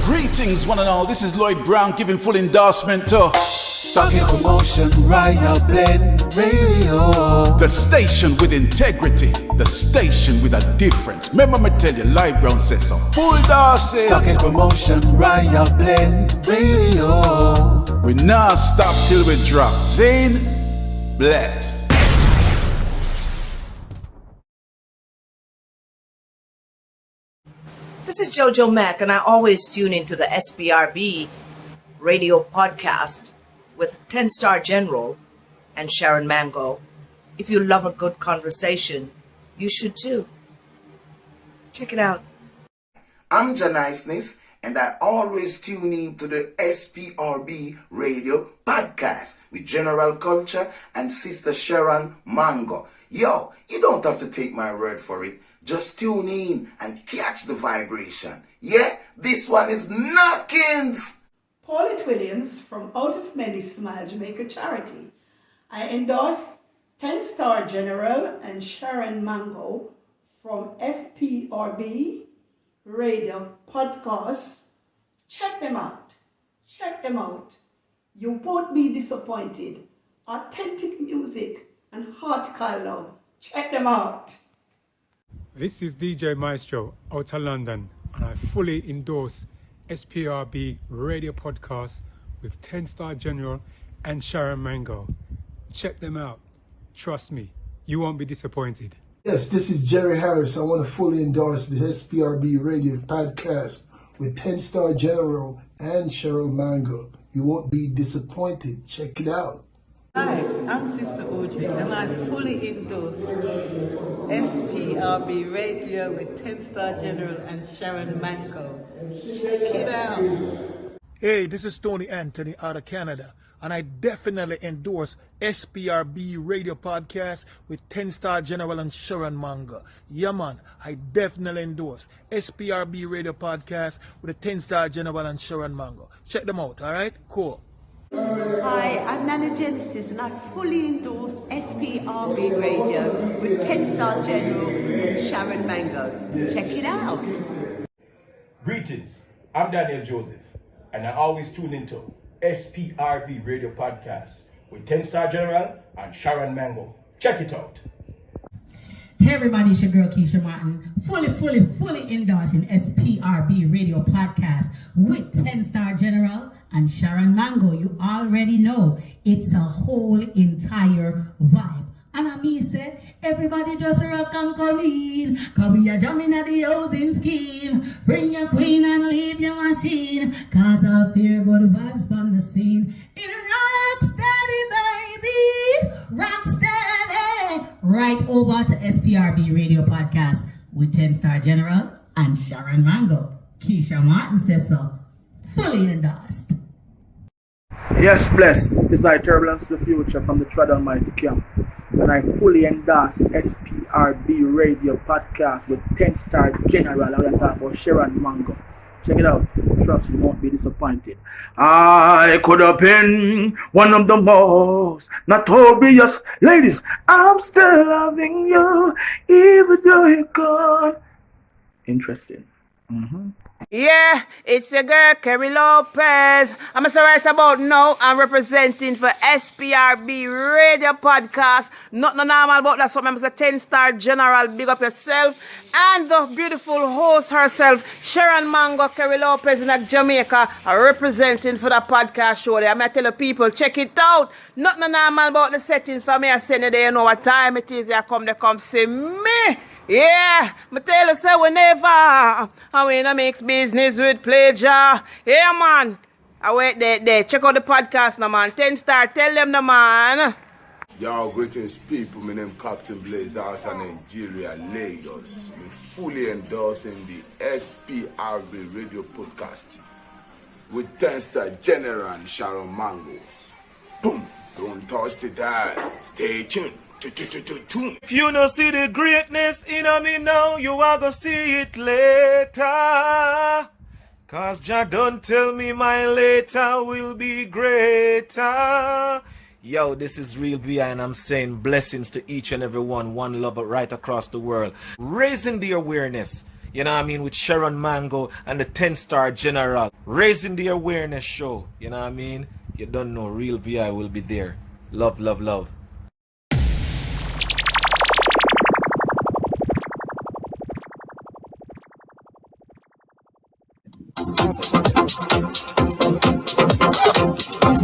Greetings, one and all. This is Lloyd Brown giving full endorsement to Stock in Promotion, Royal Blend Radio. the station with integrity, the station with a difference. Remember me tell you, Lloyd Brown says so. Full endorsement. Stock in Promotion, Royal Blend Radio. We not stop till we drop. Zane, bless. This is Jojo Mack, and I always tune into the SBRB radio podcast with TenStar General and Sharon Mango. If you love a good conversation, you should too. Check it out. I'm Janiceness, and I always tune in to the SPRB radio podcast with General Culture and Sister Sharon Mango. Yo, you don't have to take my word for it. Just tune in and catch the vibration. Yeah, this one is knockings. Paulette Williams from Out of Many Smile Jamaica Charity. I endorse TenStar General and Sharon Mango from SPRB Radio Podcast. Check them out. Check them out. You won't be disappointed. Authentic music and heartfelt love. Check them out. This is DJ Maestro out of London, and I fully endorse SPRB Radio Podcast with TenStar General and Sharon Mango. Check them out. Trust me, you won't be disappointed. Yes, this is Jerry Harris. I want to fully endorse the SPRB Radio Podcast with TenStar General and Sharon Mango. You won't be disappointed. Check it out. Hi, I'm Sister OJ, and I fully endorse SPRB Radio with TenStar General and Sharon Mango. Check it out. Hey, this is Tony Anthony out of Canada, and I definitely endorse SPRB Radio Podcast with TenStar General and Sharon Mango. Yeah, man, I definitely endorse SPRB Radio Podcast with the TenStar General and Sharon Mango. Check them out, all right? Cool. Hi, I'm Nana Genesis, and I fully endorse SPRB Radio with TenStar General and Sharon Mango. Check it out. Greetings, I'm Daniel Joseph, and I always tune into SPRB Radio Podcast with TenStar General and Sharon Mango. Check it out. Hey everybody, it's your girl Keisha Martin, fully endorsing SPRB Radio Podcast with TenStar General and Sharon Mango. You already know it's a whole entire vibe. And I mean say, everybody just rock and come in, cause we are jamming at the housing scheme. Bring your queen and leave your machine, cause up here go the vibes from the scene. It rock steady, baby, rock steady. Right over to SPRB Radio Podcast with TenStar General and Sharon Mango. Keisha Martin says so. Fully endorsed. Yes, bless. It is I, Turbulence the Future from the Trad Almighty Camp. And I fully endorse SPRB Radio Podcast with TenStar General. I'm going to talk about Sharon Mango. Check it out. Trust you won't be disappointed. I could have been one of the most notorious ladies. I'm still loving you, even though you're gone. Interesting. Yeah, it's your girl, Kerry Lopez. I'm so right about now. I'm representing for SPRB Radio Podcast. Not no normal about that. So I'm a TenStar General. Big up yourself. And the beautiful host herself, Sharon Mango, Kerry Lopez in Jamaica, are representing for the podcast show there. I'm going to tell the people, check it out. Not no normal about the settings for me. I send you there, you know what time it is. They come see me. Yeah, me tell you, say whenever I wanna mix business with pleasure. Yeah, man. I wait there. Check out the podcast now, man. TenStar, tell them the man. Yo, greetings people. My name Captain Blaze out of Nigeria, Lagos. Me fully endorsing the SPRB Radio Podcast with TenStar General and Sharon Mango. Boom! Don't touch the dial. Stay tuned. If you don't see the greatness in me now, you are gonna see it later. Cause Jah don't tell me my later will be greater. Yo, this is Real V.I, and I'm saying blessings to each and every one love right across the world. Raising the awareness. you know what I mean, with Sharon Mango and the TenStar General. Raising the awareness show, you know what I mean? You don't know, Real V.I will be there. Love, love, love.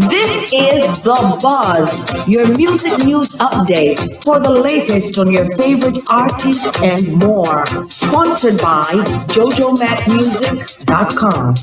This is The Buzz, your music news update for the latest on your favorite artists and more. Sponsored by JoJoMacMusic.com.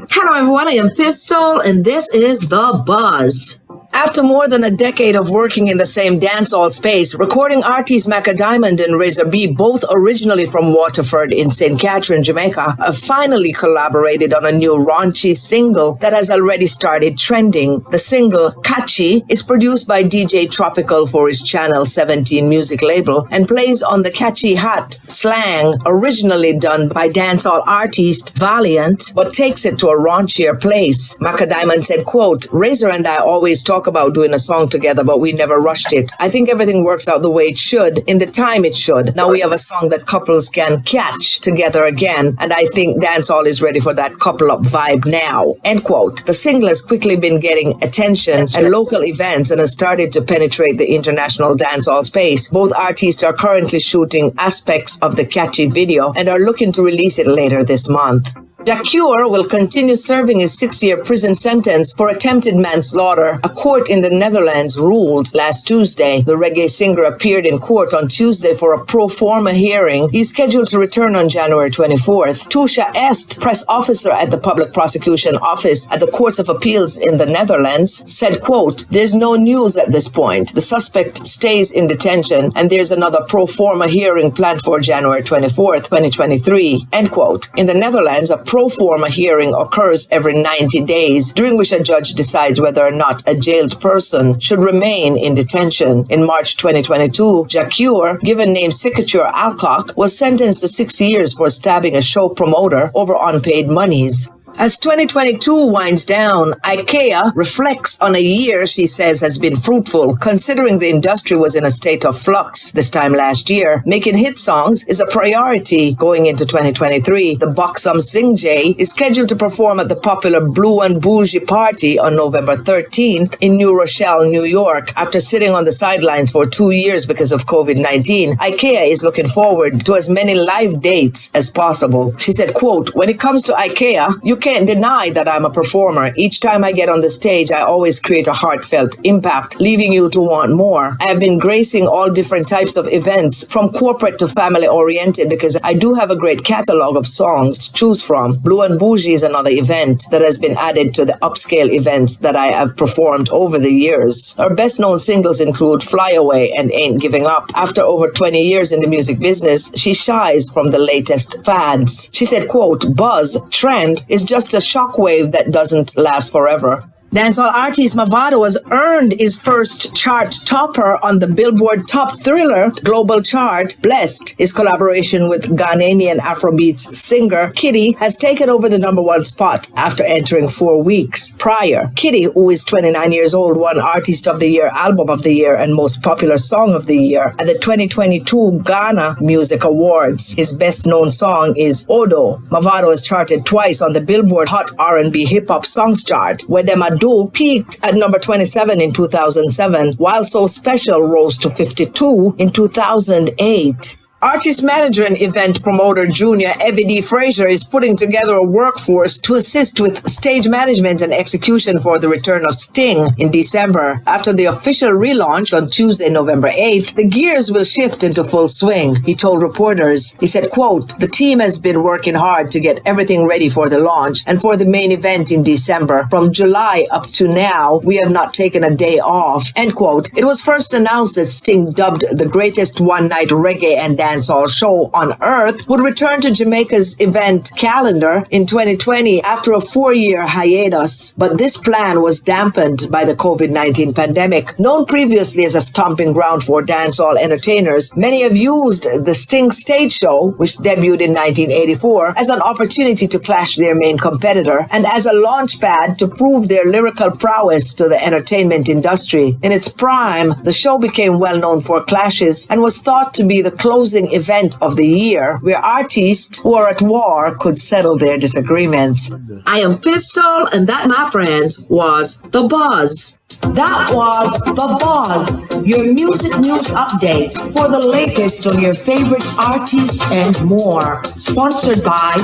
Hello everyone, I am Pistol and this is The Buzz. After more than a decade of working in the same dancehall space, recording artists Macca Diamond and Razor B, both originally from Waterford in St. Catherine, Jamaica, have finally collaborated on a new raunchy single that has already started trending. The single, Catchy, is produced by DJ Tropical for his Channel 17 music label and plays on the Catchy Hat slang originally done by dancehall artist Valiant, but takes it to a raunchier place. Macca Diamond said, quote, Razor and I always talk about doing a song together, but we never rushed it. I think everything works out the way it should, in the time it should. Now we have a song that couples can catch together again, and I think dancehall is ready for that couple-up vibe now. End quote. The single has quickly been getting attention at local events and has started to penetrate the international dancehall space. Both artists are currently shooting aspects of the Catchy video and are looking to release it later this month. Jacure will continue serving his 6-year prison sentence for attempted manslaughter. A court in the Netherlands ruled last Tuesday. The reggae singer appeared in court on Tuesday for a pro forma hearing. He's scheduled to return on January 24th. Tusha Est, press officer at the Public Prosecution Office at the Courts of Appeals in the Netherlands, said, quote, there's no news at this point. The suspect stays in detention and there's another pro forma hearing planned for January 24th, 2023, end quote. In the Netherlands, a pro forma hearing occurs every 90 days, during which a judge decides whether or not a jailed person should remain in detention. In March 2022, Jacure, given name Cicature Alcock, was sentenced to 6 years for stabbing a show promoter over unpaid monies. As 2022 winds down, IKEA reflects on a year she says has been fruitful, considering the industry was in a state of flux this time last year. Making hit songs is a priority going into 2023. The buxom Sing J is scheduled to perform at the popular Blue and Bougie Party on November 13th in New Rochelle, New York. After sitting on the sidelines for 2 years because of COVID-19, IKEA is looking forward to as many live dates as possible. She said, quote, when it comes to IKEA, you can't deny that I'm a performer. Each time I get on the stage, I always create a heartfelt impact, leaving you to want more. I have been gracing all different types of events, from corporate to family-oriented, because I do have a great catalog of songs to choose from. Blue and Bougie is another event that has been added to the upscale events that I have performed over the years. Her best-known singles include Fly Away and Ain't Giving Up. After over 20 years in the music business, she shies from the latest fads. She said, quote, buzz, trend is just a shockwave that doesn't last forever. Dancehall artist Mavado has earned his first chart topper on the Billboard Top Thriller global chart. Blessed, his collaboration with Ghanaian Afrobeats singer Kitty has taken over the #1 spot after entering 4 weeks prior. Kitty, who is 29 years old, won Artist of the Year, Album of the Year, and Most Popular Song of the Year at the 2022 Ghana Music Awards. His best-known song is Odo. Mavado has charted twice on the Billboard Hot R&B Hip Hop Songs chart, where Demado peaked at number 27 in 2007, while So Special rose to 52 in 2008. Artist manager and event promoter Junior Evie D. Frazier is putting together a workforce to assist with stage management and execution for the return of Sting in December. After the official relaunch on Tuesday, November 8th, the gears will shift into full swing, he told reporters. He said, quote, the team has been working hard to get everything ready for the launch and for the main event in December. From July up to now, we have not taken a day off, end quote. It was first announced that Sting, dubbed the greatest one-night reggae and dancehall show on earth, would return to Jamaica's event calendar in 2020 after a 4-year hiatus. But this plan was dampened by the COVID-19 pandemic. Known previously as a stomping ground for dancehall entertainers, many have used the Sting stage show, which debuted in 1984, as an opportunity to clash their main competitor and as a launch pad to prove their lyrical prowess to the entertainment industry. In its prime, the show became well known for clashes and was thought to be the closing amazing event of the year where artists who are at war could settle their disagreements. I am Pistol, and that, my friends, was The Buzz. That was The Buzz, your music news update for the latest on your favorite artists and more. Sponsored by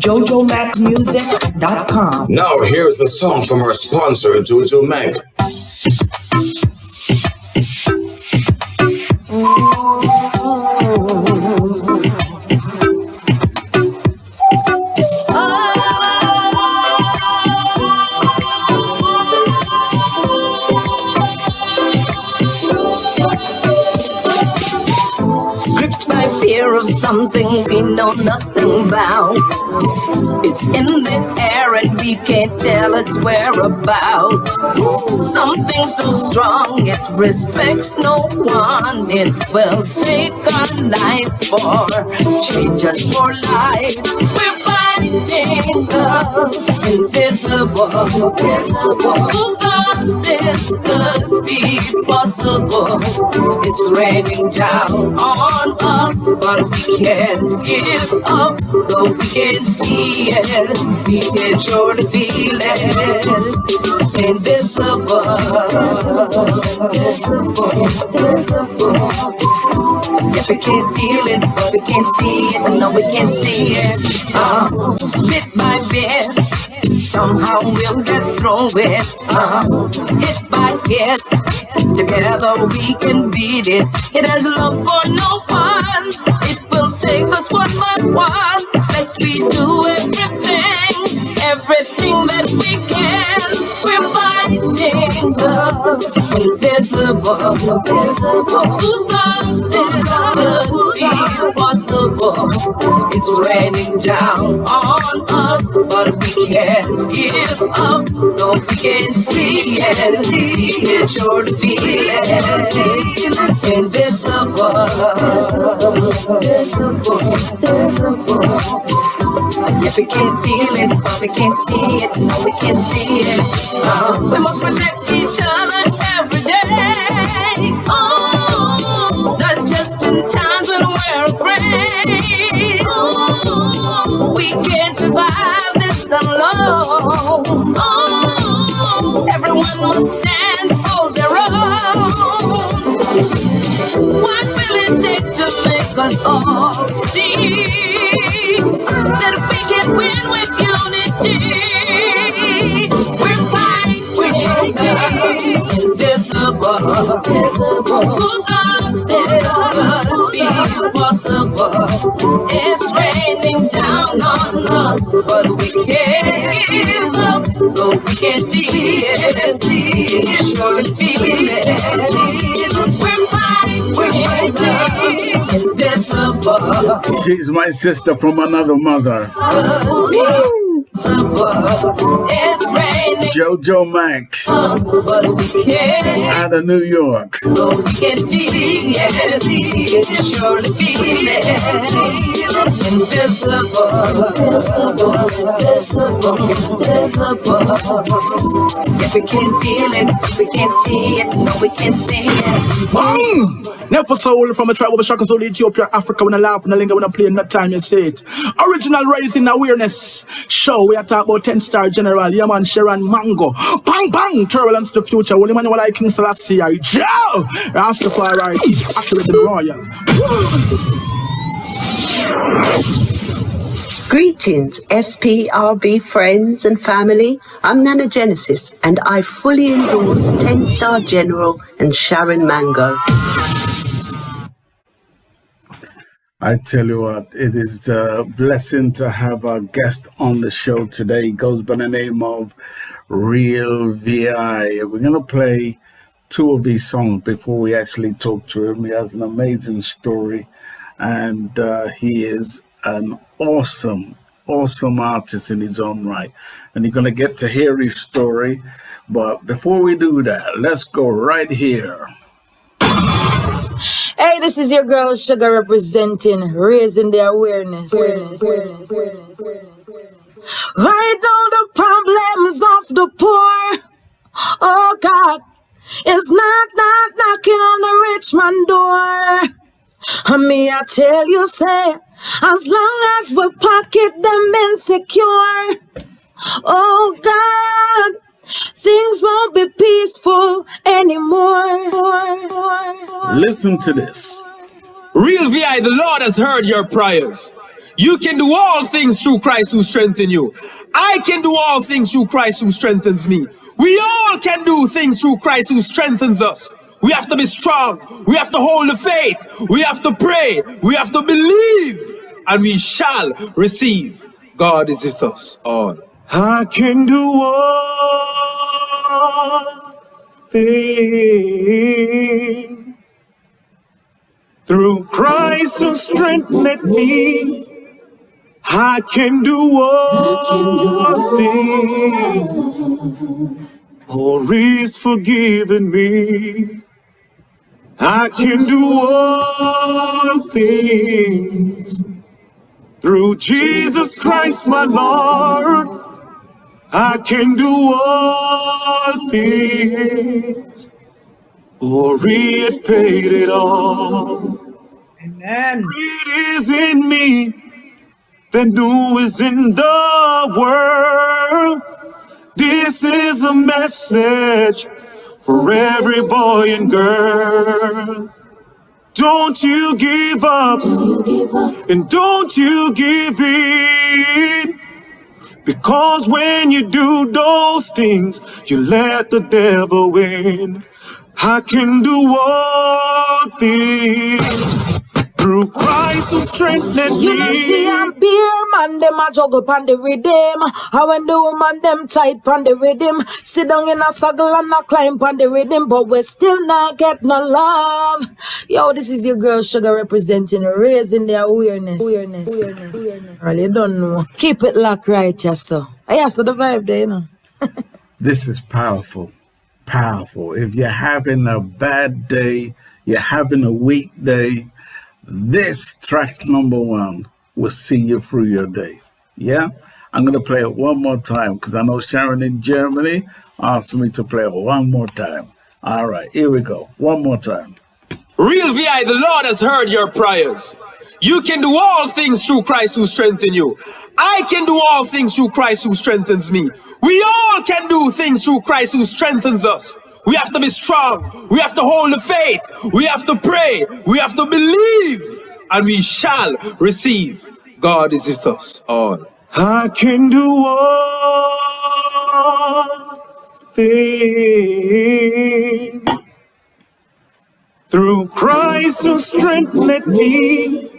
JoJoMacMusic.com. Now here's the song from our sponsor, Jojo Mac. Of something we know nothing about. It's in the air and we can't tell its whereabouts. Something so strong it respects no one. It will take our life for change us for life. We're fighting the invisible. Who thought this could be possible? It's raining down on us, but we can't give up, though we can see it, we can surely feel it. Invisible, yes, we can feel it, but we can't see it, no, we can't see it. Bit by bit, somehow we'll get through it. Hit by hit, together we can beat it. It has love for no one. It will take us one by one. Lest we do everything that we can. We're fighting the invisible. Who thought this could be possible? It's raining down on us, but we can't give up. No, we can see it. We can surely feel it. Invisible. Yes, we can feel it, but we can't see it. No, we can't see it. We must protect each other every day. Oh, not just in times when we're afraid. Oh, we can't survive this alone. Oh, everyone must stand for their own. What will it take to make us all see that we can win with unity? We're fighting invisible. Who thought this could be possible? It's raining down on us, but we can't give up. Though we can see it, surely feel it. We're fighting invisible. She's my sister from another mother. Jojo Mac out of New York. We can see it, surely feel it. Invisible. Yes, we can feel it, but we can't see it. No, we can't see it. Never soul from a tribe of Shaka Soul, Ethiopia, Africa. When I laugh, when I linger, when I play, not time you say it. Original Raising Awareness show. We are talking about TenStar General, Yaman, Sharon Mango. Bang, bang, turbulence to the future. Only man like King Selassie. Joe! Rastafari, accurate and royal. Greetings, SPRB friends and family. I'm Nana Genesis, and I fully endorse TenStar General and Sharon Mango. I tell you what, it is a blessing to have our guest on the show today. He goes by the name of Real V.I. We're going to play two of his songs before we actually talk to him. He has an amazing story, and he is an awesome artist in his own right. And you're going to get to hear his story. But before we do that, let's go right here. Hey, this is your girl Sugar representing Raising the Awareness. Right now the problems of the poor, oh God, is not knocking on the rich man door. And me, I tell you, say, as long as we pocket them insecure, oh God, things won't be peaceful anymore. Listen to this. Real V.I, the Lord has heard your prayers. You can do all things through Christ who strengthens you. I can do all things through Christ who strengthens me. We all can do things through Christ who strengthens us. We have to be strong. We have to hold the faith. We have to pray. We have to believe. And we shall receive. God is with us all. I can do all things through Christ who strengtheneth me. I can do all things. Oh, He's forgiven me. I can do all things through Jesus Christ, my Lord. I can do all things. For He had paid it all. Amen. Great is in me than who is in the world. This is a message for every boy and girl. Don't you give up, and don't you give in, because when you do those things, you let the devil win. I can do all things through Christ who strengtheneth You know, see, me. I'm beer man, them a juggle pan the rhythm. I when the woman them tight pan the rhythm. Sit down in a circle and a climb pan the rhythm, but we still not get no love. Yo, this is your girl Sugar representing, raising the awareness. Well, you don't know. Keep it locked right, yes, sir. I saw the vibe there, you know. This is powerful. Powerful. If you're having a bad day, you're having a weak day, this track number one will see you through your day. Yeah? I'm going to play it one more time because I know Sharon in Germany asked me to play it one more time. All right, here we go. One more time. Real V.I, the Lord has heard your prayers. You can do all things through Christ who strengthens you. I can do all things through Christ who strengthens me. We all can do things through Christ who strengthens us. We have to be strong. We have to hold the faith. We have to pray. We have to believe. And we shall receive. God is with us all. I can do all things through Christ who strengtheneth me.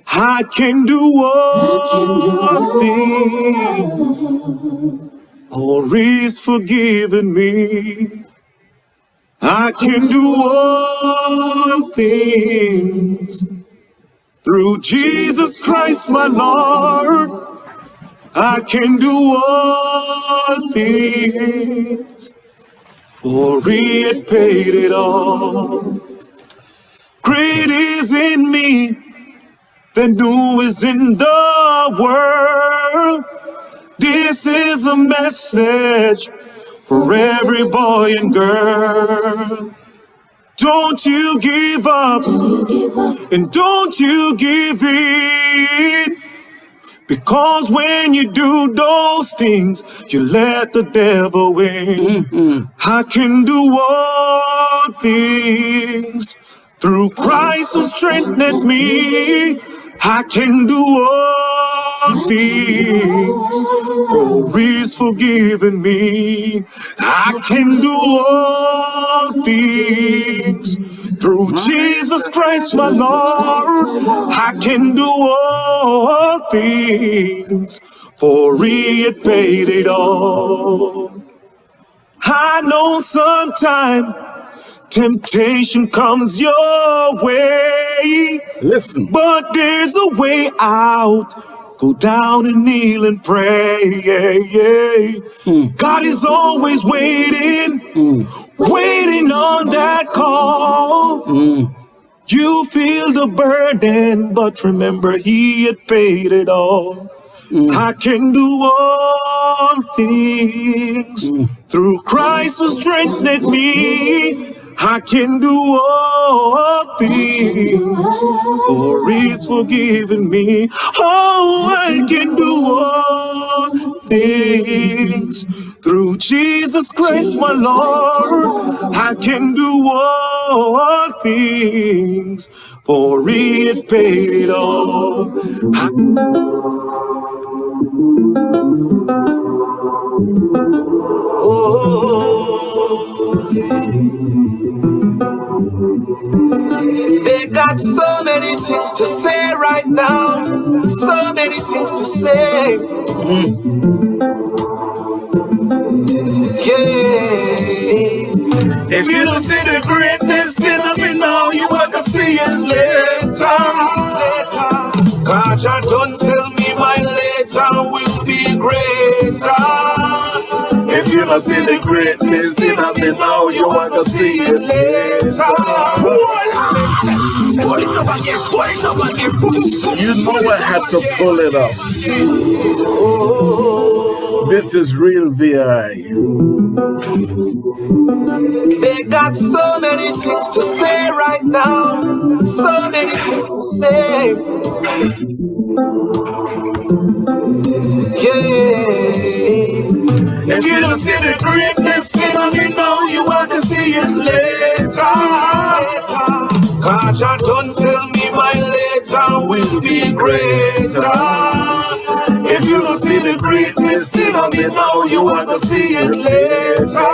I can do all things. Oh, He's forgiven me. I can do all things through Jesus Christ, my Lord. I can do all things, for He had paid it all. Great is in me than who is in the world. This is a message for every boy and girl. Don't you give up, and don't you give in, because when you do those things, you let the devil win. I can do all things through Christ who strengtheneth me. I can do all things, for He's forgiven me. I can do all things through Jesus Christ, my Lord. I can do all things, for He had paid it all. I know sometime temptation comes your way. Listen. But there's a way out. Go down and kneel and pray. God is always waiting, waiting on that call. You feel the burden, but remember He had paid it all. I can do all things through Christ who strengtheneth me. I can do all things, for He's forgiven me. Oh, I can do all things through Jesus Christ, my Lord. I can do all things, for He had paid it all. They got so many things to say right now. So many things to say. Yeah. If you don't see the greatness in me now, you are gonna see it later. God, you don't tell me my later will be greater. If you don't see the greatness in me now, you are gonna see it later. You know I had to pull it up. This is Real V.I. They got so many things to say right now. So many things to say. Yeah. If you don't see the greatness in me now, you want to see it later. God, you don't tell me my later will be greater. If you don't see the greatness in me now, you want to see it later.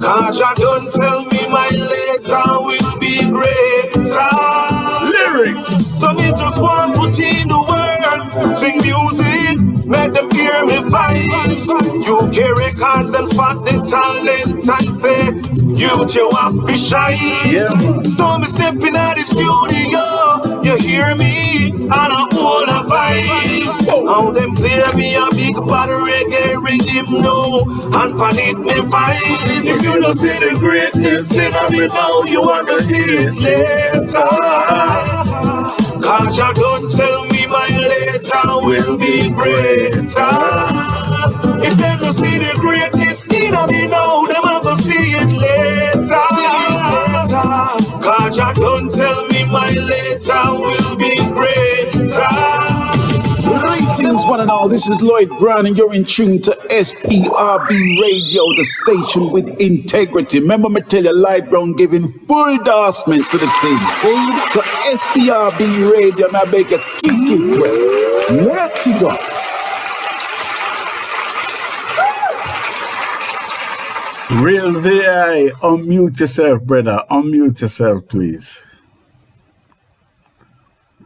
God, you don't tell me my later will be greater. Lyrics. So me just want to put in the word, sing music, make them hear me voice. UK records, them spot the talent and say, you have to shine. Yeah. So me stepping out the studio, you hear me, and I hold a voice. How them play me a big bad reggae rhythm now, and pan it me voice. If you don't see the greatness in me now, you want to see it later. Cause you don't tell me my later will be greater. If they don't see the greatness in me now, them are gonna see it later. Cause you don't tell me my later will be greater. Greetings, one and all. This is Lloyd Brown, and you're in tune to SPRB Radio, the station with integrity. Remember me tell you, Lloyd Brown giving full endorsement to the team. See? So SPRB Radio, and I beg you, kick it well. Let it go. Real V.I., unmute yourself, brother. Unmute yourself, please.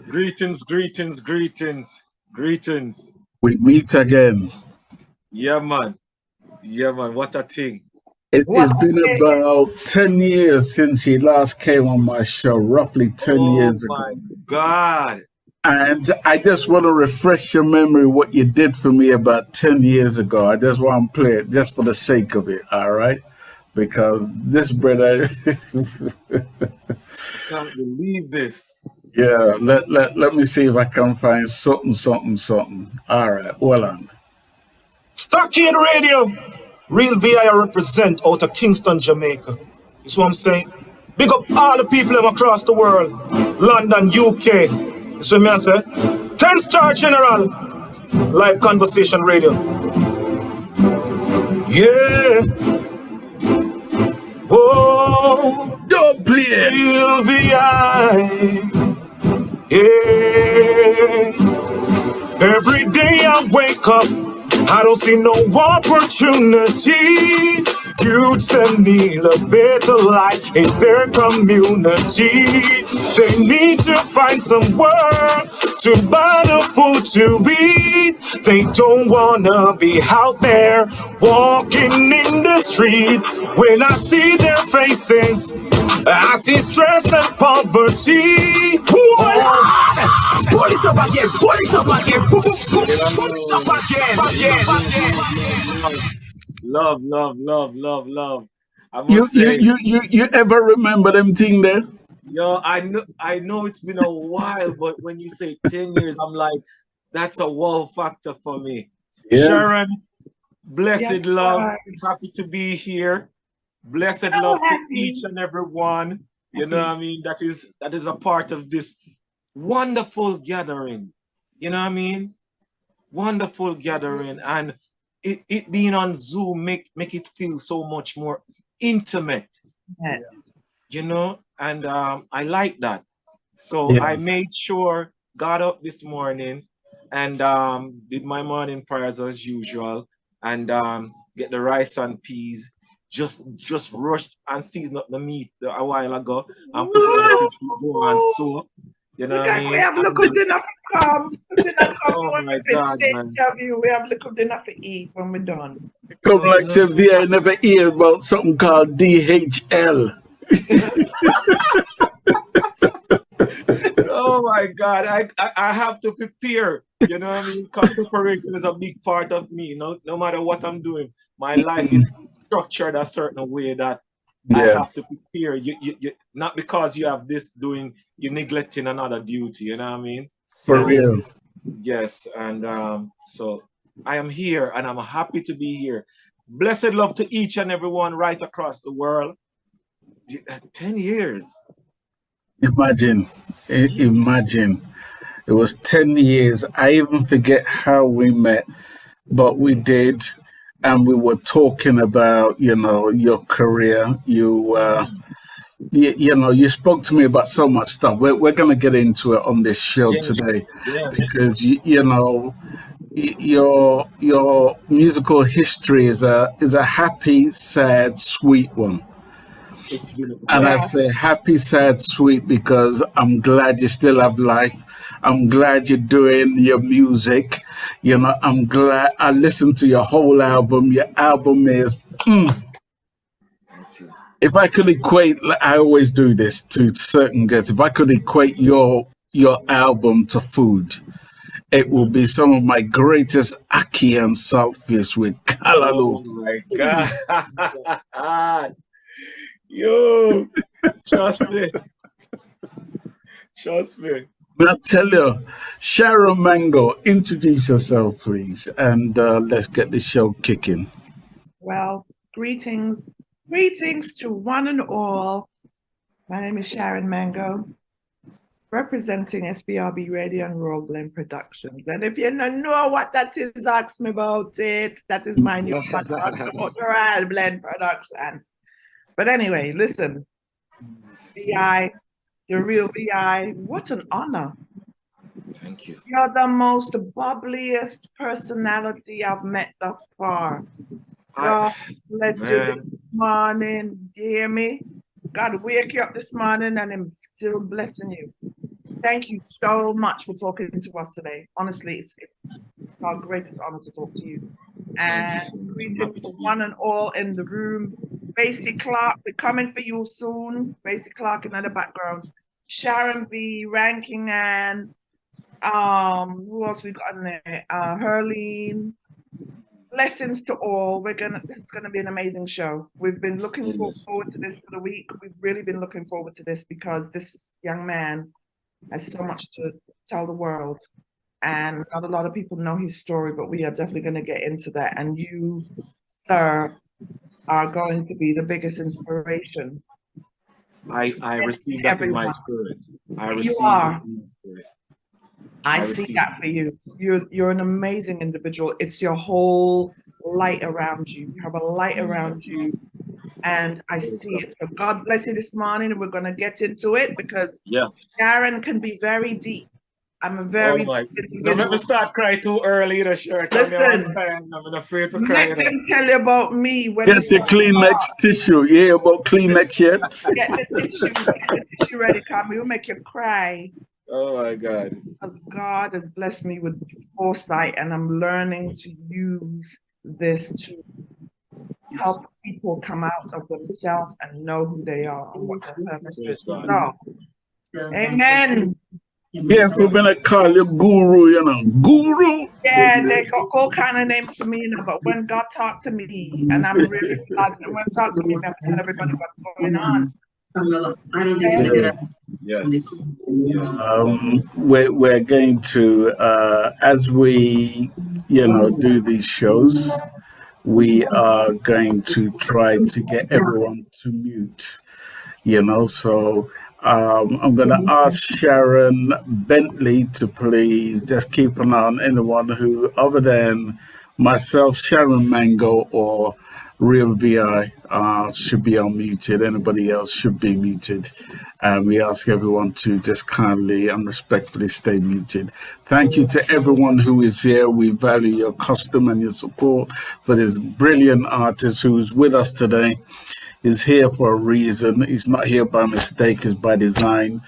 Greetings, greetings, greetings, greetings. We meet again. Yeah, man. Yeah, man. What a thing. It's been about 10 years since he last came on my show, roughly 10 years ago. Oh, my God. And I just want to refresh your memory what you did for me about 10 years ago. I just want to play it just for the sake of it, all right? Because this brother... Can't believe this. Yeah, let me see if I can find something. All right, well on. Stockade Radio. Real V.I. represent out of Kingston, Jamaica. You see what I'm saying? Big up all the people across the world. London, UK. You see what I say? TenStar General. Live Conversation Radio. Yeah. Whoa. Don't play it. Real V.I. Yeah. Every day I wake up, I don't see no opportunity. Youths that need a better life in their community. They need to find some work to buy the food to eat. They don't wanna be out there walking in the street. When I see their faces, I see stress and poverty. Pull it up again, pull it up again, pull it up again. Love. You ever remember them thing there? Yo, I know it's been a while, but when you say 10 years, I'm like, that's a wow factor for me. Yeah. Sharon, blessed love, happy to be here. Blessed So love to happy. each and every one. You know what I mean? That is a part of this wonderful gathering. You know what I mean? Wonderful gathering. And it being on Zoom make it feel so much more intimate. Yes. You know, and I like that. So Yeah. I made sure, got up this morning and did my morning prayers as usual, and get the rice and peas. Just rushed and seasoned up the meat a while ago and put it in the fridge to go and soak. You know Look what I at we mean? have little dinner for come. Dinner come Oh when my we God, finish man. the interview. We have little dinner for eat when we're done. Come like say VI never hear about something called DHL. Oh my God, I have to prepare. You know what I mean? Because preparation is a big part of me. No matter what I'm doing, my life is structured a certain way that I Yeah. have to prepare. You not because you have this doing, you're neglecting another duty. You know what I mean? For So real. yes, and so I am here, and I'm happy to be here. Blessed love to each and everyone right across the world. 10 years. Imagine. Imagine. It was 10 years. I even forget how we met, but we did. And we were talking about, your career. You spoke to me about so much stuff. We're going to get into it on this show Yes, today yes. because, your musical history is a happy, sad, sweet one. It's beautiful. And I say happy, sad, sweet because I'm glad you still have life. I'm glad you're doing your music. I'm glad I listened to your whole album. Your album is, if I could equate, I always do this to certain guests. If I could equate your album to food, it will be some of my greatest ackee and saltfish with Oh callaloo. my God. Yo, trust me. Trust me. But I'll tell you, Sharon Mango, introduce yourself, please, and let's get the show kicking. Well, greetings to one and all. My name is Sharon Mango, representing SBRB Radio and Royal Blend Productions. And if you don't know what that is, ask me about it. That is my new podcast about Royal Blend Productions. But anyway, listen, VI, the Real VI, what an honor. Thank you. You're the most bubbliest personality I've met thus far. God bless you this morning. You hear me? God wake you up this morning and I'm still blessing you. Thank you so much for talking to us today. Honestly, it's our greatest honor to talk to you. And greetings for one and all in the room. Basie Clark, we're coming for you soon. Basie Clark in the background. Sharon B, Ranking Ann. Who else we got in there? Herline. Blessings to all. This is gonna be an amazing show. We've been looking forward to this for the week. We've really been looking forward to this because this young man has so much to tell the world. And not a lot of people know his story, but we are definitely going to get into that. And you, sir, are going to be the biggest inspiration. I received that in my spirit. You are. I see that for you. You're an amazing individual. It's your whole light around you. You have a light around you. And I see it. So God bless you this morning. We're going to get into it because Sharon can be very deep. I'm a very Don't let me start crying too early, Sharon. Listen, I'm afraid to cry. let them tell you about me. When Get your Kleenex tissue. You hear about Kleenex yet? Get the tissue ready, Carmen. We'll make you cry. Oh my God. Because God has blessed me with foresight and I'm learning to use this to help people come out of themselves and know who they are and what their purpose is. So, amen. Yeah, we're going to call you Guru, Guru. Yeah, they got all kind of names for me, but when God talked to me, and I'm really glad, and when He talked to me, I have to tell everybody what's going on. Yes. We're going to, as we, do these shows, we are going to try to get everyone to mute, so I'm going to ask Sharon Bentley to please just keep an eye on anyone who, other than myself, Sharon Mango, or Real V.I, should be unmuted. Anybody else should be muted. And we ask everyone to just kindly and respectfully stay muted. Thank you to everyone who is here. We value your custom and your support for this brilliant artist who's with us today. He's here for a reason. He's not here by mistake. It's by design,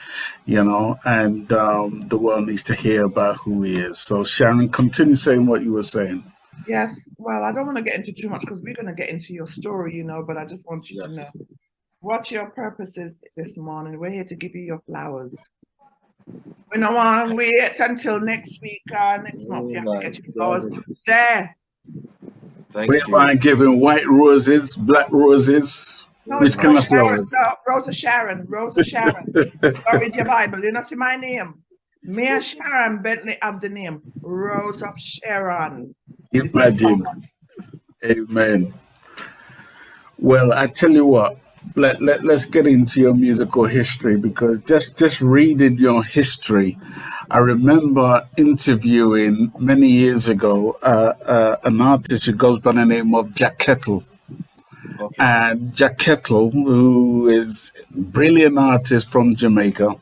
and the world needs to hear about who he is. So, Sharon, continue saying what you were saying. Yes, well, I don't want to get into too much because we're going to get into your story, but I just want you to know what your purpose is this morning. We're here to give you your flowers. We don't want to wait until next week or next month. You have to get your flowers there. We mind giving white roses, black roses. No, Which kind of Sharon, flowers? no, Rosa Sharon. Read your Bible. You know, see my name. Me and Sharon Bentley have the name Rose of Sharon. Imagine. Amen. Well, I tell you what, let's get into your musical history, because just reading your history, I remember interviewing many years ago an artist who goes by the name of Jack Kettle. Okay. And Jack Kettle, who is a brilliant artist from Jamaica,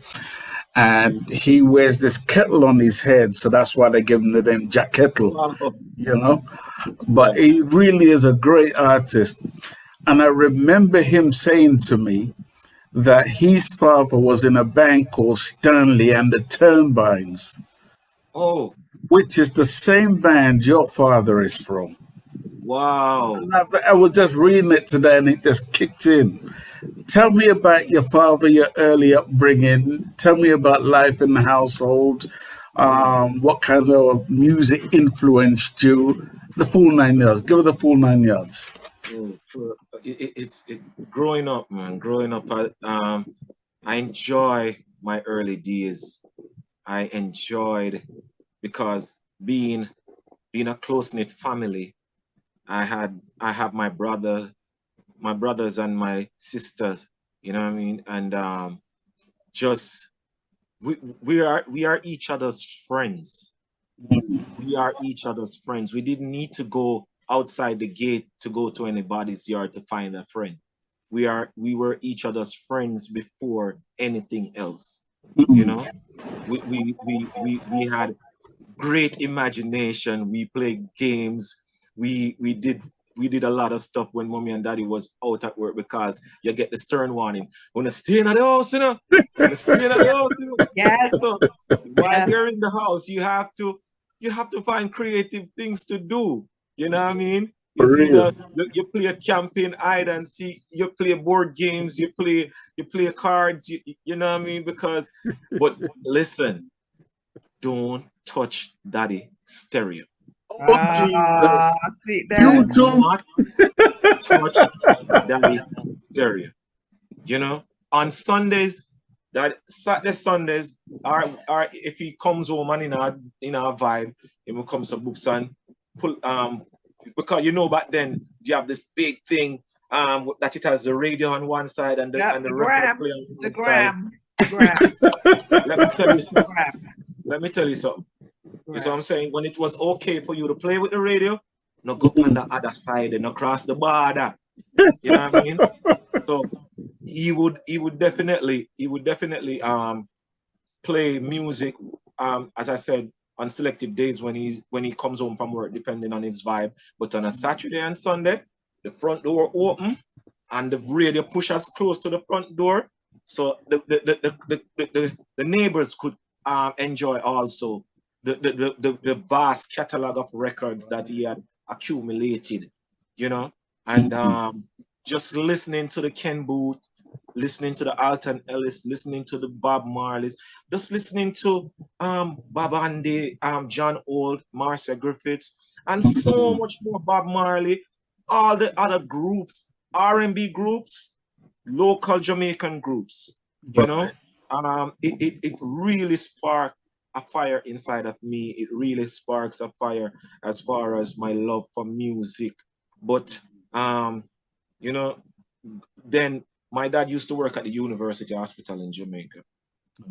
and he wears this kettle on his head, so that's why they give him the name Jack Kettle, But he really is a great artist. And I remember him saying to me that his father was in a band called Stanley and The Turbines. Oh. Which is the same band your father is from. Wow. And I was just reading it today and it just kicked in. Tell me about your father, your early upbringing. Tell me about life in the household. What kind of music influenced you? The full 9 yards. Give it the full 9 yards. It's growing up, man. Growing up, I enjoy my early days. I enjoyed, because being a close-knit family, I have my brothers and my sisters, you know what I mean? And just we are each other's friends. We are each other's friends. We didn't need to go outside the gate to go to anybody's yard to find a friend. We were each other's friends before anything else. You know, we had great imagination. We played games. We did a lot of stuff when mommy and daddy was out at work, because you get the stern warning. Wanna stay in the house, Wanna stay in the house, Yes. So while you're in the house, you have to find creative things to do. You know what I mean? You see you play a camping, hide and seek, you play board games, you play cards, you know what I mean? But listen, don't touch daddy stereo. You do not touch daddy stereo. You know, on Sundays, Saturday Sundays, or if he comes home and in our vibe, he will come some books and pull because back then you have this big thing that it has the radio on one side and the record player on the side. Let me tell you something. You see what I'm saying? When it was okay for you to play with the radio, no go on the other side and no cross the border. You know what I mean? So he would definitely play music, as I said, on selective days when he comes home from work, depending on his vibe. But on a Saturday and Sunday, the front door open and the radio pushes close to the front door, so the neighbors could enjoy also the vast catalog of records that he had accumulated, and just listening to the Ken Booth, listening to the Alton Ellis, listening to the Bob Marleys, just listening to Bob Andy, John Old, Marcia Griffiths, and so much more. Bob Marley, all the other groups, R&B groups, local Jamaican groups, it really sparked a fire inside of me. It really sparks a fire as far as my love for music But you know, then my dad used to work at the University Hospital in Jamaica.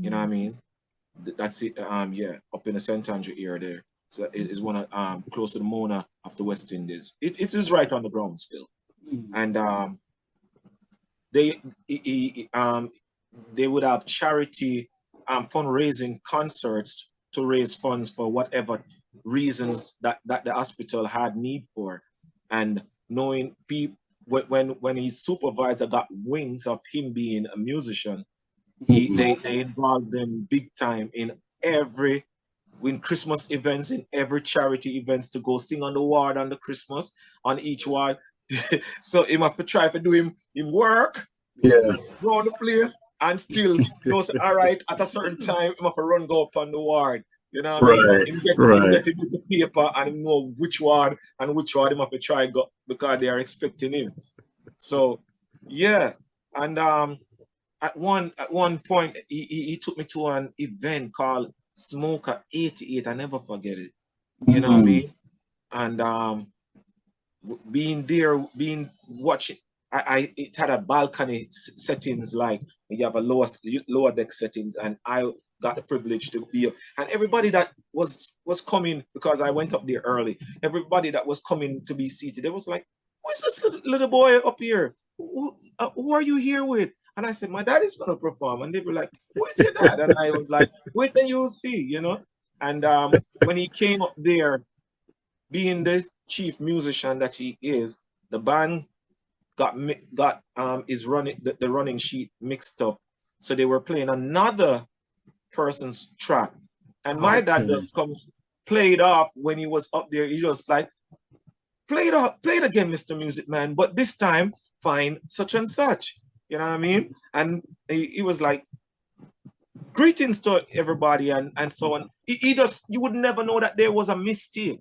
You know what I mean? That's it. Yeah, up in the St. Andrew area there. So it is one of close to the Mona of the West Indies. It is right on the ground still, and they they would have charity fundraising concerts to raise funds for whatever reasons that the hospital had need for, and knowing people when his supervisor got wings of him being a musician, they involved them big time in Christmas events, in every charity events, to go sing on the ward on the Christmas on each ward. So him have to try to do him work Yeah. round the place, and still knows all right at a certain time him have to run go up on the ward. You know what I mean? Right. Him get Right. the paper and him know which ward him have to try go because they are expecting him. So yeah. And at one point he took me to an event called Smoker 88. I never forget it. You know what I mean? And being there, being watching, it had a balcony settings, like you have a lower deck settings, and I got the privilege to be up. And everybody that was coming, because I went up there early, everybody that was coming to be seated, they was like, "Who is this little boy up here? Who are you here with?" And I said, "My dad is going to perform." And they were like, "Who is your dad?" And I was like, "Wait and you'll see," you know. And when he came up there, being the chief musician that he is, the band got is running the running sheet mixed up, so they were playing another person's track, and my dad just comes play it off when he was up there. He just like, play it again, Mr. Music Man, but this time find such and such. You know what I mean? And he was like, "Greetings to everybody," and so on. He just, you would never know that there was a mistake.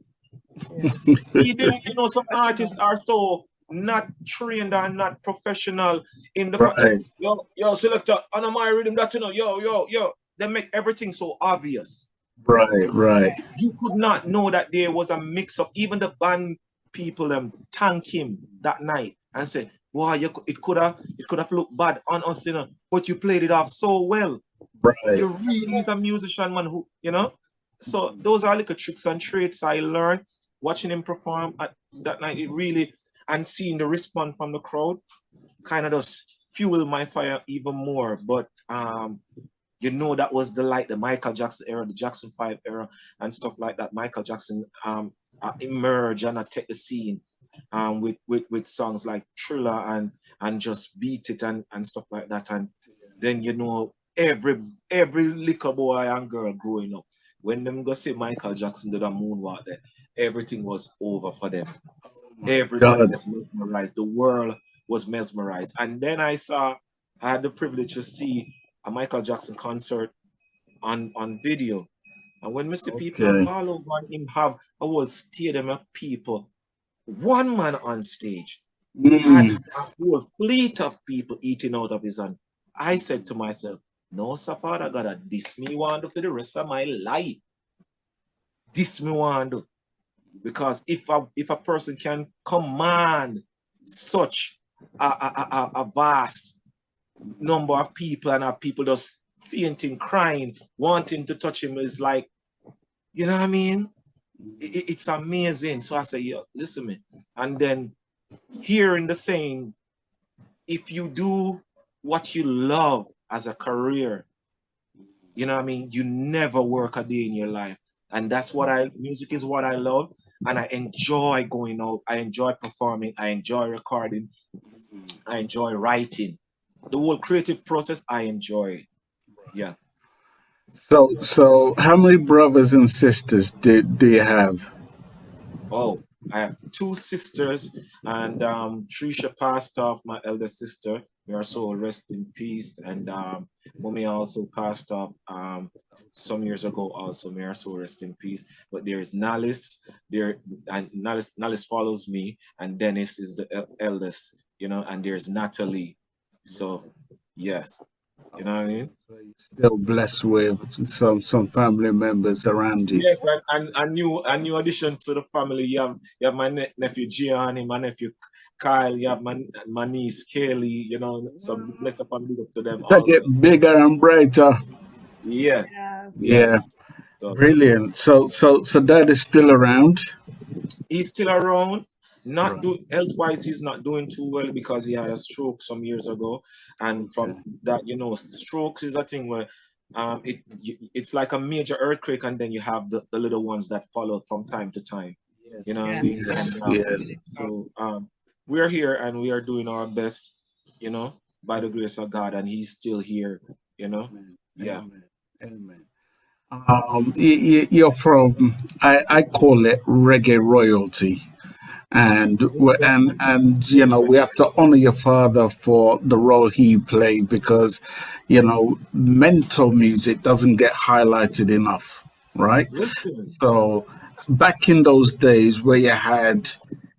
He didn't, you know, some artists are so not trained and not professional in the fact that, yo, selector, on my rhythm that, you know, yo, they make everything so obvious. Right. You could not know that there was a mix up. Even the band people thank him that night and say, "Wow, it could have looked bad on us, you know, but you played it off so well." Right. You really is a musician, man, who, you know. So those are little tricks and traits I learned watching him perform at that night. It really, and seeing the response from the crowd kind of just fueled my fire even more. But you know, that was the Michael Jackson era, the Jackson 5 era and stuff like that. Michael Jackson emerge and take the scene with songs like Thriller and Just Beat It and stuff like that. And then, you know, every little boy and girl growing up, when them go see Michael Jackson did a moonwalk there, everything was over for them. Everybody was mesmerized. The world was mesmerized. And then I had the privilege to see a Michael Jackson concert on video. And when Mr. People all over him have a whole stadium of people, one man on stage had a whole fleet of people eating out of his hand. I said to myself, "No, sir, Father God, this me want to for the rest of my life. This me want to." Because if a person can command such a vast number of people and have people just fainting, crying, wanting to touch him, is like, you know what I mean? It's amazing. So I say, "Yo, listen me." And then hearing the saying, if you do what you love as a career, you know what I mean, you never work a day in your life. And that's music is what I love. And I enjoy going out. I enjoy performing. I enjoy recording. I enjoy writing. The whole creative process, I enjoy it. Yeah. So how many brothers and sisters do you have? Oh, I have two sisters, and Trisha passed off, my elder sister. May her soul rest in peace. And mommy also passed off some years ago. Also, may her soul rest in peace. But there is Nalis there, and Nalis follows me, and Dennis is the eldest. You know, and there's Natalie. So yes. You know what I mean? Still blessed with some family members around you. Yes, and a new addition to the family. You have my nephew Gianni, my nephew Kyle. You have my niece Kaylee. You know, so bless up and big up to them That get also. bigger and brighter. Yeah, Yeah. So, Brilliant. So Dad is still around. he's still around. Not do health-wise, he's not doing too well because he had a stroke some years ago, and from that, strokes is a thing where it's like a major earthquake, and then you have the little ones that follow from time to time. You know what I mean? Yes. And, Yes. So we're here and we are doing our best, by the grace of God, and he's still here. Yeah. Amen. You're from, I call it reggae royalty. And we have to honor your father for the role he played, because Mento music doesn't get highlighted enough, right? So back in those days where you had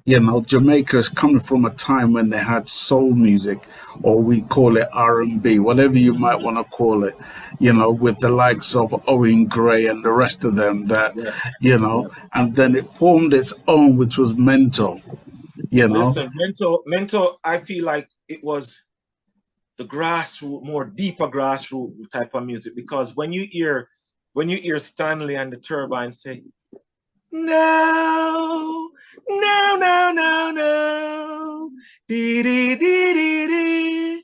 Jamaica's coming from a time when they had soul music, or we call it R&B, whatever you might want to call it, with the likes of Owen Gray and the rest of them and then it formed its own, which was Mento, Listen, Mento, I feel like it was the grassroots, more deeper grassroots type of music, because when you hear Stanley and the Turbines say, no, no, no, no, no, dee dee dee dee dee,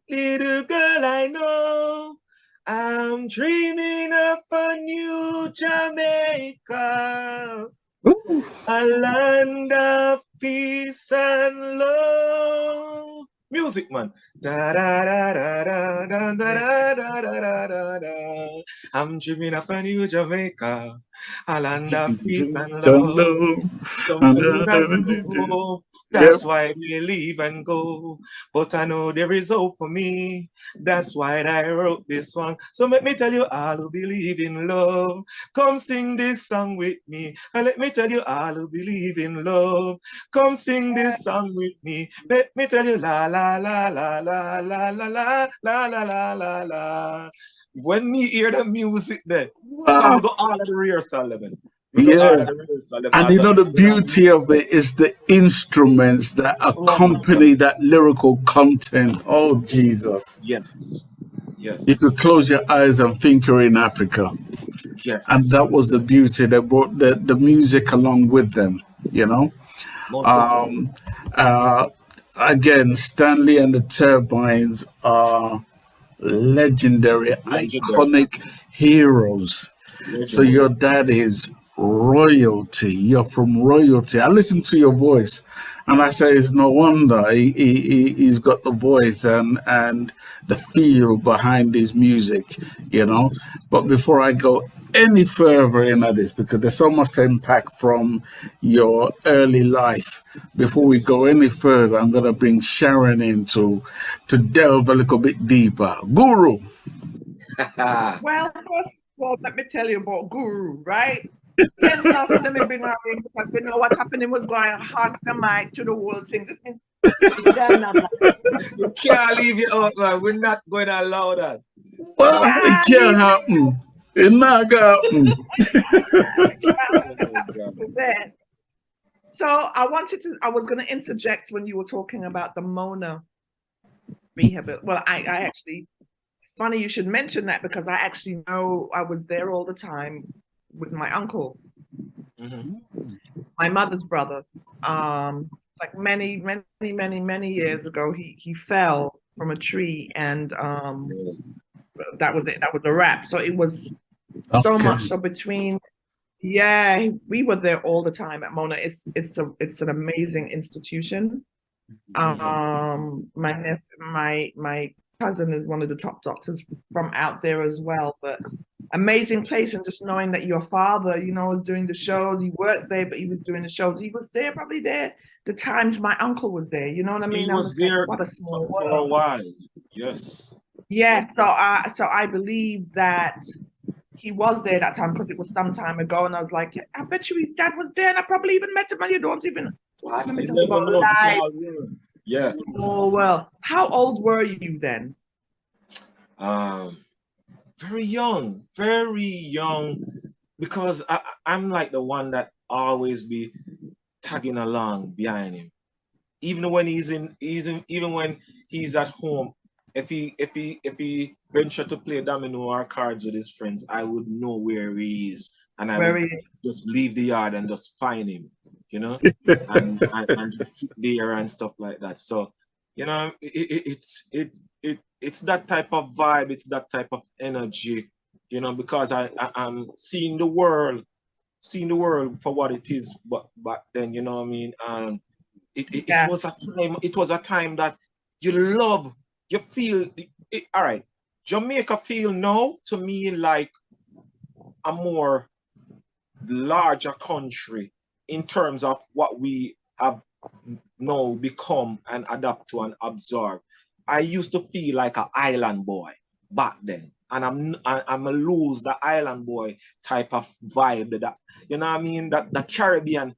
little girl I know, I'm dreaming of a new Jamaica, a land of peace and love. Music, man. Da da da da da da da da da da da. I'm dreaming of a new Jamaica, a land of peace and love. Some say we got to go. That's why we leave and go. But I know there is hope for me. That's why I wrote this song. So let me tell you all who believe in love. Come sing this song with me. And let me tell you all who believe in love. Come sing this song with me. Let me tell you la la la la la la la la la la la la la. When me hear the music there, come go all of the rehearsal level. Yeah. And the beauty of it is the instruments that accompany that lyrical content. Oh, Jesus. Yes. You could close your eyes and think you're in Africa. Yes. And that was the beauty. They brought the music along with them, Again, Stanley and the Turbines are legendary, iconic heroes. So your dad is royalty. You're from royalty. I listen to your voice and I say it's no wonder he's got the voice and the feel behind his music, But before I go any further into this, because there's so much to unpack from your early life, before we go any further, I'm going to bring Sharon in to delve a little bit deeper. Guru. Well, first of all, let me tell you about Guru, right? TenStar said let me bring her in because we know what happening was going to hog the mic to the whole thing. This means you can't leave it out, man. We're not going to allow that. Well, it can't happen. It's not going to happen. So I was going to interject when you were talking about the Mona rehab. Well, I actually, it's funny you should mention that because I actually know I was there all the time with my uncle, my mother's brother. Like many years ago, he fell from a tree, and that was it. That was a wrap. So it was so much. So between, we were there all the time at Mona. It's an amazing institution. My cousin is one of the top doctors from out there as well, but amazing place. And just knowing that your father, was doing the shows, he worked there, but he was doing the shows. He was there, probably there the times my uncle was there. You know what I mean? He was there what a small for a while. Yes. Yeah. So I believe that he was there that time because it was some time ago, and I was like, I bet you his dad was there, and I probably even met him, and you don't even. Well, I haven't met him live. Yeah. Oh well. How old were you then? very young, because I'm like the one that always be tagging along behind him. Even when even when he's at home, if he venture to play domino or cards with his friends, I would know where he is, and I would just leave the yard and just find him, you know, and just sit there and stuff like that. So, you know, it's that type of vibe, it's that type of energy, you know, because I'm seeing the world for what it is, but back then, you know what I mean, and it was a time that you love, you feel it. All right, Jamaica feel now to me like a more larger country in terms of what we have now become and adapt to and absorb. I used to feel like an island boy back then, and I'm a lose the island boy type of vibe, that, you know what I mean, that the Caribbean.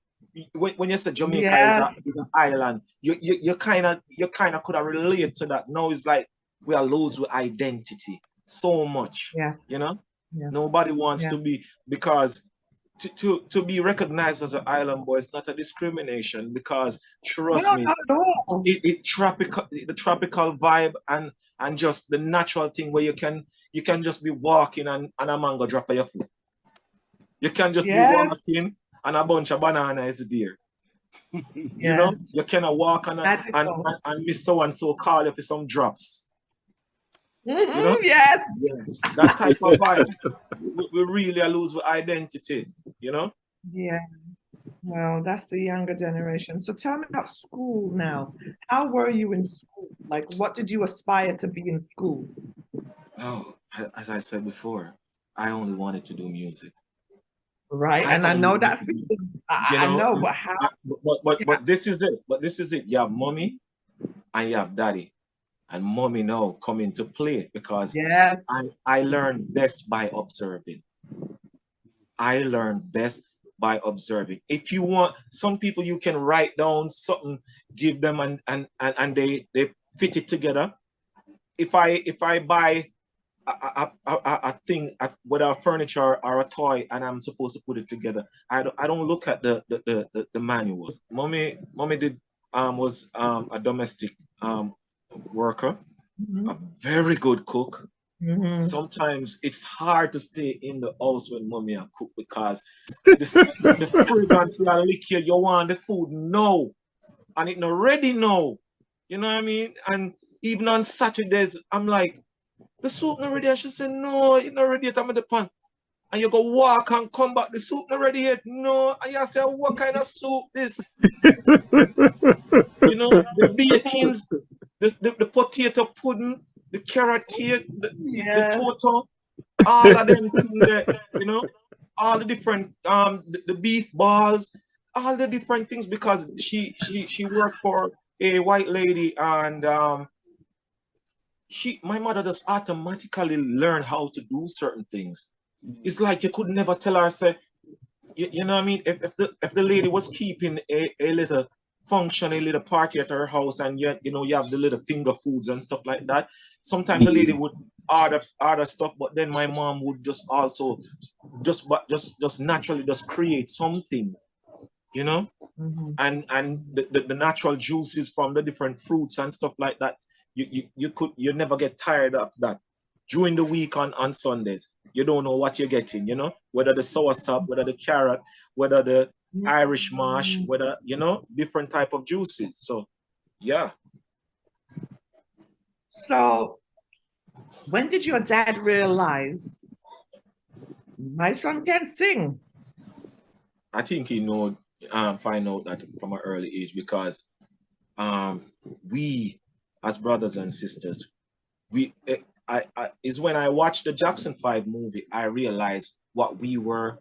When you say Jamaica is an island, you kind of could have relate to that. Now it's like we are loads with identity so much. You know, nobody wants to be, because to be recognized as an island boy is not a discrimination, because trust me, the tropical vibe and just the natural thing where you can just be walking and a mango drop at your foot. You can just be walking and a bunch of banana is there. You know, you cannot walk and miss so and so call you for some drops. You know? Yes. That type of vibe. We really lose with identity, you know? Yeah. Well, that's the younger generation. So tell me about school now. How were you in school? Like, what did you aspire to be in school? Oh, as I said before, I only wanted to do music. Right, and I know that feeling. I know, but how? But this is it. But this is it. You have mommy and you have daddy, and mommy now come into play, because I learned best by observing. I learned best by observing. If you want, some people you can write down something, give them, and they fit it together. If I buy a thing, whether a furniture or a toy, and I'm supposed to put it together, I don't look at the manuals. Mommy was a domestic worker, a very good cook. Sometimes it's hard to stay in the house when mommy a cook, because the fragrance will lick you. You want the food now, and it not ready now. You know what I mean? And even on Saturdays, I'm like, the soup not ready. And she said, no, it's not ready yet. I'm in the pan. And you go walk and come back. The soup not ready yet. No. And you say, what kind of soup this? You know, the bakings, the potato pudding, the carrot cake, the toto, all of them things there, you know, all the different the beef balls, all the different things, because she worked for a white lady, and my mother just automatically learned how to do certain things. It's like you could never tell her, say, you know what I mean? If the lady was keeping a little function, a little party at her house, and you know you have the little finger foods and stuff like that, sometimes the lady would order stuff, but then my mom would just also just naturally just create something, you know, and the natural juices from the different fruits and stuff like that. You never get tired of that. During the week on Sundays, you don't know what you're getting, you know, whether the soursop, whether the carrot, whether the Irish mash, whether, you know, different type of juices. So, yeah. So, when did your dad realize my son can sing? I think he find out that from an early age, because we, as brothers and sisters, is when I watched the Jackson 5 movie, I realized what we were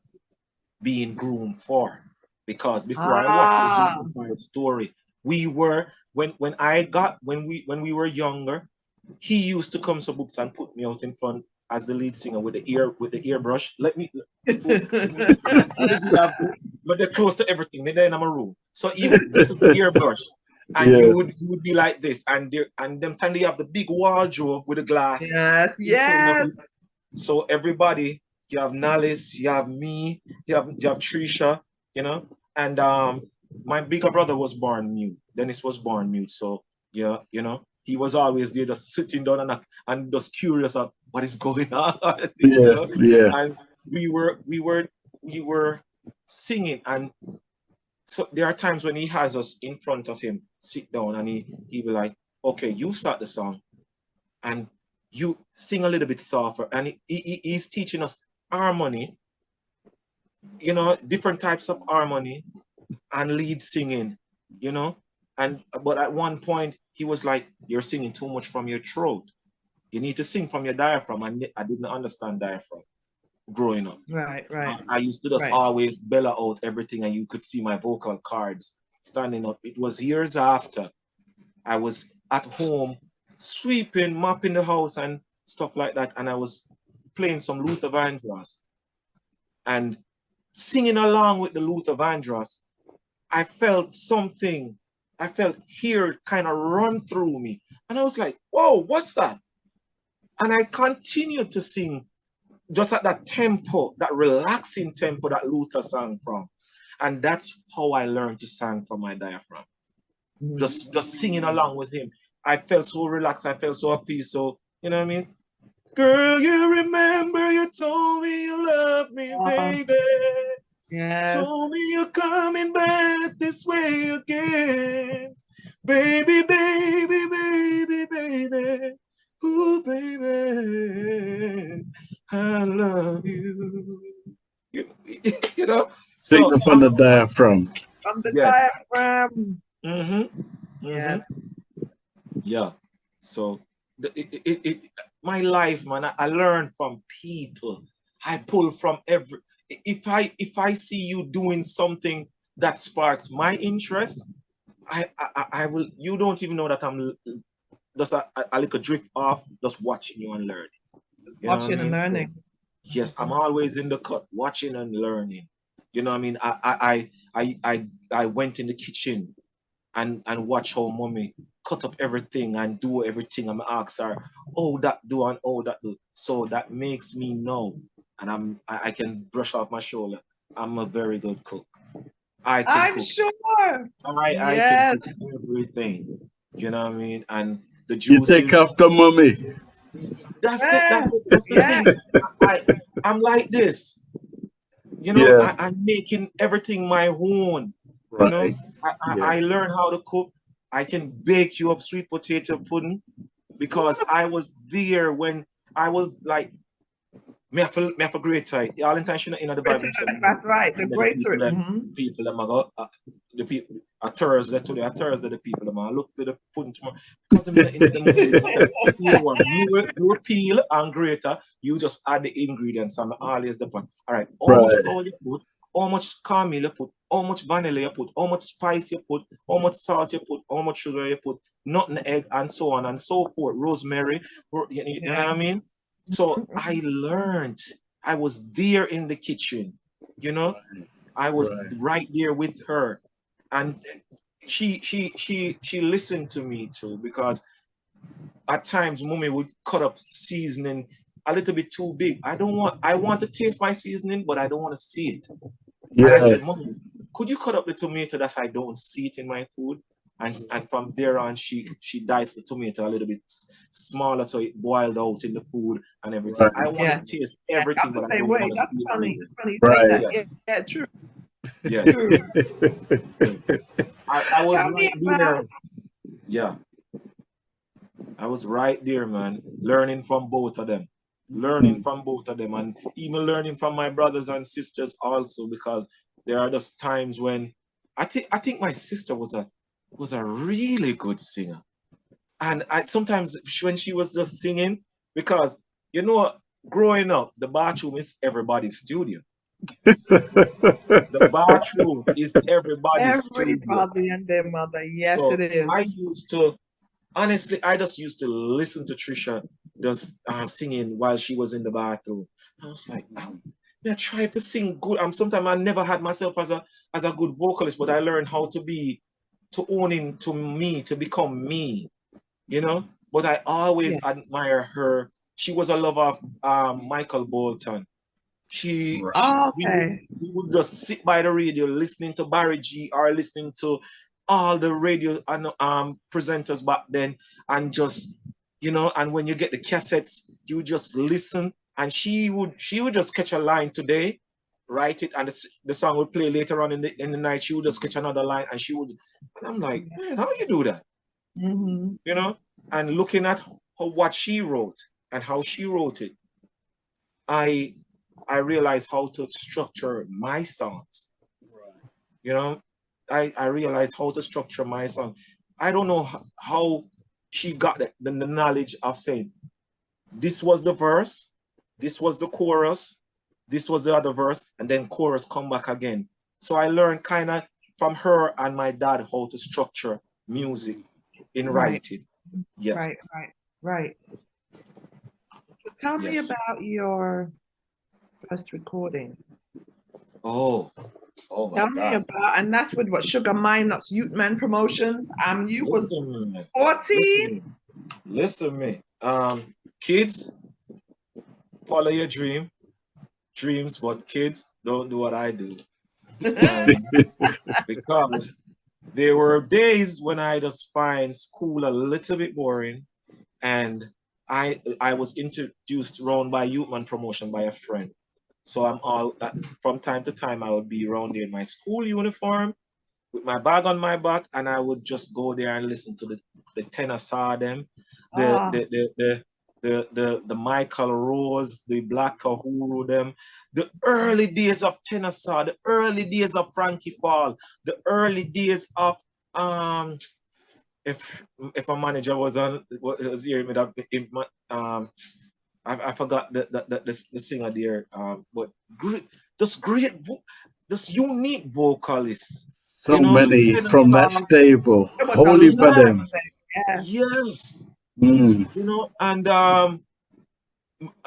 being groomed for. Because before I watched the Jackson 5 story, we were, when we were younger, he used to come to books and put me out in front as the lead singer with the airbrush. But they're close to everything. They're in my room. So even this is the airbrush. And you would be like this, and them time you have the big wardrobe with the glass. Yes, yes. So everybody, you have Nalis, you have me, you have Trisha, you know, and my bigger brother was born mute. Dennis was born mute, so yeah, you know, he was always there, just sitting down and just curious of what is going on. You know? And we were singing, and so there are times when he has us in front of him, sit down, and he be like, okay, you start the song and you sing a little bit softer. And he's teaching us harmony, you know, different types of harmony and lead singing, you know. But at one point he was like, you're singing too much from your throat. You need to sing from your diaphragm. And I didn't understand diaphragm growing up. Right. I used to just always bellow out everything, and you could see my vocal cords standing up. It was years after I was at home sweeping, mopping the house and stuff like that, and I was playing some Luther Vandross and singing along with the Luther Vandross. I felt something. I felt hair kind of run through me, and I was like, whoa, what's that? And I continued to sing just at that tempo, that relaxing tempo that Luther sang from. And that's how I learned to sing from my diaphragm. Just singing along with him. I felt so relaxed, I felt so at peace. So, you know what I mean? Girl, you remember you told me you love me, baby. Yes. Told me you're coming back this way again. Baby, baby, baby, baby. Ooh, baby, I love you. You know? Take it from the diaphragm. From the diaphragm. Yeah. Yeah. So my life, man, I learn from people. I pull from every. If I see you doing something that sparks my interest, I will. You don't even know that I'm just a little drift off, just watching you and learning. You watching and learning. So, yes, I'm always in the cut, watching and learning. You know what I mean? I went in the kitchen and watch how mommy cut up everything and do everything. I'm ask her, oh that do and oh that do. So that makes me know, and I can brush off my shoulder. I'm a very good cook. I'm cook. Sure. I can cook everything. You know what I mean? And the juices. You take after mommy. That's the thing. I'm like this. You know, I'm making everything my own. Right. You know, I learned how to cook. I can bake you up sweet potato pudding because I was there when I was like, me have a great time. All in time she not in the Bible. That's right. The great people that go the people at Thursday today. At Thursday the people that look for the pudding tomorrow because you peel and grater. You just add the ingredients and always the pan. All right. How much oil you put? How much caramel you put? How much vanilla you put? How much spice you put? How much salt you put? How much sugar you put? Nutmeg, egg, and so on and so forth. Rosemary. You know what I mean? So I learned. I was there in the kitchen, you know. I was right there with her, and she listened to me too, because at times mommy would cut up seasoning a little bit too big. I want to taste my seasoning, but I don't want to see it. And I said, Mommy, could you cut up the tomato that I don't see it in my food? And from there on, she diced the tomato a little bit smaller so it boiled out in the food and everything. I want to taste everything, but I don't want to see funny. it. Funny. Yeah, true. Yes. I was right there. Yeah. I was right there, man, learning from both of them. And even learning from my brothers and sisters also, because there are just times when I think my sister was a really good singer. And sometimes when she was just singing, because, you know, growing up, the bathroom is everybody's studio. The bathroom is everybody's studio. Everybody and their mother. Yes, so it is. I just used to listen to Trisha just singing while she was in the bathroom. I was like, I try to sing good. Sometimes I never had myself as a good vocalist, but I learned how to be to own into me, to become me, you know. But I always admire her. She was a lover of Michael Bolton. We would just sit by the radio listening to Barry G or listening to all the radio presenters back then, and just, you know, and when you get the cassettes, you just listen, and she would just catch a line today, write it, and the song would play later on in the night. She would just catch another line, and and I'm like, man, how you do that? You know, and looking at what she wrote and how she wrote it, I realized how to structure my songs. You know, I realized how to structure my song. I don't know how she got the knowledge of saying, this was the verse, this was the chorus, this was the other verse, and then chorus come back again. So I learned kind of from her and my dad how to structure music in writing. Yes. Right. So tell me about your first recording. Oh my Tell me about, and that's with what, Sugar Minott's Youth Man Promotions. You was 14. Listen me. Kids, follow your dreams, but kids, don't do what I do. Because there were days when I just find school a little bit boring, and I was introduced around by Youth Man Promotion by a friend. So I'm all from time to time I would be around there in my school uniform with my bag on my back, and I would just go there and listen to the tenor saw them, the Michael Rose, the Black Kahuru them, the early days of tenor saw, the early days of Frankie Paul, the early days of if a manager was hearing me, I forgot the singer there, but just unique vocalists. So many from that stable. Holy for them. Yes. Mm. You know, and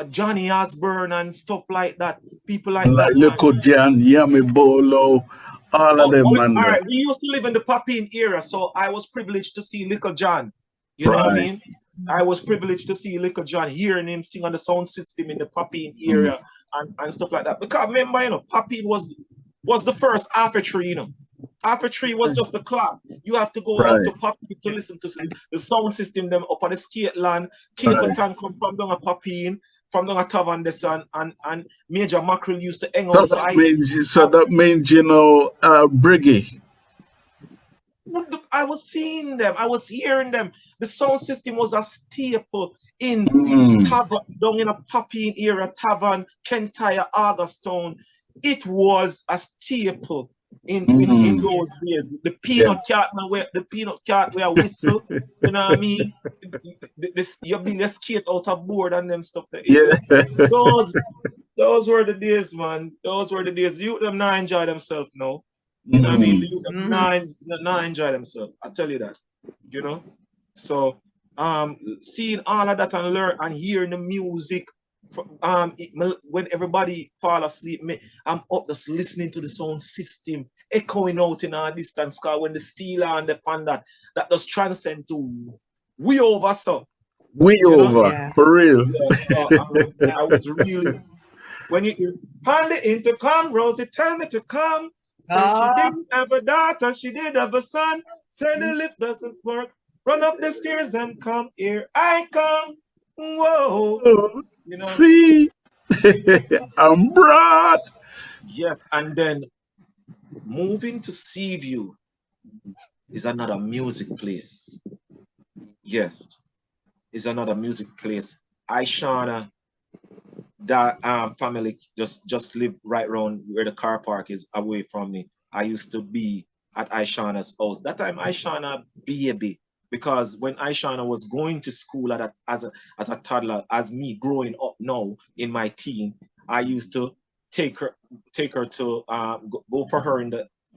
Johnny Osborne and stuff like that. People like that. Little John, Yami Bolo, all of them, man. All right, we used to live in the Papine era, so I was privileged to see Little John. You know what I mean? I was privileged to see Little John, hearing him sing on the sound system in the Papine area and stuff like that. Because remember, you know, Papine was the first after tree, you know. After tree was just the clock. You have to go up to Papine to listen to the sound system them up on the skate land. Capleton come from down a Papine, from down a Tavern this and Major Mackerel used to hang out. So that means, you know, Briggy. I was seeing them. I was hearing them. The sound system was a staple in Tavern, down in a Papine era Tavern, Kentire, Augustown. It was a staple in those days. The peanut cat, where whistle. You know what I mean? You build a skate out of board and them stuff. Those were the days, man. Those were the days. You them not enjoy themselves now. You know what I mean? The youth not enjoy themselves. I tell you that. You know? So seeing all of that and learn and hearing the music, when everybody fall asleep, I'm up just listening to the sound system echoing out in our distance, because when the steel and the pan that just transcend to we over, so we over for real. I was really, when you hand the intercom, Rosie tell me to come. Said she didn't have a daughter, she did have a son. Said the lift doesn't work. Run up the stairs, then come here. I come. Whoa. You know? See? I'm broad. Yes, and then moving to Seaview is another music place. Yes, is another music place. Shauna, that family just live right around where the car park is, away from me. I used to be at Shauna's house. That time Shauna baby, because when Shauna was going to school as a toddler, as me growing up now in my teen, I used to take her to go for her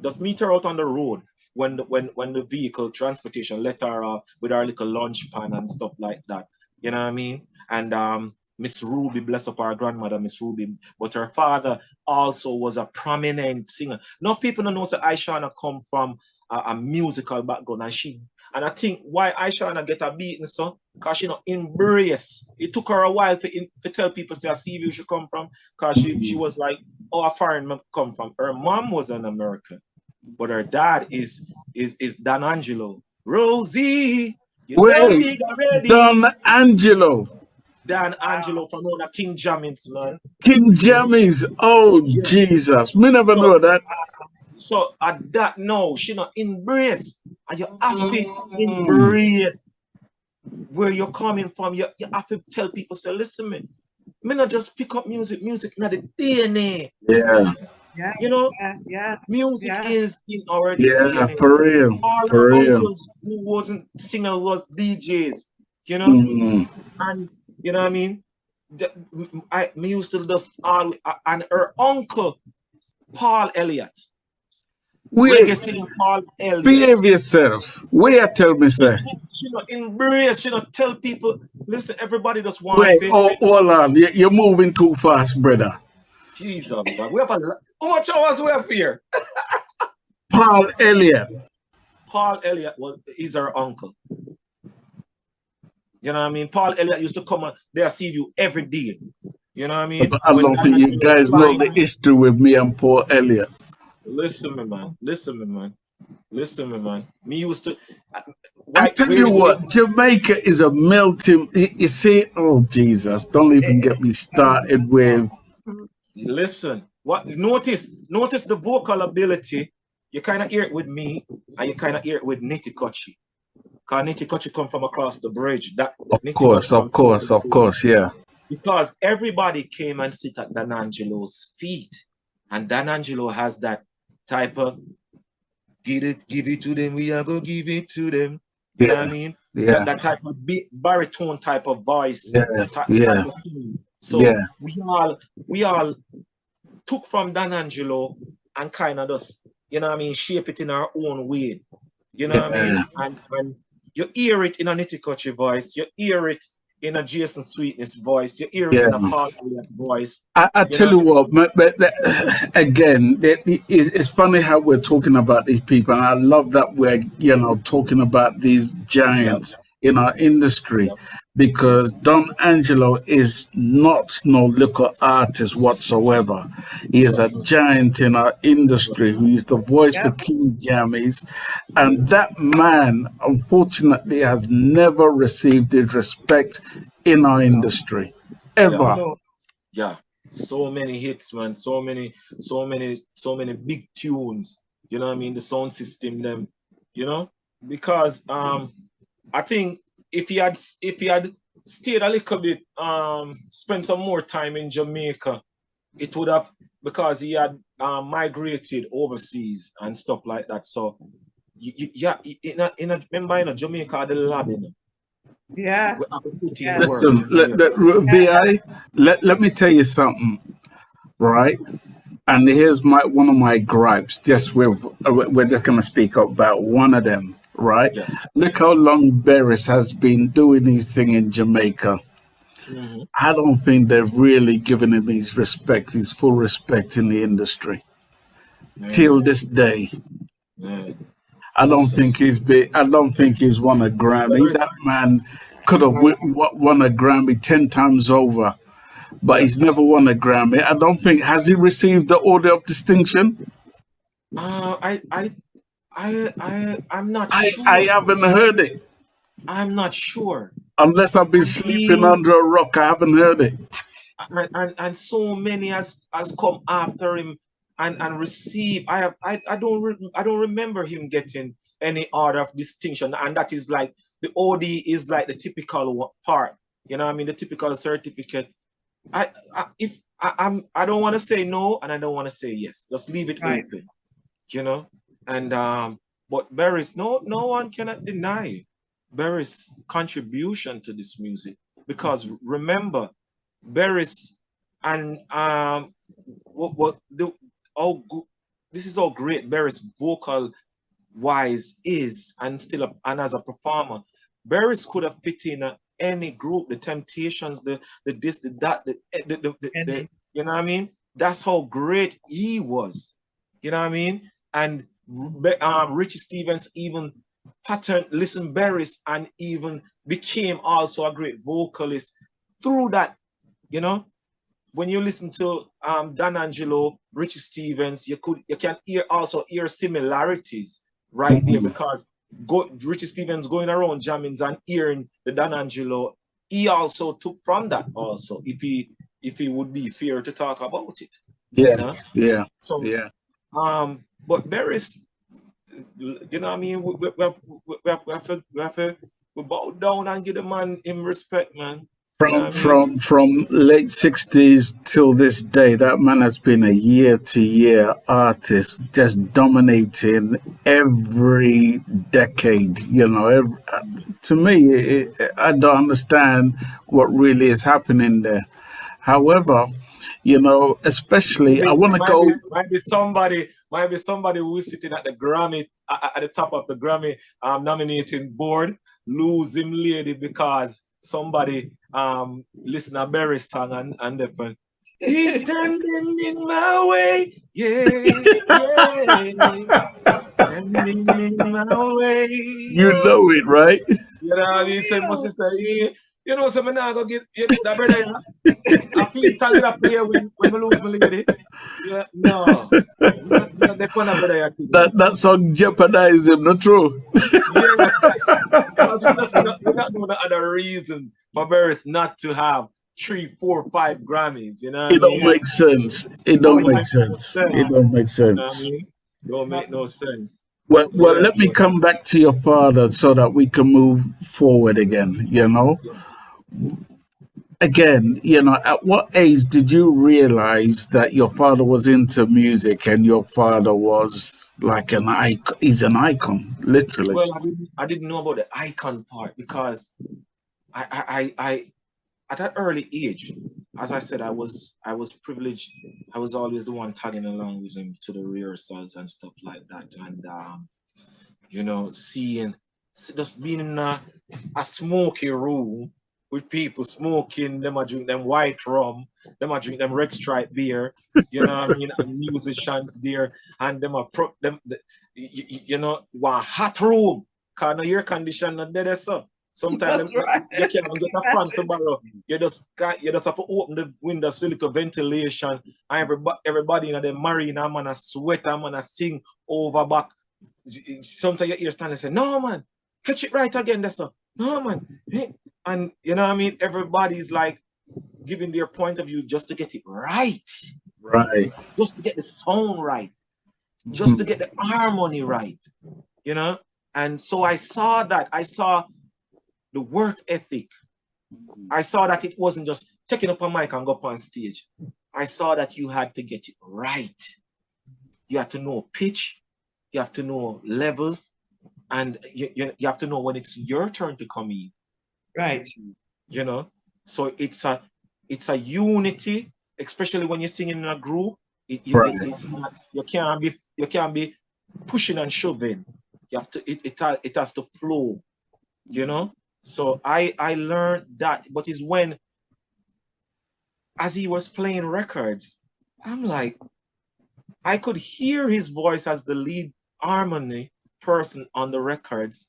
just meet her out on the road when the vehicle transportation let her off with our little lunch pan and stuff like that. You know what I mean? And Miss Ruby, bless up our grandmother, Miss Ruby, but her father also was a prominent singer. Now people don't know that Shauna come from a musical background, and I think why Sharon get a beating so because she not embrace. It took her a while to tell people say Seaview she come from, because she was like, oh, a foreign man come from. Her mom was an American, but her dad is Don Angelo. Rosie, you don't Wait, big already. Don Angelo. Dan Angelo from one of King Jammins, man. King Jammins. Oh, Yeah. Jesus. Me never know that. So at that now, she not embrace. And you have to embrace where you're coming from. You have to tell people, say, listen, me not just pick up music not the DNA. Yeah. Yeah. You know, Yeah. music is in our Yeah, DNA. for real. All For our real. uncles who wasn't singers was DJs, you know? And you know what I mean? Me used to just all, and her uncle, Paul Elliott. Wait, Reggae singer Paul Elliott. behave yourself. Wait, tell me, sir. She not embrace, she not tell people, listen, everybody just want Wait, to. hold on. You're moving too fast, brother. Jesus, God. We have how much hours we have here? Paul Elliott. Paul Elliott, well, he's her uncle. You know what I mean? Paul Elliott used to come and they see you every day. You know what I mean? I don't think you guys know the history with me and Paul Elliott. Listen to me, man. Listen to me, man. Listen to me, man. Me used to. I tell you what, Jamaica is a melting. You see, oh Jesus! Don't even get me started with. Listen, what? Notice the vocal ability. You kind of hear it with me, and you kind of hear it with Nitty Kochi. Because Nitty Kochi come from across the bridge. Of course, yeah. Because everybody came and sit at Dan Angelo's feet, and Dan Angelo has that type of give it to them. We are gonna give it to them. You know what I mean? Yeah. That type of baritone type of voice. Yeah. So we all took from Dan Angelo and kind of just, you know what I mean, shape it in our own way. You know what I mean? And you hear it in a Nitty Kochi voice, you hear it in a Jason Sweetness voice, you hear it in a Paul Elliott voice. I tell you what, again, it's funny how we're talking about these people, and I love that we're, talking about these giants in our industry, because Don Angelo is not no little artist whatsoever. He is a giant in our industry who is the voice for King Jammies, and that man, unfortunately, has never received his respect in our industry, ever. Yeah, so many hits, man. So many big tunes. You know what I mean? The sound system, them. You know, because I think if he had stayed a little bit, spent some more time in Jamaica, it would have, because he had migrated overseas and stuff like that. So remember in Jamaica the lab, you know? Yes. Listen, VI, let me tell you something, right? And here's one of my gripes. Just we're just gonna speak about one of them, right? Yes. Look how long Beres has been doing his thing in Jamaica. Mm-hmm. I don't think they've really given him his respect, his full respect in the industry. Till this day. I don't think he's won a Grammy. That man could have won a Grammy 10 times over, but he's never won a Grammy. I don't think, has he received the Order of Distinction? I'm not sure. I haven't heard it. I'm not sure. Unless I've been sleeping under a rock, I haven't heard it. And so many has come after him and receive. I don't remember him getting any order of distinction, and that is like the OD is like the typical part. You know what I mean? The typical certificate. I don't want to say no, and I don't want to say yes. Just leave it open. You know, and but Beres, no one cannot deny Beres' contribution to this music, because remember, Beres and this is how great Beres vocal wise is, and still and as a performer, Beres could have fit in any group, the Temptations, the this, the that, the you know what I mean? That's how great he was. You know what I mean? And Richie Stevens even patterned Listen Berries and even became also a great vocalist through that. You know, when you listen to Dan Angelo, Richie Stevens, you can hear similarities right there, because Richie Stevens going around jammings and hearing the Dan Angelo, he also took from that also, if he would be fair to talk about it. Yeah, you know? yeah, So, yeah. But Berries, you know what I mean? We have to bow down and give the man him respect, man. From late 60s till this day, that man has been a year-to-year artist, just dominating every decade. You know, to me, I don't understand what really is happening there. However, you know, especially I want to go. Might be somebody who's sitting at the Grammy at the top of the Grammy nominating board lose him lady because somebody listen to Berry's song and different. He's standing in my way, yeah. Standing in my way. You know it, right? You know what I mean? Say, my sister, you know, so I'm not gonna get that brother. I feel standing up here when we lose my lady. Yeah, no. That song jeopardize him, not true? Yeah. Because we don't know the other reason for Barris not to have 3, 4, 5 Grammys, you know what It don't make sense. It don't make sense. It don't make sense. You know what I mean? Don't make no sense. Well, let me come back to your father so that we can move forward again, you know? Again, you know, at what age did you realize that your father was into music and your father was like an icon? He's an icon, literally. Well, I didn't know about the icon part because I at that early age, as I said, I was privileged. I was always the one tagging along with him to the rehearsals and stuff like that. And you know, just being in a smoky room with people smoking, them a drink them white rum, them a drink them red stripe beer, you know what I mean, and musicians there, and them you know, one hot room, cause no air condition not there, so sometimes you can't get a fan to borrow. You just have to open the window so little ventilation, and everybody in them marrying, a man a sweat, a man a sing over back. Sometimes you hear Stanley say, "No man, catch it right again, that's so. No man." And you know what I mean? Everybody's like giving their point of view just to get it right. Right. Just to get the sound right. Just to get the harmony right. You know? And so I saw that. I saw the work ethic. I saw that it wasn't just taking up a mic and go up on stage. I saw that you had to get it right. You have to know pitch. You have to know levels. And you have to know when it's your turn to come in. Right. You know, so it's a unity, especially when you're singing in a group. It's not, you can't be pushing and shoving. You have to it has to flow, you know. So I learned that, but it's when as he was playing records, I'm like, I could hear his voice as the lead harmony person on the records.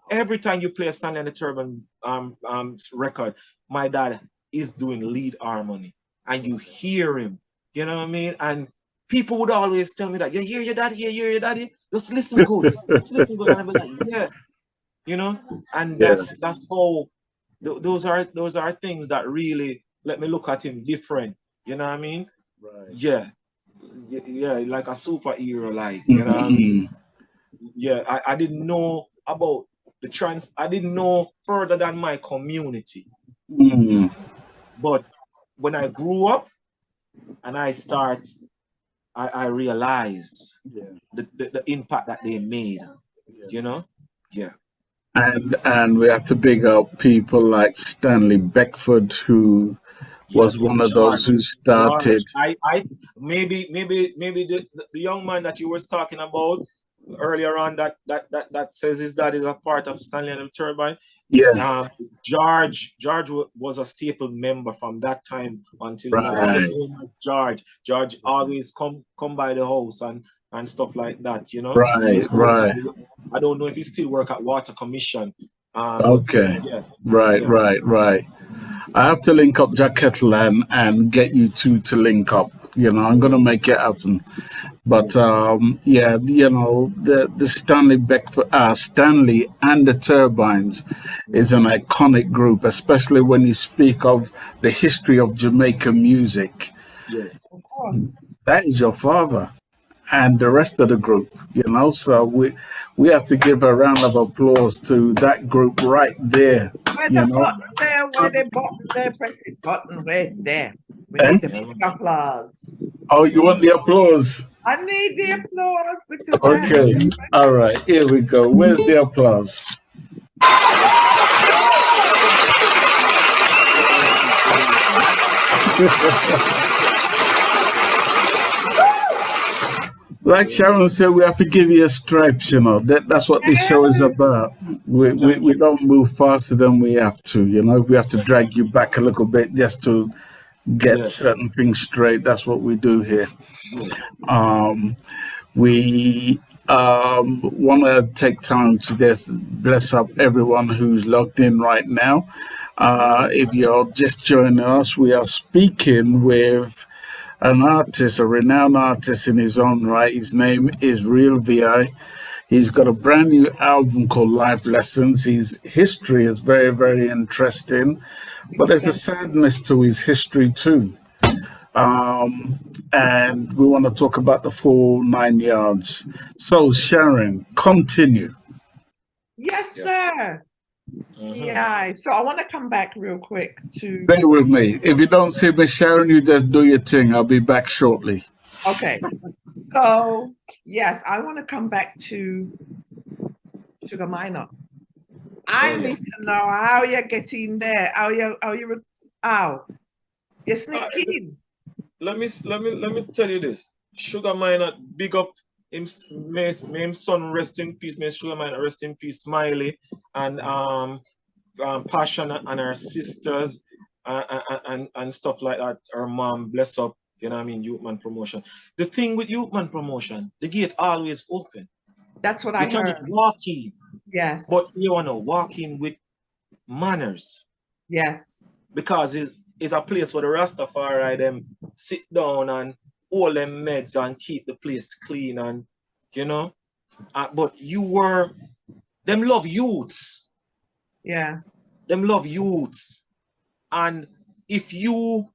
Every time you play a Stanley and The Turbines record, my dad is doing lead harmony, and you hear him. You know what I mean? And people would always tell me that, you hear your daddy, you hear your daddy. Just listen good, just listen good. And I'd be like, yeah, you know. And that's how those are things that really let me look at him different. You know what I mean? Right. Yeah, like a superhero, like you know what I mean? Yeah, I didn't know about I didn't know further than my community. But when I grew up and I realized the impact that they made, you know? Yeah. And we have to big up people like Stanley Beckford, who was one of those who started. I maybe the young man that you was talking about earlier on that says his dad is a part of Stanley and The Turbines. Yeah. George was a staple member from that time until his name was George. George always come by the house, and and stuff like that, you know. Right, right. I don't know if he still work at Water Commission. Okay. But yeah. Right, Yes. right. I have to link up Jack Kettle and get you two to link up. You know, I'm gonna make it happen. But yeah, you know, the Stanley and the Turbines is an iconic group, especially when you speak of the history of Jamaican music. Yes. Of course. That is your father and the rest of the group, you know. So we have to give a round of applause to that group right there. Where You the know, button there, where the button there, press the button right there. We Eh? need the big applause. Oh, you want the applause? I need the applause because Okay, all right, here we go. Where's the applause? Like Sharon said, we have to give you a stripes, you know. That's what this show is about. We don't move faster than we have to, you know. We have to drag you back a little bit just to get certain things straight. That's what we do here. We want to take time to just bless up everyone who's logged in right now. If you're just joining us, we are speaking with an artist, a renowned artist in his own right. His name is Real V.I. He's got a brand new album called Life Lessons. His history is very, very interesting, but there's a sadness to his history too. And we want to talk about the full 9 yards. So, Sharon, continue. Yes, sir. Yeah. So I want to come back real quick to. Bear with me. If you don't see me, Sharon, you just do your thing. I'll be back shortly. Okay. So yes, I want to come back to Sugar Minott. I need to know how you're getting there. How you sneak in. Let me tell you this. Sugar Minott, big up him, may him son rest in peace, may Sugar Minott rest in peace, Smiley, and Passion and her sisters and stuff like that. Her mom, bless up, you know what I mean, Youth Man Promotion. The thing with Youth Man Promotion, the gate always open. That's what I heard. You can't just walk in. Yes. But you want to walk in with manners. Yes. Because it's a place where the Rastafari them sit down and hold them meds and keep the place clean, and you know. But them love youths. Yeah. Them love youths. And if you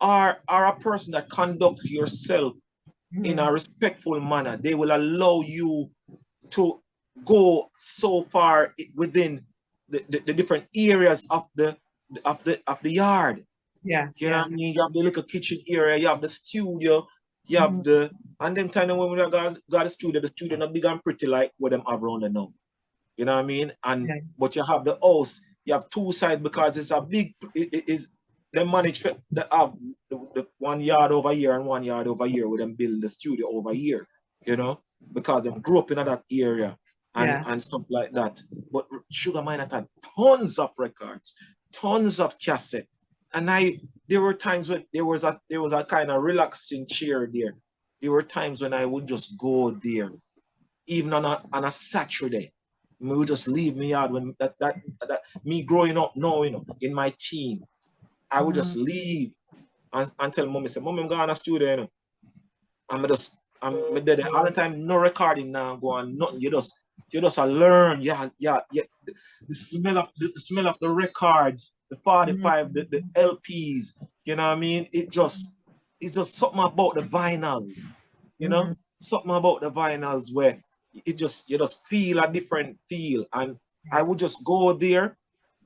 are a person that conducts yourself in a respectful manner, they will allow you to go so far within the different areas of the yard. Yeah. You know what I mean? You have the little kitchen area, you have the studio, you have the, and them time when we got the studio not big and pretty like what them have around there now. You know what I mean? And but you have the house, you have two sides because it's a big, it is they manage to have the 1 yard over here and 1 yard over here with them build the studio over here, you know, because they grew up in that area and stuff like that. But Sugar Minott had tons of records, tons of cassette. And there were times when there was a kind of relaxing chair there. There were times when I would just go there, even on a Saturday. We would just leave me out when that me growing up now, you know, in my teen, I would just leave and tell mommy, say, Mommy, I'm going to the studio, you know. I'm there all the time, no recording now, go on, nothing. You just learn, the smell of the records, the 45, the LPs, you know what I mean? It's just something about the vinyls, you know, something about the vinyls where you just feel a different feel. And I would just go there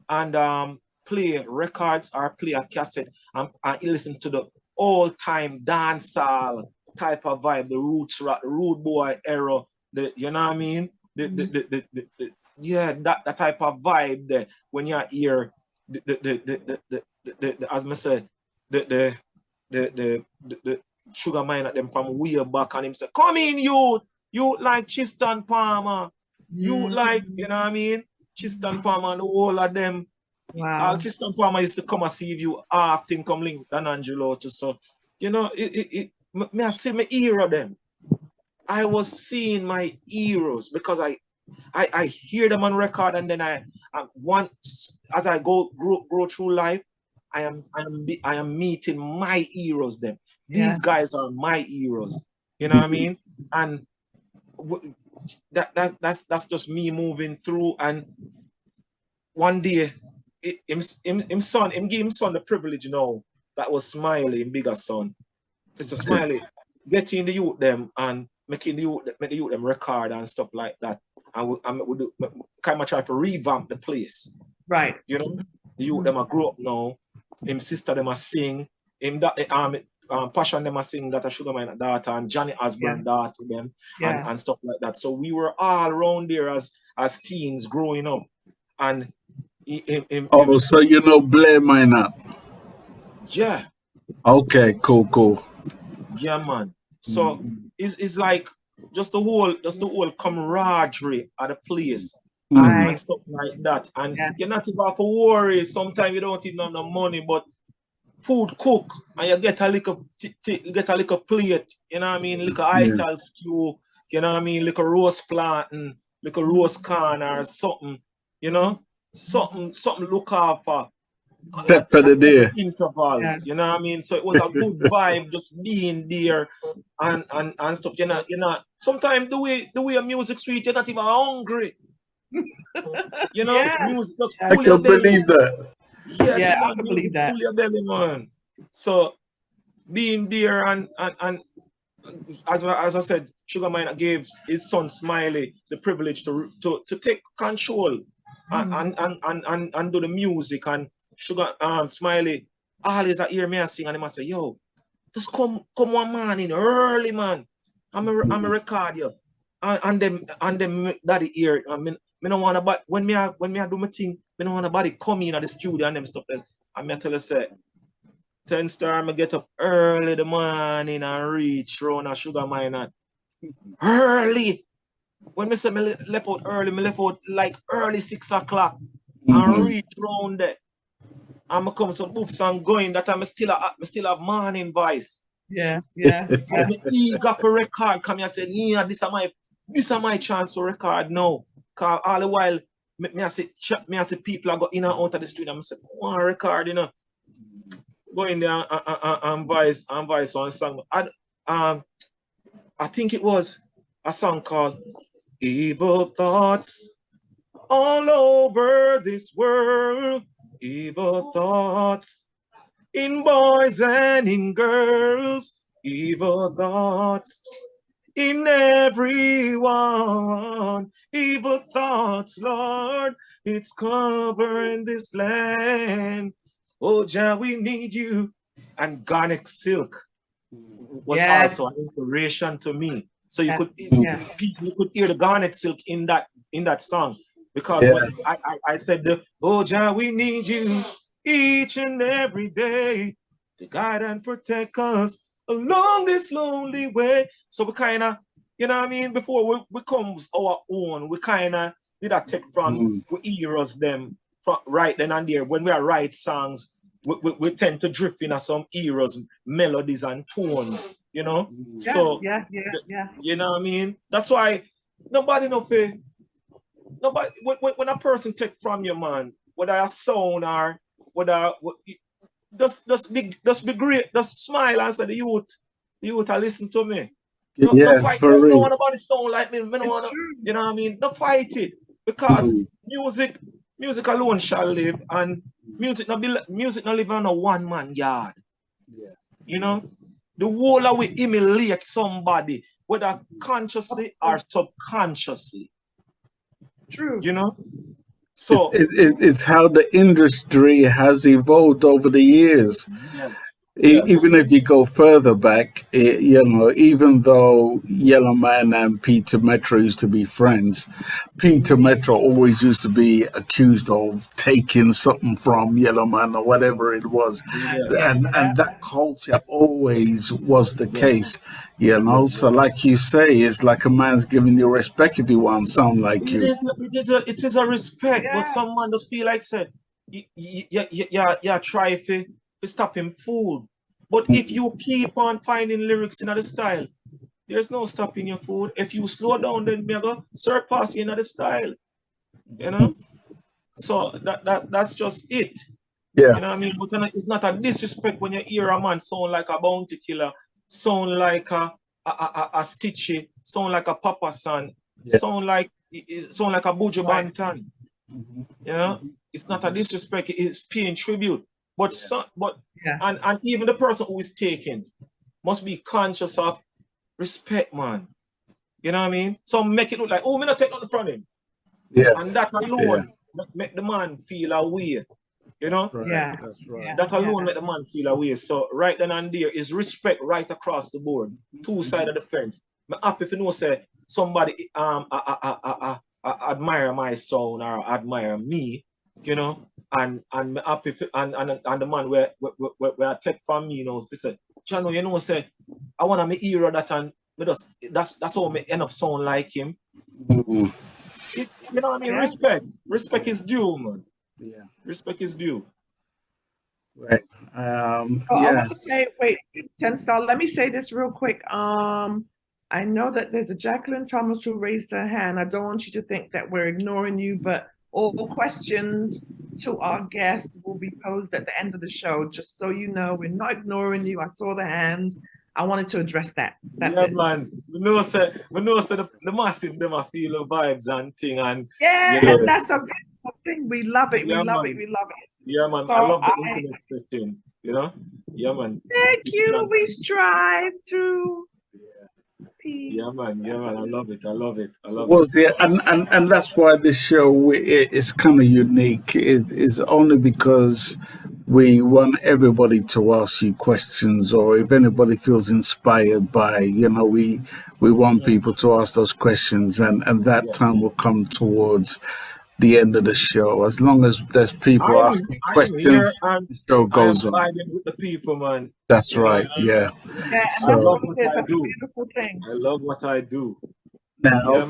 and play records or play a cassette and listen to the all-time dancehall type of vibe, the roots rock, the rude boy era, you know what I mean? That type of vibe there when you hear as I said, the Sugar Minott them from way back, and him say, come in, you like Chiston Palmer, you like, you know what I mean, Chiston Palmer and all of them. Wow. Chiston Palmer used to come and see you often, come link Dan Angelo to so, you know, me I see me era them. I was seeing my heroes because I hear them on record, and then I once as I grow through life, I am meeting my heroes. Them these guys are my heroes. You know what I mean? And that's just me moving through. And one day, him give him son the privilege, you know, that was Smiley, him bigger son. Mr. Smiley, getting the youth them and making make the youth them record and stuff like that. And we do, kind of try to revamp the place. Right. You know, the youth them are grow up now. Him sister them are sing. Him that Passion them are sing that a Sugar Minott daughter and Johnny Osborne daughter them and stuff like that. So we were all around there as teens growing up. And so you know Blair Minott? Yeah. Okay, cool. Yeah, man. So it's like just the whole camaraderie at the place and stuff like that. And you're not about to worry. Sometimes you don't even have no money, but food cook and you get a little plate, you know what I mean? Little ital stew, you know what I mean? Little roast plant and little roast corn or something, you know? Something look out for. Set for the day. Intervals, you know what I mean? So it was a good vibe just being there and stuff. You know, sometimes the way a music sweet, you're not even hungry. You know, music just I can believe that. Yes, I man, can believe that. Pull your belly, man. So being there and as I said, Sugar Minott gave his son Smiley the privilege to take control and do the music. And Sugar Smiley always I hear me and sing and him I say, yo, just come one morning early, man. I'm a record you. And them daddy here. Me don't want to when me I do my thing, me don't want nobody come in at the studio and them stuff. And me tell you say TenStar, me get up early the morning and reach round a Sugar Minott. Early. When me say me left out early, me left out like early 6 o'clock and reach round there. I'm come some boops and going that I still have morning voice. Yeah. I'm eager for record. Come here, say, yeah, this is my chance to record now. Cause all the while, me I say people are go in and out of the studio. I say, I want to record, you know. Go in there and voice one song. I think it was a song called Evil Thoughts All Over This World. Evil thoughts in boys and in girls. Evil thoughts in everyone. Evil thoughts, Lord, it's covering this land. Oh, Jah, we need you. And Garnet Silk was also an inspiration to me. So you could hear the Garnet Silk in that song. Because when I said, oh, Jah, we need you each and every day to guide and protect us along this lonely way. So we kind of, you know what I mean, before we comes our own, we kind of did a take from, we heroes them from right then and there. When we are write songs, we tend to drift in some heroes, melodies and tones, you know? Yeah. You know what I mean? That's why nobody Nobody, when a person take from you, man, whether a sound or whether just be great, just smile and say the youth are listen to me. No fight, for don't real. want nobody sound like me. Me don't want to, you know what I mean? Don't fight it because music alone shall live, and music not live on a one man yard. You know, the whole of we emulate somebody, whether consciously or subconsciously. True. You know, so it's how the industry has evolved over the years. Even if you go further back, you know, even though Yellow Man and Peter Metro used to be friends, Peter Metro always used to be accused of taking something from Yellow Man or whatever it was. And that culture always was the case, you know. So like you say, it's like a man's giving you respect if he wants sound like you. It is a respect, but someone just feel like said, yeah, try to stop him food. But if you keep on finding lyrics in the style, There's no stopping your food. If you slow down, then me go surpass you in the style. You know? So that's just it. Yeah. You know what I mean? But it's not a disrespect when you hear a man sound like a bounty killer, sound like a Stitchy, sound like a Papa San, sound like a Buju Banton. You know, it's not a disrespect, it's paying tribute. But and even the person who is taking must be conscious of respect, man. You know what I mean? So make it look like, oh, me not take nothing from him. Yeah. And that alone make the man feel a way. You know? That's right. That alone make the man feel a way. So right then and there is respect right across the board. Two sides of the fence. I'm happy if you know say somebody admire my sound or admire me, you know, and I'm happy if, and the man where I take from me, you know, if he say, Chano, you know, say I wanna me hero that and me just that's how me end up sound like him. You know what I mean? Respect is due, man. Yeah. Respect is due. Right. I want to say, wait, TenStar, let me say this real quick. I know that there's a Jacqueline Thomas who raised her hand. I don't want you to think that we're ignoring you, but all questions to our guests will be posed at the end of the show. Just so you know, we're not ignoring you. I saw the hand. I wanted to address that. That's it. Man. We know the massive them are feel the vibes and thing and and that's a beautiful thing. We love it. We love it. We love it. Yeah, man. So I love the internet setting. You know? Yeah, man. Thank you. We strive to. Yeah, man. I love it. And that's why this show is kind of unique. It is only because we want everybody to ask you questions, or if anybody feels inspired by, you know, we want people to ask those questions, and that time will come towards the end of the show. As long as there's people asking questions, the show goes on. With the people, man. That's right. Yeah. So, I love what I do. Beautiful thing. I love what I do. Now,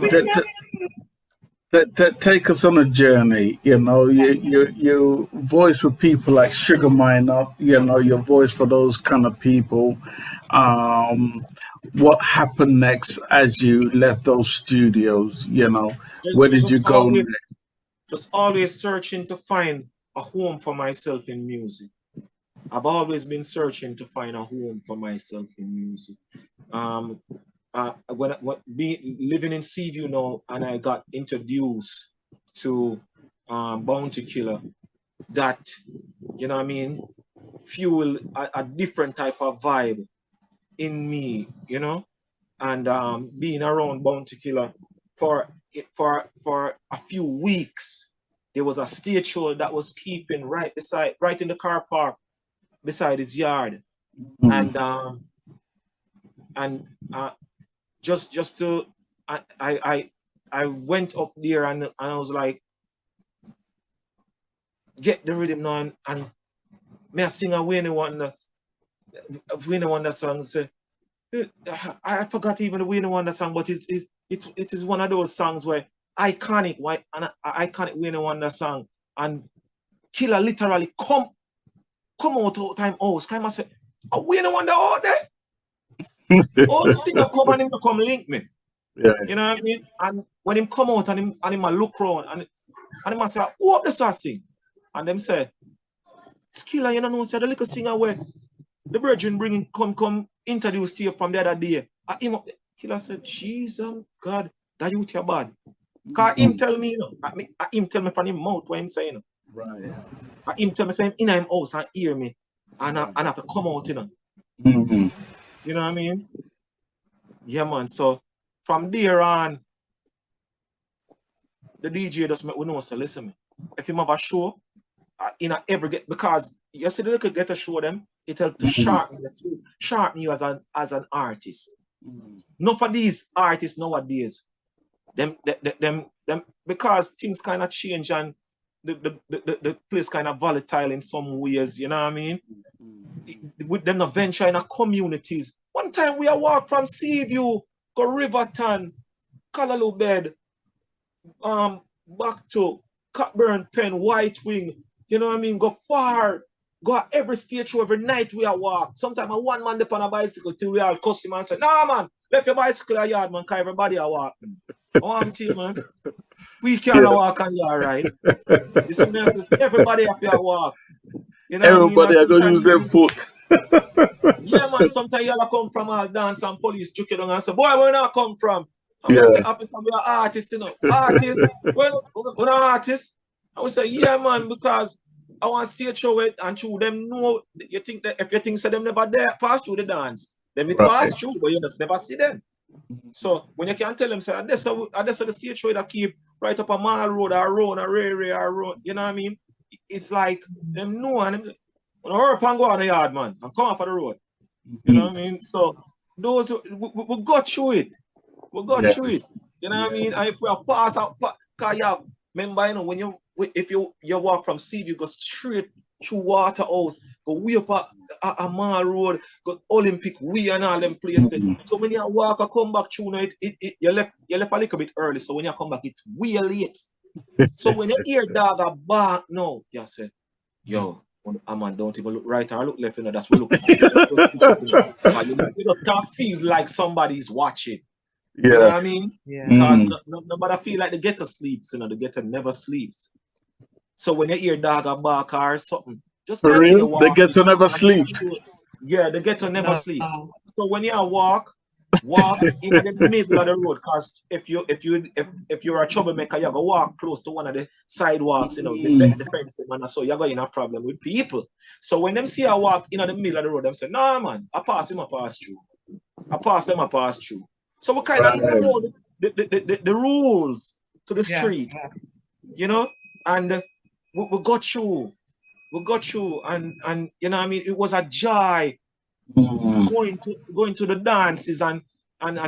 take us on a journey. You know, you voice with people like Sugar Minott. You know, your voice for those kind of people. What happened next as you left those studios? You know, where did you go next? Just always searching to find a home for myself in music. I've always been searching to find a home for myself in music. When living in Seaview now, and I got introduced to Bounty Killer, that, you know what I mean, fuel a different type of vibe in me, you know, and being around Bounty Killer for a few weeks. There was a stage show that was keeping right in the car park beside his yard, and just to I went up there and I was like, get the rhythm now, and may I sing a Winnie Wonder song. Say, I forgot even the Winnie Wonder song, but it is one of those songs where iconic Winnie Wonder song, and Killer literally come out of time house. Kind of say, a Winnie Wonder out there. All the thing come and him to come link me. Yeah. You know what I mean? And when him come out and him look around and him say, who up the sing? And them say, Killer, you know, say the little singer where the virgin bringing come introduce to you from the other day. And him up, Killer said, Jesus God, that you your bad. Cause him tell me, you know, him tell me from him mouth what him saying. Right. And him tell me say in him house and hear me and I have to come out, you know. You know what I mean? Yeah, man. So from there on, the DJ just make we know, so listen me. If you have a show, because you see the little get a show them, it help to sharpen you as an artist. Not for these artists nowadays. Them because things kind of change and the place kind of volatile in some ways, you know what I mean? With them not venture in communities. One time we walk from Seaview, go Riverton, Callaloo Bed, back to Cockburn Pen, White Wing, you know what I mean? Go far, go every stage show every night we walk. Sometimes one man dip on a bicycle till we all cuss him and say, nah man, left your bicycle at yard, man, because everybody are walking. Oh, I'm telling you, man. We can't walk on your ride. You see, man, everybody have to walk. You know Everybody what I mean? are going to use their foot. Yeah, man, sometimes you come from all dance and police trick you down and say, boy, where you come from? I'm Yeah. going to say, officer, we are artists, you know. Artists? Well, we're not artists. I would say, yeah, man, because I want stage show it and through them know, you think that if you think so them never there, pass through the dance, them it pass through, but you just never see them. So when you can tell them, say, that's the stage show that keep right up a mall road or road or Ray or road, you know what I mean? It's like them know and them, when I hurry up and go on the yard, man, and come off of the road. You know what I mean? So those we got through it. We got through it. You know what I mean? And if we are pass out, because you have, remember, you know, when you if you walk from Seaview, go straight through Waterhouse, go way up a mall road, go Olympic Way and all them places. So when you walk or come back through, you left a little bit early. So when you come back, it's way late. So when you hear dog a bark now, you say, yo, a man don't even look right or look left, you know, that's what look. You just can't feel like somebody's watching. Yeah. You know what I mean? Yeah. Because nobody feel like the ghetto sleeps, you know, the ghetto never sleeps. So when you hear dog a bark or something, just For continue real? walking. The ghetto never sleep. Yeah, the ghetto never sleep. So when you walk in the middle of the road, because if you're a troublemaker, you go walk close to one of the sidewalks, you know, the fence, man, so you're going to have a problem with people. So when them see I walk in the middle of the road, them say, nah, man, I pass him, I pass through. I pass them, I pass through. So we kind of know the rules to the street, you know, and we got through. We got through, and you know what I mean, it was a joy going to the dances and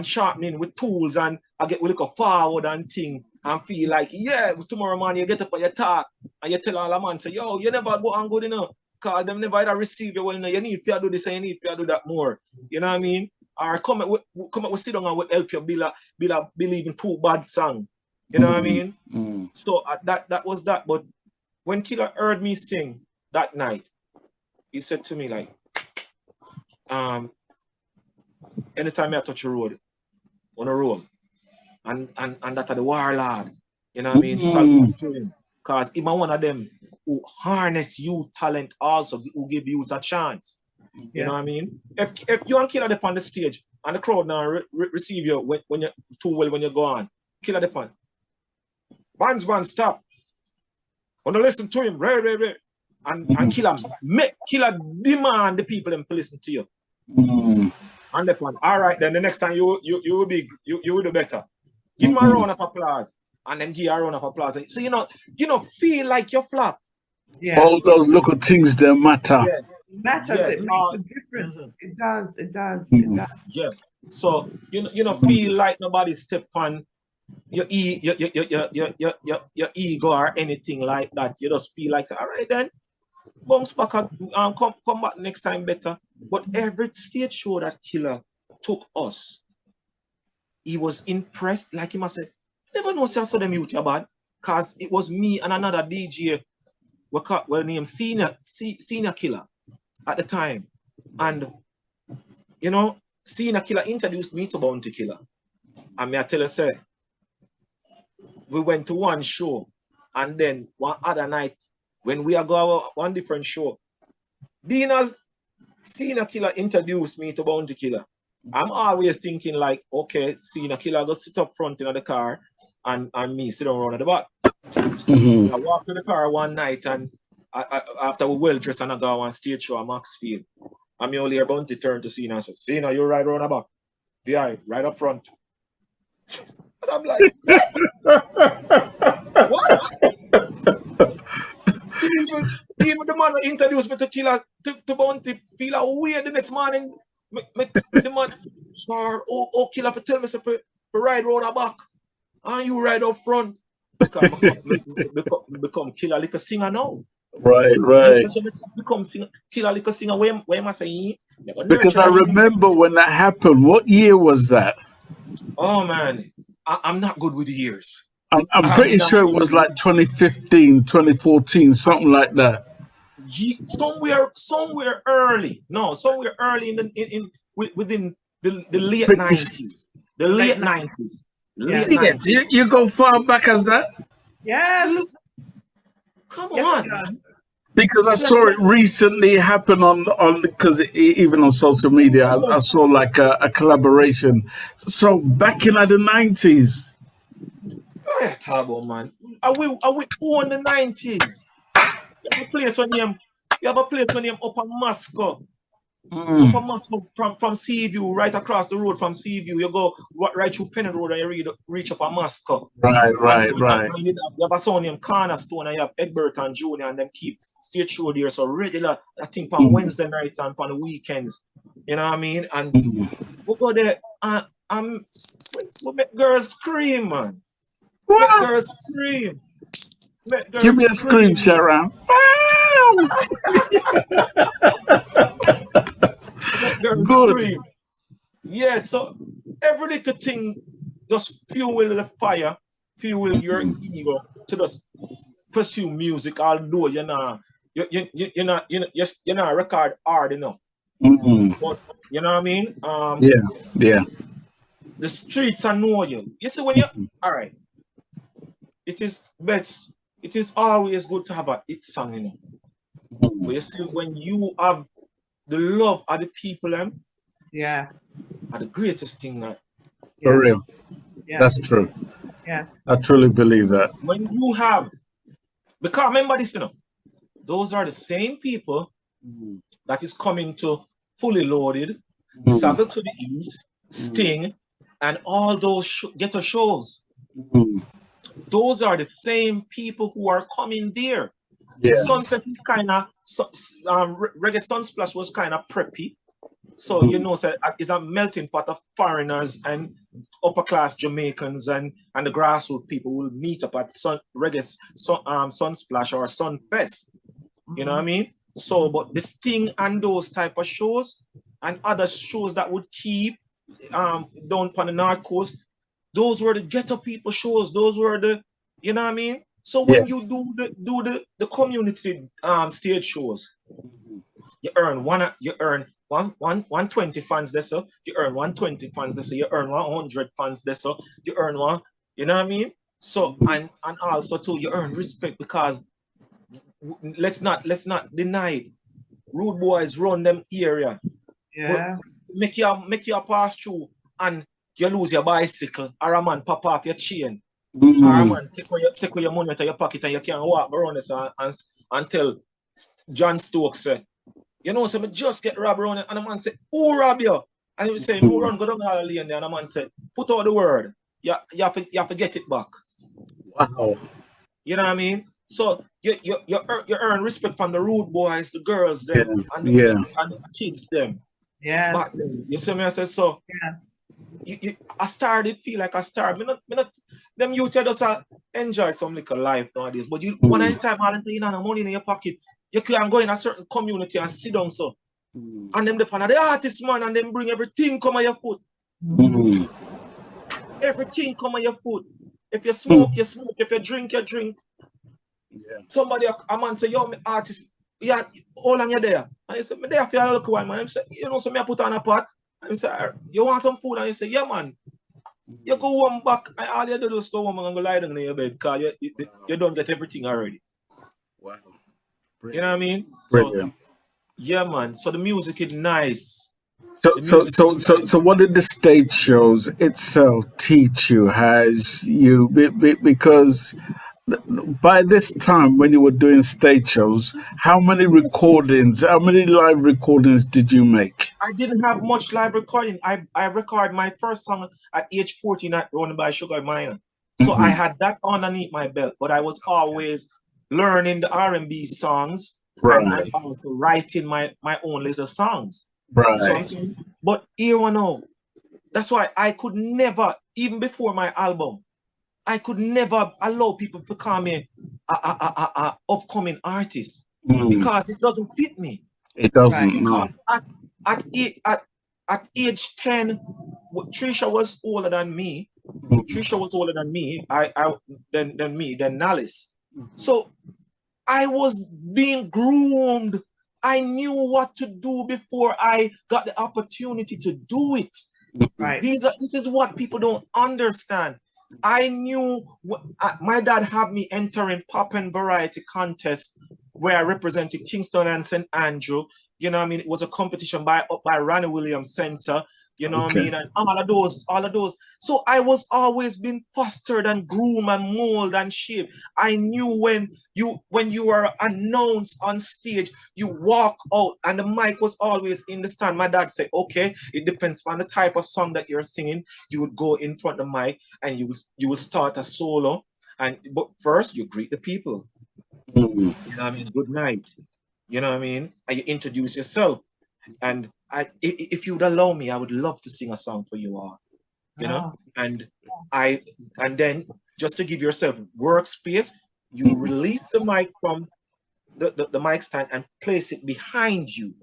sharpening with tools, and I get we look forward and thing and feel like, yeah, tomorrow morning you get up and you talk and you tell all the man, say, yo, you never go and good enough, because them never either receive you well enough. You need to do this and you need to do that more. You know what I mean? Or come up with sit down and we help you believe in two bad song. You know what I mean? So that was that. But when Killer heard me sing that night, he said to me like, anytime I touch a road, on a road, and that are the warlord, you know what I mean? Salute to him. Because he's one of them who harness youth talent also, who give youth a chance. You know what I mean? If you and Killer up on the stage and the crowd now receive you when you're too well when you go on, Killer up on. Bands, stop. Wanna listen to him, right. And Killer demand the people them to listen to you. And the one, all right, then the next time you will do better. Give him a round of applause, and then give a round of applause. So you know, feel like you're flop. Yeah. All those little things that matter. Yeah. It matters. It makes a difference. It does. It does. It does. Yes. So you know, feel like nobody step on your ego or anything like that. You just feel like, all right then, bounce back and come back next time better. But every stage show that Killer took us, he was impressed. Like he must say, never know say I saw them youth bad, because it was me and another DJ we named Senior Killer at the time. And you know, Senior Killer introduced me to Bounty Killer. And me I tell you, say, we went to one show, and then one other night when we are going one different show, Dina's Senior Killer introduced me to Bounty Killer. I'm always thinking like, okay, Senior Killer go sit up front in the car and me sit down around at the back. I walked to the car one night, and after we well dressed and I go on stage show at Maxfield, and me only hear Bounty turn to Senior and say, Senior, you right around the back. V.I, right up front. And I'm like, what? Even the man who introduced me to Killer to Bounty feel a weird the next morning. The man, sir, Killer, for tell me so for ride round the back, and you ride up front. Because become Killer like a singer now. Right. Become Killer like a singer. Where am I saying? Because I remember when that happened. What year was that? Oh man, I'm not good with the years. I'm pretty sure it was like 2015, 2014, something like that. Somewhere early. No, somewhere early within the late 90s. The late 90s. Late 90s. You go far back as that? Yes. Come on. Because I saw it recently happen on because even on social media, I saw like a collaboration. So back in the 90s. Yeah, Tabo, man. Are we on the 90s? You have a place when you Upper Moscow. Upper Moscow from Seaview, right across the road from Seaview. You go right through Penny Road and you reach Upper Moscow. Right. And you have a son named Cornerstone and you have Egbert and Junior and them keep stage show there. So regular, I think on Wednesday nights and on the weekends. You know what I mean? And we go there and we make girls scream, man. Make girls scream. Give me a scream, Sharon. Good. Yeah, so every little thing just fuel the fire, fuel your ego to just pursue music, although you're not record hard enough. But you know what I mean? Yeah. The streets are know you. You see when you all right. It is always good to have a hit song, you know. But you see when you have the love of the people, are the greatest thing that. For real. Yes. That's true. Yes. I truly believe that. When you have, because remember this, you know, those are the same people that is coming to Fully Loaded, Saddle to the East, Sting, and all those ghetto shows. Those are the same people who are coming there. Yeah. Sunset is kind of Reggae Sunsplash was kind of preppy, so you know, so it's a melting pot of foreigners and upper class Jamaicans and the grassroots people will meet up at Reggae Sunsplash or Sunfest. You know what I mean? So, but the Sting and those type of shows and other shows that would keep down on the North Coast. Those were the ghetto people shows. Those were the, you know what I mean? So when you do the community stage shows, you earn 120 fans this, so you earn 120 fans this, so you earn 100 fans this, so you earn one, you know what I mean? So and also too you earn respect because let's not deny it. Rude boys run them area. Yeah. But make you pass through and you lose your bicycle, or a man pop off your chain, or a man take away your money out of your pocket and you can't walk around it until John Stokes said, you know, so me just get robbed around it, and the man said, who rob you? And he was saying, who run go down the lane there? And the man said, put out the word. You have to get it back. Wow. You know what I mean? So you earn respect from the rude boys, the girls them, and the kids them. Yes. Back then. You see me? I said so. Yes. I feel like I started. Them youth just enjoy some little life nowadays. But one at a time, all you know, money in your pocket, you can go in a certain community and sit down so. And them depend on the artist, man, and then bring everything come on your foot. Everything come on your foot. If you smoke, you smoke. If you drink, you drink. Yeah. Somebody, a man say, yo, me artist, yeah, how long you there? And he said, me there for a little while, man. He said, you know, so me I put on a pot. And he said, you want some food? And he said, yeah, man. You go home back, and all you do is go home and go lie down in your bed because you don't get everything already. Wow. You know what I mean? Brilliant. So, yeah, man. So the music is nice. So what did the stage shows itself teach you? Because by this time when you were doing stage shows, how many live recordings did you make? I didn't have much live recording. I recorded my first song at age 14 at Run by Sugar Minott. So I had that underneath my belt, but I was always learning the R&B songs and also writing my own little songs. Right. So but here we know. That's why I could never, even before my album, I could never allow people to call me a upcoming artist because it doesn't fit me. It doesn't. No. At age 10, Trisha was older than me. Trisha was older than me. Then Nallis. So I was being groomed. I knew what to do before I got the opportunity to do it. Right. This is what people don't understand. I knew my dad had me entering pop and variety contests where I represented Kingston and St. Andrew. You know what I mean? It was a competition by Ronnie Williams Center. You know what I mean? And all of those. So I was always being fostered and groomed and molded and shaped. I knew when you were announced on stage, you walk out and the mic was always in the stand. My dad said, okay, it depends on the type of song that you're singing. You would go in front of the mic and you will start a solo. But first you greet the people. You know what I mean? Good night. You know what I mean? And you introduce yourself. And if you would allow me, I would love to sing a song for you all. You know? And then just to give yourself workspace, you release the mic from the mic stand and place it behind you.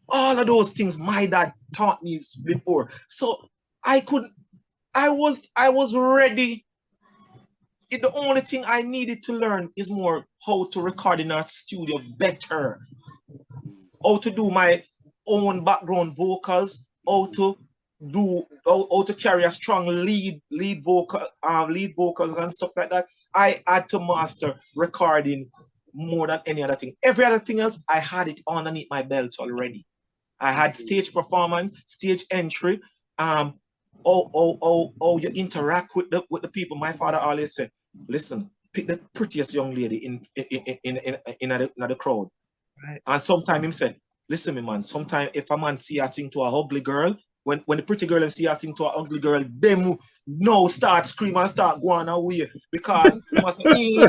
All of those things my dad taught me before. So I was ready. The only thing I needed to learn is more how to record in a studio better. How to do my own background vocals, how to carry a strong lead vocals and stuff like that. I had to master recording more than any other thing. Every other thing else, I had it underneath my belt already. I had stage performance, stage entry, how you interact with the people. My father always said, listen, pick the prettiest young lady in the crowd. Right. And sometimes him said, listen, me man, sometimes if a man see her sing to a ugly girl, when the pretty girl see her sing to an ugly girl, them now start screaming and start going away because you must he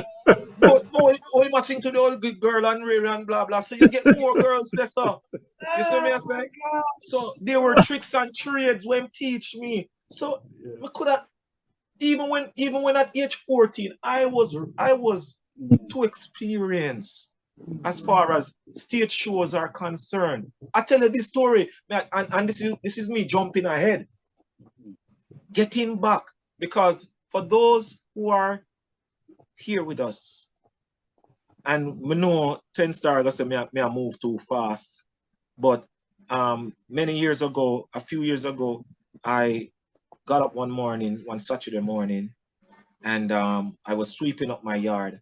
must sing to the ugly girl and rare and blah blah. So you get more girls there stuff. You see me as like? So there were tricks and trades when teach me. So I could have even when at age 14, I was too experienced as far as stage shows are concerned. I tell you this story, and this is me jumping ahead, getting back, because for those who are here with us, and we know TenStar gonna say me I move too fast, but many years ago, a few years ago, I got up one Saturday morning, and I was sweeping up my yard,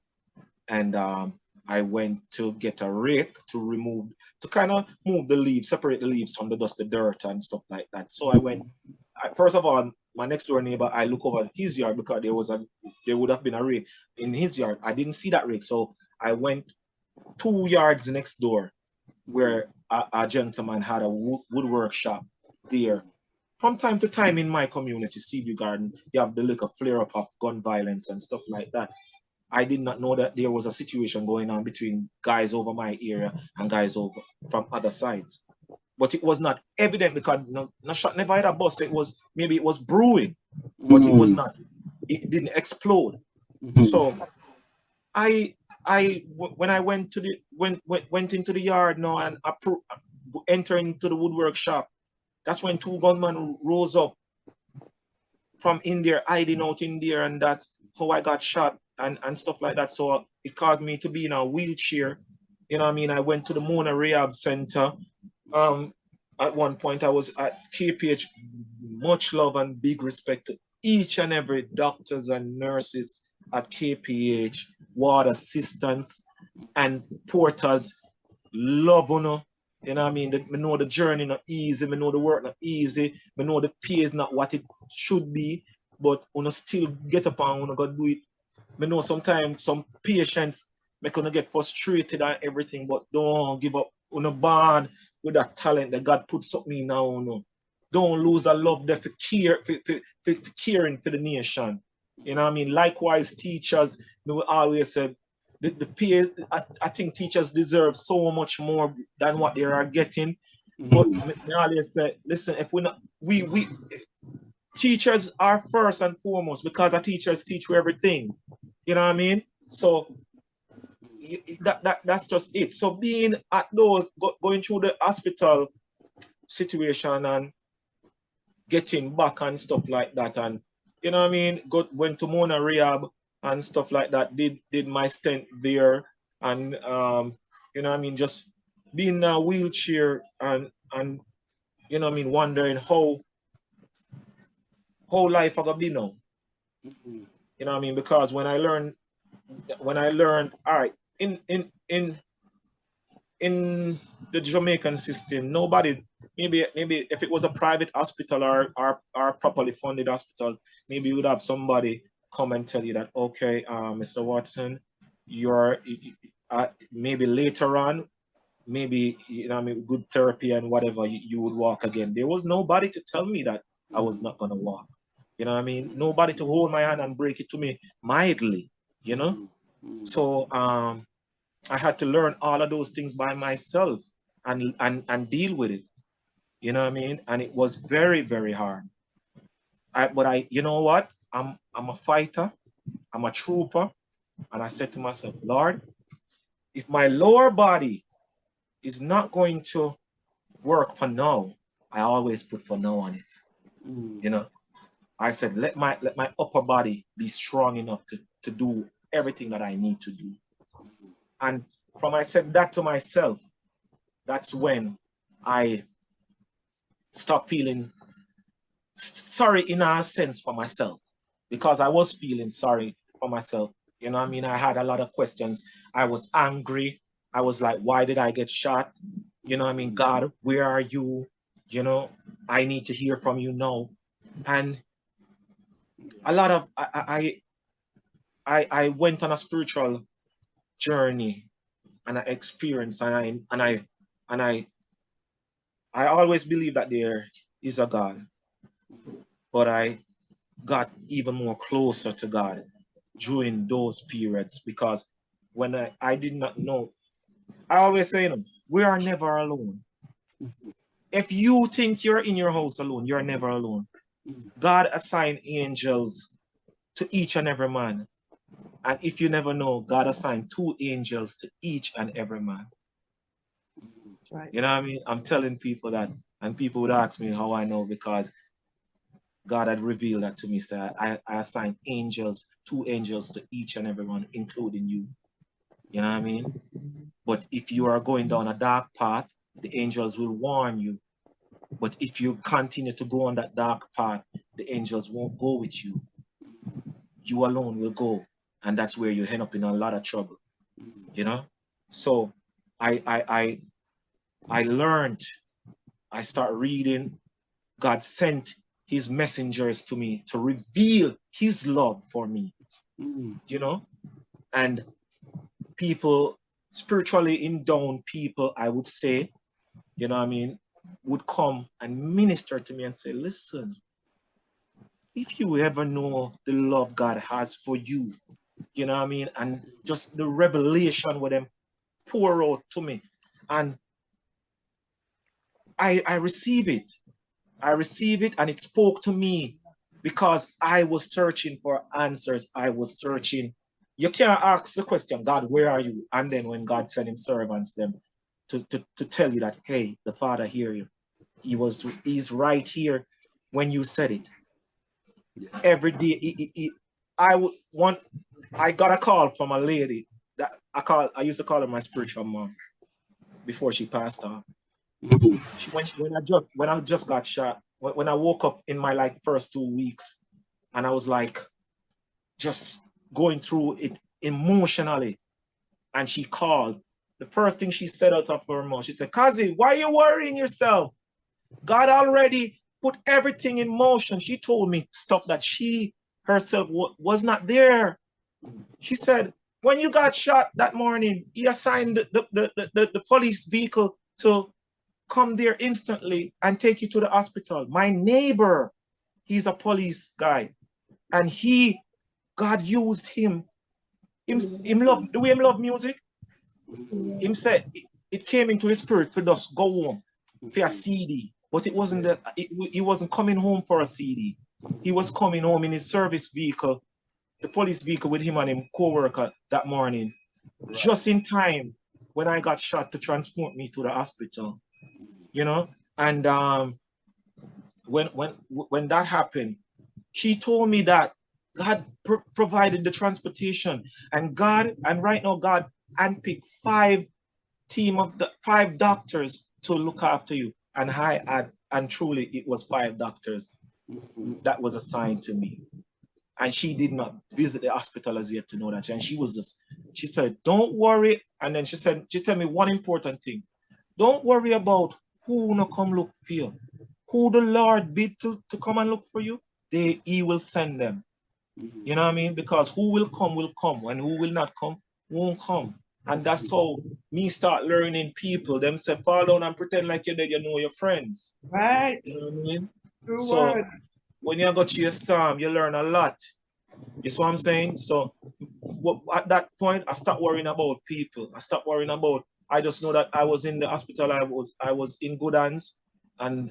and I went to get a rake to kind of move the leaves, separate the leaves from the dust, the dirt and stuff like that. So I went, first of all, my next door neighbor, I look over his yard because there would have been a rake in his yard. I didn't see that rake. So I went 2 yards next door where a gentleman had a woodwork shop there. From time to time in my community, Seaview Garden, you have the little flare-up of gun violence and stuff like that. I did not know that there was a situation going on between guys over my area and guys over from other sides. But it was not evident because no shot never had a bust. Maybe it was brewing, but it was not. It didn't explode. So when I went into the yard now and entered into the woodwork shop, that's when 2 gunmen rose up from in there, hiding out in there, and that's how I got shot and stuff like that. So it caused me to be in a wheelchair. You know what I mean? I went to the Mona Rehab Center. At one point I was at KPH. Much love and big respect to each and every doctors and nurses at KPH, ward assistants and porters. Love, you know what I mean? I know the journey not easy, I know the work not easy, I know the pay is not what it should be, but you still get up and you go do it. I know sometimes some patients make you get frustrated and everything, but don't give up. You bond with that talent that God put something in now. Don't lose a love there for caring for the nation. You know what I mean? Likewise, teachers, we always say the pay. I think teachers deserve so much more than what they are getting. But I always say, listen, if we teachers are first and foremost, because our teachers teach you everything. You know what I mean? So that's just it. So being at those, going through the hospital situation and getting back and stuff like that, and you know what I mean, went to Mona Rehab and stuff like that, did my stent there, and you know what I mean, just being in a wheelchair and you know what I mean, wondering how how life are gonna be now. You know what I mean? Because when I learned, all right, in the Jamaican system, nobody, maybe if it was a private hospital or properly funded hospital, maybe you would have somebody come and tell you that, okay, Mr. Watson, you're maybe later on, maybe, you know, I mean, good therapy and whatever, you would walk again. There was nobody to tell me that I was not gonna walk. You know what I mean? Nobody to hold my hand and break it to me mildly, you know? So I had to learn all of those things by myself and deal with it. You know what I mean? And it was very, very hard. But you know what? I'm a fighter. I'm a trooper. And I said to myself, Lord, if my lower body is not going to work for now, I always put for now on it. You know, I said, let my upper body be strong enough to do everything that I need to do. And from I said that to myself, that's when I stopped feeling sorry in a sense for myself, because I was feeling sorry for myself. You know what I mean? I had a lot of questions. I was angry. I was like, why did I get shot? You know what I mean? God, where are you? You know, I need to hear from you now. And a lot of, I went on a spiritual journey and I experienced, and I always believe that there is a God, but I got even more closer to God during those periods, because when I did not know, I always say, you know, we are never alone. If you think you're in your house alone, you're never alone. God assigned angels to each and every man. And if you never know, God assigned 2 angels to each and every man. Right. You know what I mean? I'm telling people that, and people would ask me how I know, because God had revealed that to me. So I assigned angels, 2 angels to each and every one, including you. You know what I mean? But if you are going down a dark path, the angels will warn you. But if you continue to go on that dark path, the angels won't go with you. You alone will go. And that's where you end up in a lot of trouble. You know? So I learned, I start reading. God sent his messengers to me to reveal his love for me. You know? And people, spiritually endowed people, I would say, you know what I mean, would come and minister to me and say, listen, if you ever know the love God has for you, you know what I mean, and just the revelation with them pour out to me, and I receive it. I receive it, and it spoke to me because I was searching for answers. I was searching. You can't ask the question, God, where are you? And then when God sent him servants them to tell you that, hey, the Father hear you. He's right here when you said it. Every day, I got a call from a lady that I used to call her my spiritual mom before she passed off. When I just got shot, when I woke up in my first 2 weeks, and I was like just going through it emotionally, and she called. The first thing she said out of her mouth, she said, Kazi, why are you worrying yourself? God already put everything in motion. She told me stuff that she herself was not there. She said, when you got shot that morning, he assigned the police vehicle to come there instantly and take you to the hospital. My neighbor, he's a police guy, and God used him. Do we love music? Him said it came into his spirit to just go home for a CD, but it wasn't he wasn't coming home for a CD. He was coming home in his service vehicle, the police vehicle, with him and his co-worker that morning, just in time when I got shot to transport me to the hospital. You know, and when that happened, she told me that God provided the transportation, and right now God handpicked 5 doctors to look after you, and truly it was 5 doctors that was assigned to me. And she did not visit the hospital as yet to know that. And she said, don't worry. And then she told me one important thing. Don't worry about who no come look for you. Who the Lord bid to come and look for you, he will send them. You know what I mean? Because who will come, and who will not come, won't come. And that's how me start learning people. Them say, fall down and pretend like you know your friends. Right. You know what I mean? True So word. when you go to your storm, you learn a lot. You see what I'm saying? So at that point, I stopped worrying about people. I just know that I was in the hospital. I was in good hands, and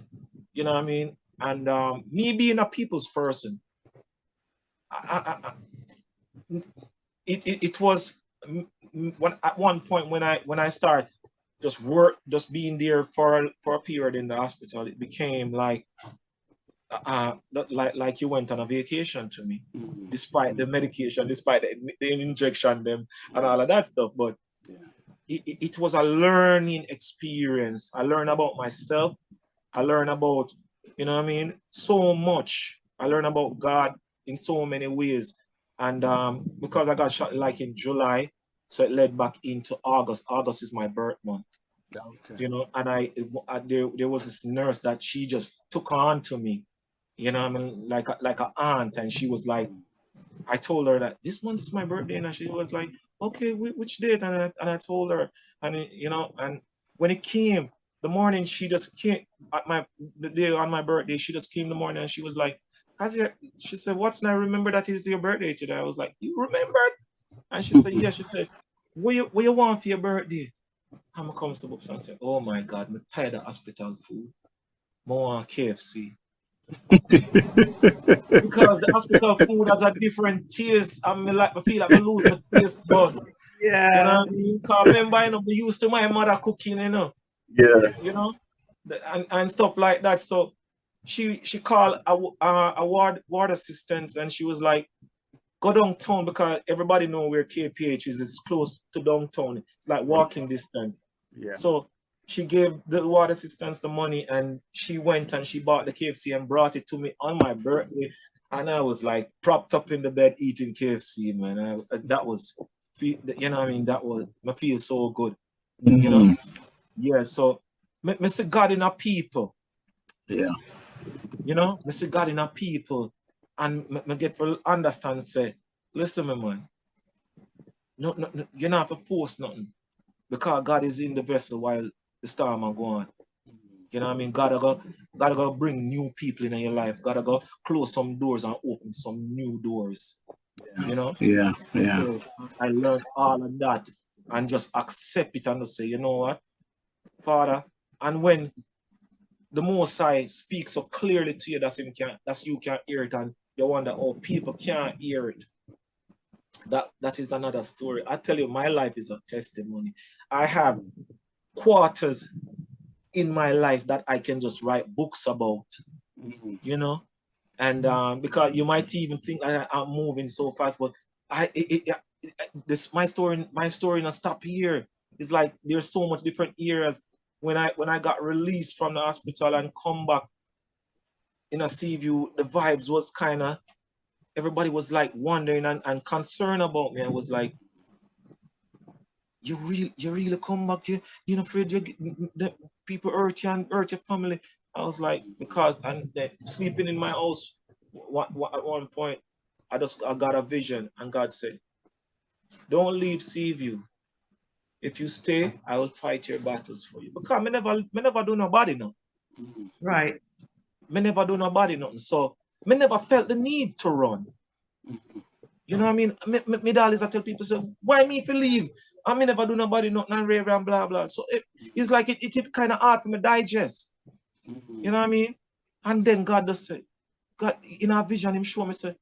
you know what I mean. And me being a people's person, it was at one point when I started just being there for a period in the hospital, it became like you went on a vacation to me, despite the medication, despite the injection them and all of that stuff. But it was a learning experience. I learned about myself. I learned about, you know what I mean, so much. I learned about God in so many ways. And because I got shot like in July, so it led back into August. August is my birth month. Okay. You know, and there was this nurse that she just took on to me, you know what I mean, like an aunt. And she was like, I told her that this month is my birthday, and she was like, okay, which date? And I told her, and you know, and when it came, the morning she just came the day on my birthday, she just came in the morning and she was like, she said, Watson, I remember that is your birthday today. I was like, you remembered? And she said, yeah. She said, what you want for your birthday? I'm gonna come to the and say, oh my God, I'm tired of hospital food. I want KFC. Because the hospital food has a different taste. I feel like I lose my taste bud. Yeah. You know what I mean? Because remember, you know, we used to my mother cooking, you know. Yeah. You know, and stuff like that. So she called a ward assistant, and she was like, go downtown, because everybody know where KPH is. It's close to downtown. It's like walking distance. Yeah. So she gave the ward assistant the money, and she went and she bought the KFC and brought it to me on my birthday. And I was like propped up in the bed eating KFC, man. That was, you know what I mean? That was, I feel so good, you know? Yeah, so I see God in our people. Yeah. You know, I see God in our people. And I get for understand, say, listen, my man, no, you're not have to force nothing. Because God is in the vessel while the storm are going. You know what I mean? God gotta bring new people in your life. God gotta close some doors and open some new doors. Yeah. You know? Yeah. So I learned all of that and just accept it and just say, you know what, Father, and when the Most High speaks so clearly to you that you can't hear it, and you wonder, oh, people can't hear it. That is another story. I tell you, my life is a testimony. I have quarters in my life that I can just write books about, you know, and because you might even think I'm moving so fast, but my story not stop here. It's like there's so much different areas. When I got released from the hospital and come back in a Seaview, the vibes was kind of, everybody was like wondering and concerned about me. I was like, you really come back, you're not afraid the people hurt you and hurt your family. I was like, because and sleeping in my house at one point, I got a vision, and God said, don't leave Seaview. If you stay, I will fight your battles for you. Because me never do nobody nothing. Right. Me never do nobody nothing. So me never felt the need to run. You know what I mean? Me always I tell people, say, why me if you leave? I mean, never do nobody nothing and rave and blah blah. So it's like it kind of hard for me digest. You know what I mean? And then God just said, God in our vision, him show me, say,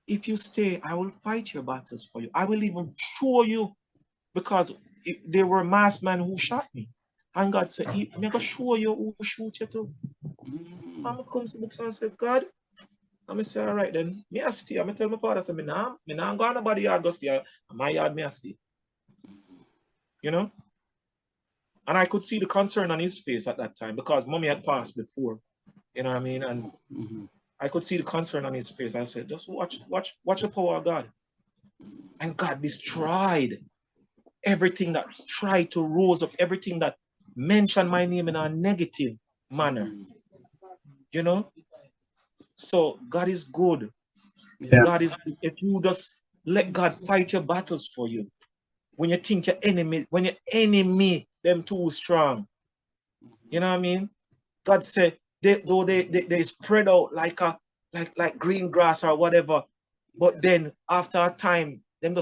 if you stay, I will fight your battles for you. I will even show you, because there were masked men who shot me. And God said, I'm going to show you who shoot you too. I'm come to books and say, God, I'm going to say, all right then, me I stay. I'm going to tell my father, say, me nah go on nobody yard, go stay. My yard, me I stay. You know? And I could see the concern on his face at that time, because mommy had passed before. You know what I mean? And I could see the concern on his face. I said, just watch the power of God. And God destroyed everything that tried to rose up, everything that mentioned my name in a negative manner. You know? So God is good. Yeah. God is good. If you just let God fight your battles for you. When you think your enemy, them too strong. You know what I mean? God said, they spread out like green grass or whatever. But then after a time, when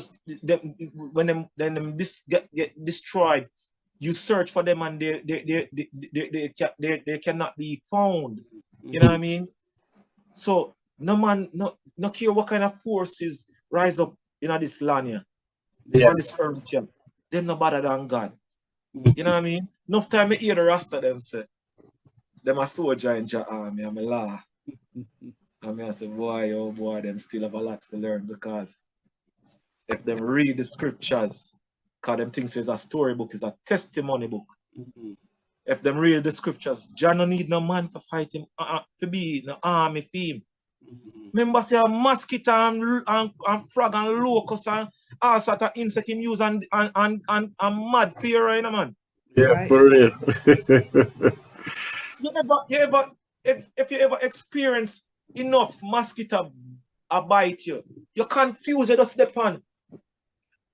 them get destroyed, you search for them and they cannot be found. You know what I mean? So no man, no care what kind of forces rise up in this land here, on this earth here. Them no better than God. You know what I mean? Enough time I hear the Rasta them say, them a soldier in your army, I'm a laugh. And I say, boy, oh boy, them still have a lot to learn, because if them read the scriptures, because them things is a storybook, is a testimony book. If them read the scriptures, John no need no man to fight him, to be no army for him. Remember, say a mosquito and frog and locust and all sort of insect him use and mad fear, you know, man. Yeah, for real. If you ever experience enough mosquito bite you, you confuse, you just step on.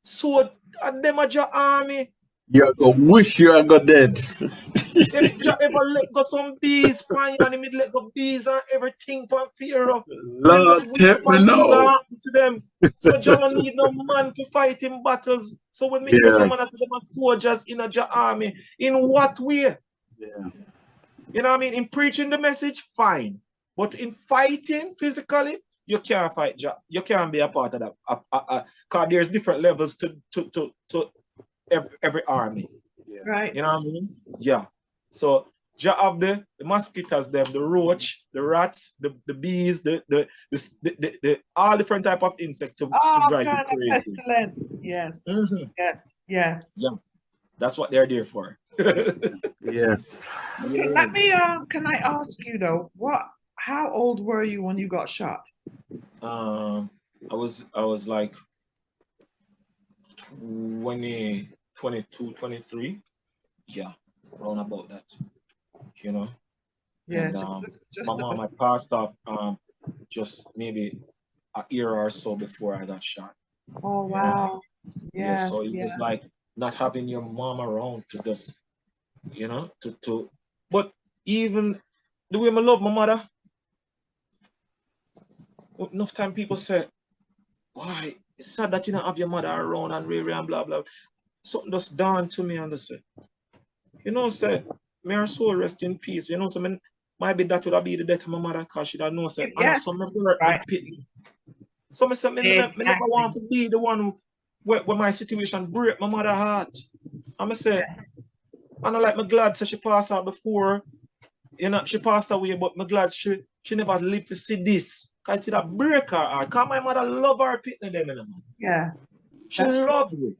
So them are your army. You go wish you got dead. If you ever let go some bees, find you and the middle let go bees and everything for fear of. Lord, take me now. To them. So John need no man to fight in battles. So when me hear someone say them are soldiers in a army, in what way? Yeah. You know what I mean? In preaching the message, fine. But in fighting physically, you can't fight. You can't be a part of that. Because there's different levels to every army. Yeah. Right. You know what I mean? Yeah. So you have the mosquitoes, them, the roach, the rats, the bees, the all different type of insects to drive you crazy. Pestilence. Yes. Yes. Yes. Yeah. That's what they're there for. Yeah. Okay, let me can I ask you though, how old were you when you got shot? I was like 20, 22, 23. Yeah, around about that. You know? Yeah. And So my mom had passed off just maybe a year or so before I got shot. Oh wow. Yeah, so it was like not having your mom around to just, you know, to but even the way I love my mother, enough time people say, why it's sad that you don't have your mother around and and blah blah. Something just dawned to me and they say, you know, say, may her soul rest in peace. You know, so might be that would have been the death of my mother, because she don't know, say, and so me birth me pit. So me say, me never want to be the one where my situation break my mother heart. And I say, I know, like, me glad so she passed out before, you know, she passed away, but me glad she never lived to see this. Because it did break her heart. Because my mother love her pitney them, you know. Yeah. She loved me.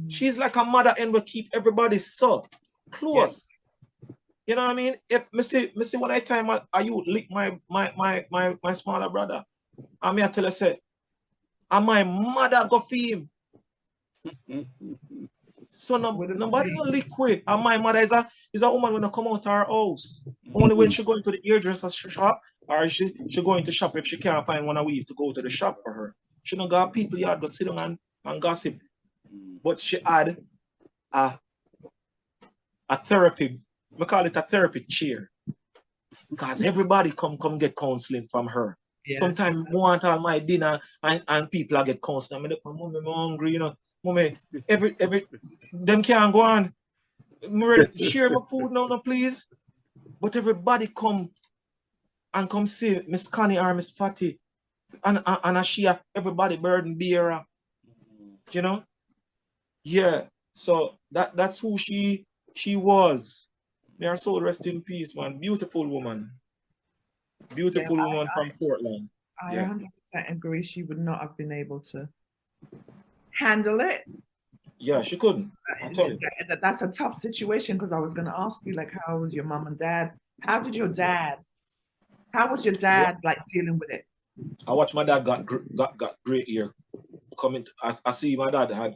She's like a mother and will keep everybody so close. Yeah. You know what I mean? If me see what I time I you lick my smaller brother. And me I tell her, say, and my mother go for him. So nobody no liquid. And my mother is a woman when I come out of her house. Only when she go into the hairdresser's shop, or she going to shop if she can't find one of we to go to the shop for her. She don't got people yard go sit down and gossip. But she had a therapy, we call it a therapy chair. Because everybody come get counseling from her. Yeah. Sometimes I want all my dinner and people get counseling. I'm like, Mommy, I'm hungry, you know. Mommy, every them can't go on. I'm ready to share my food now, please. But everybody come see Miss Connie or Miss Fatty. And I share everybody burden bearer. You know? Yeah. So that's who she was. May her soul rest in peace, man. Beautiful woman. Beautiful woman from Portland. I 100% agree. She would not have been able to handle it. Yeah, she couldn't. I tell you. That's a tough situation, because I was going to ask you, like, how was your mom and dad? How did your dad How was your dad like dealing with it? I watched my dad got great ear. I see my dad had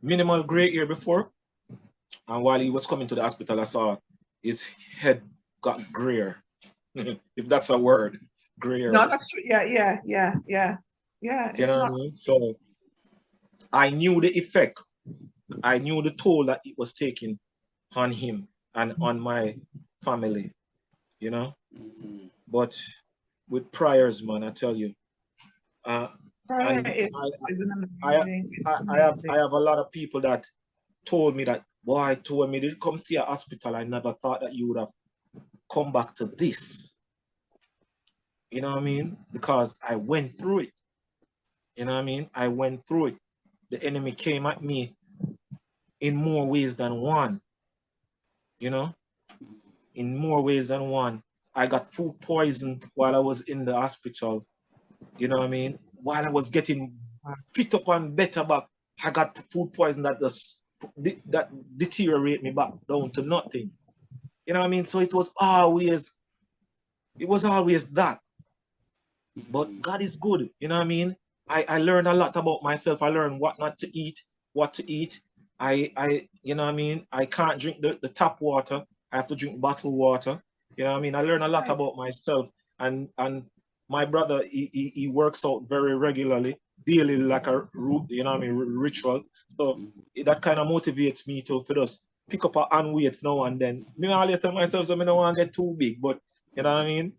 minimal gray hair before, and while he was coming to the hospital, I saw his head got grayer, if that's a word, grayer. No, that's true. Yeah. You know what I mean? So I knew the effect. I knew the toll that it was taking on him and on my family, you know? But with prayers, man, I tell you, I have a lot of people that told me that, boy, when me did come see a hospital, I never thought that you would have come back to this. You know what I mean? Because I went through it. You know what I mean? I went through it. The enemy came at me in more ways than one. You know? In more ways than one. I got food poison while I was in the hospital. You know what I mean? While I was getting fit up and better back, I got food poison that deteriorate me back down to nothing. You know what I mean? So it was always that. But God is good. You know what I mean? I learned a lot about myself. I learned what not to eat, what to eat. I you know what I mean? I can't drink the tap water. I have to drink bottled water. You know what I mean? I learned a lot about myself. And my brother, he works out very regularly, daily, like a root, you know what I mean, ritual. So that kind of motivates me to just pick up on weights now and then. I always tell myself, so I don't want to get too big, but you know what I mean?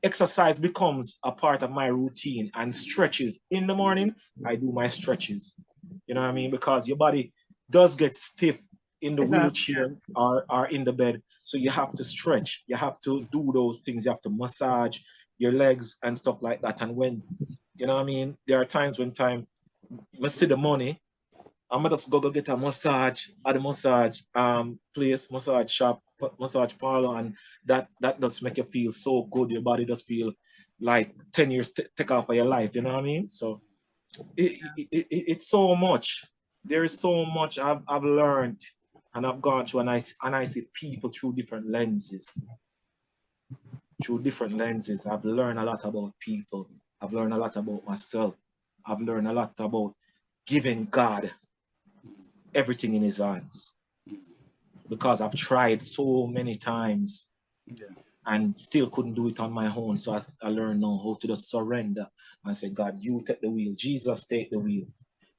Exercise becomes a part of my routine, and stretches. In the morning, I do my stretches. You know what I mean? Because your body does get stiff in the wheelchair or in the bed. So you have to stretch. You have to do those things. You have to massage your legs and stuff like that. And when, you know what I mean? There are times when I see the money, I'm just go get a massage at the massage place, massage shop, massage parlor, and that does make you feel so good. Your body does feel like 10 years take off of your life, you know what I mean? So it's so much. There is so much I've learned and I've gone through, and I see people through different lenses. Through different lenses, I've learned a lot about people. I've learned a lot about myself. I've learned a lot about giving God everything in his hands, because I've tried so many times and still couldn't do it on my own. So I learned now how to just surrender and say, God, you take the wheel. Jesus, take the wheel.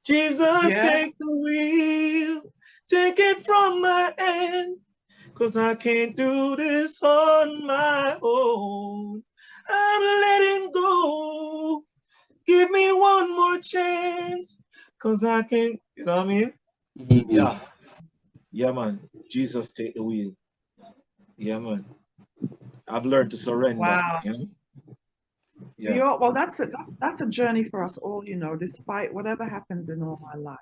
Jesus, take the wheel. Take it from my hand, because I can't do this on my own. I'm letting go. Give me one more chance, because I can't, you know what I mean? Yeah. Yeah, man. Jesus, take the wheel. Yeah, man. I've learned to surrender. Wow. You know? Yeah. Well, that's a journey for us all, you know, despite whatever happens in all our life.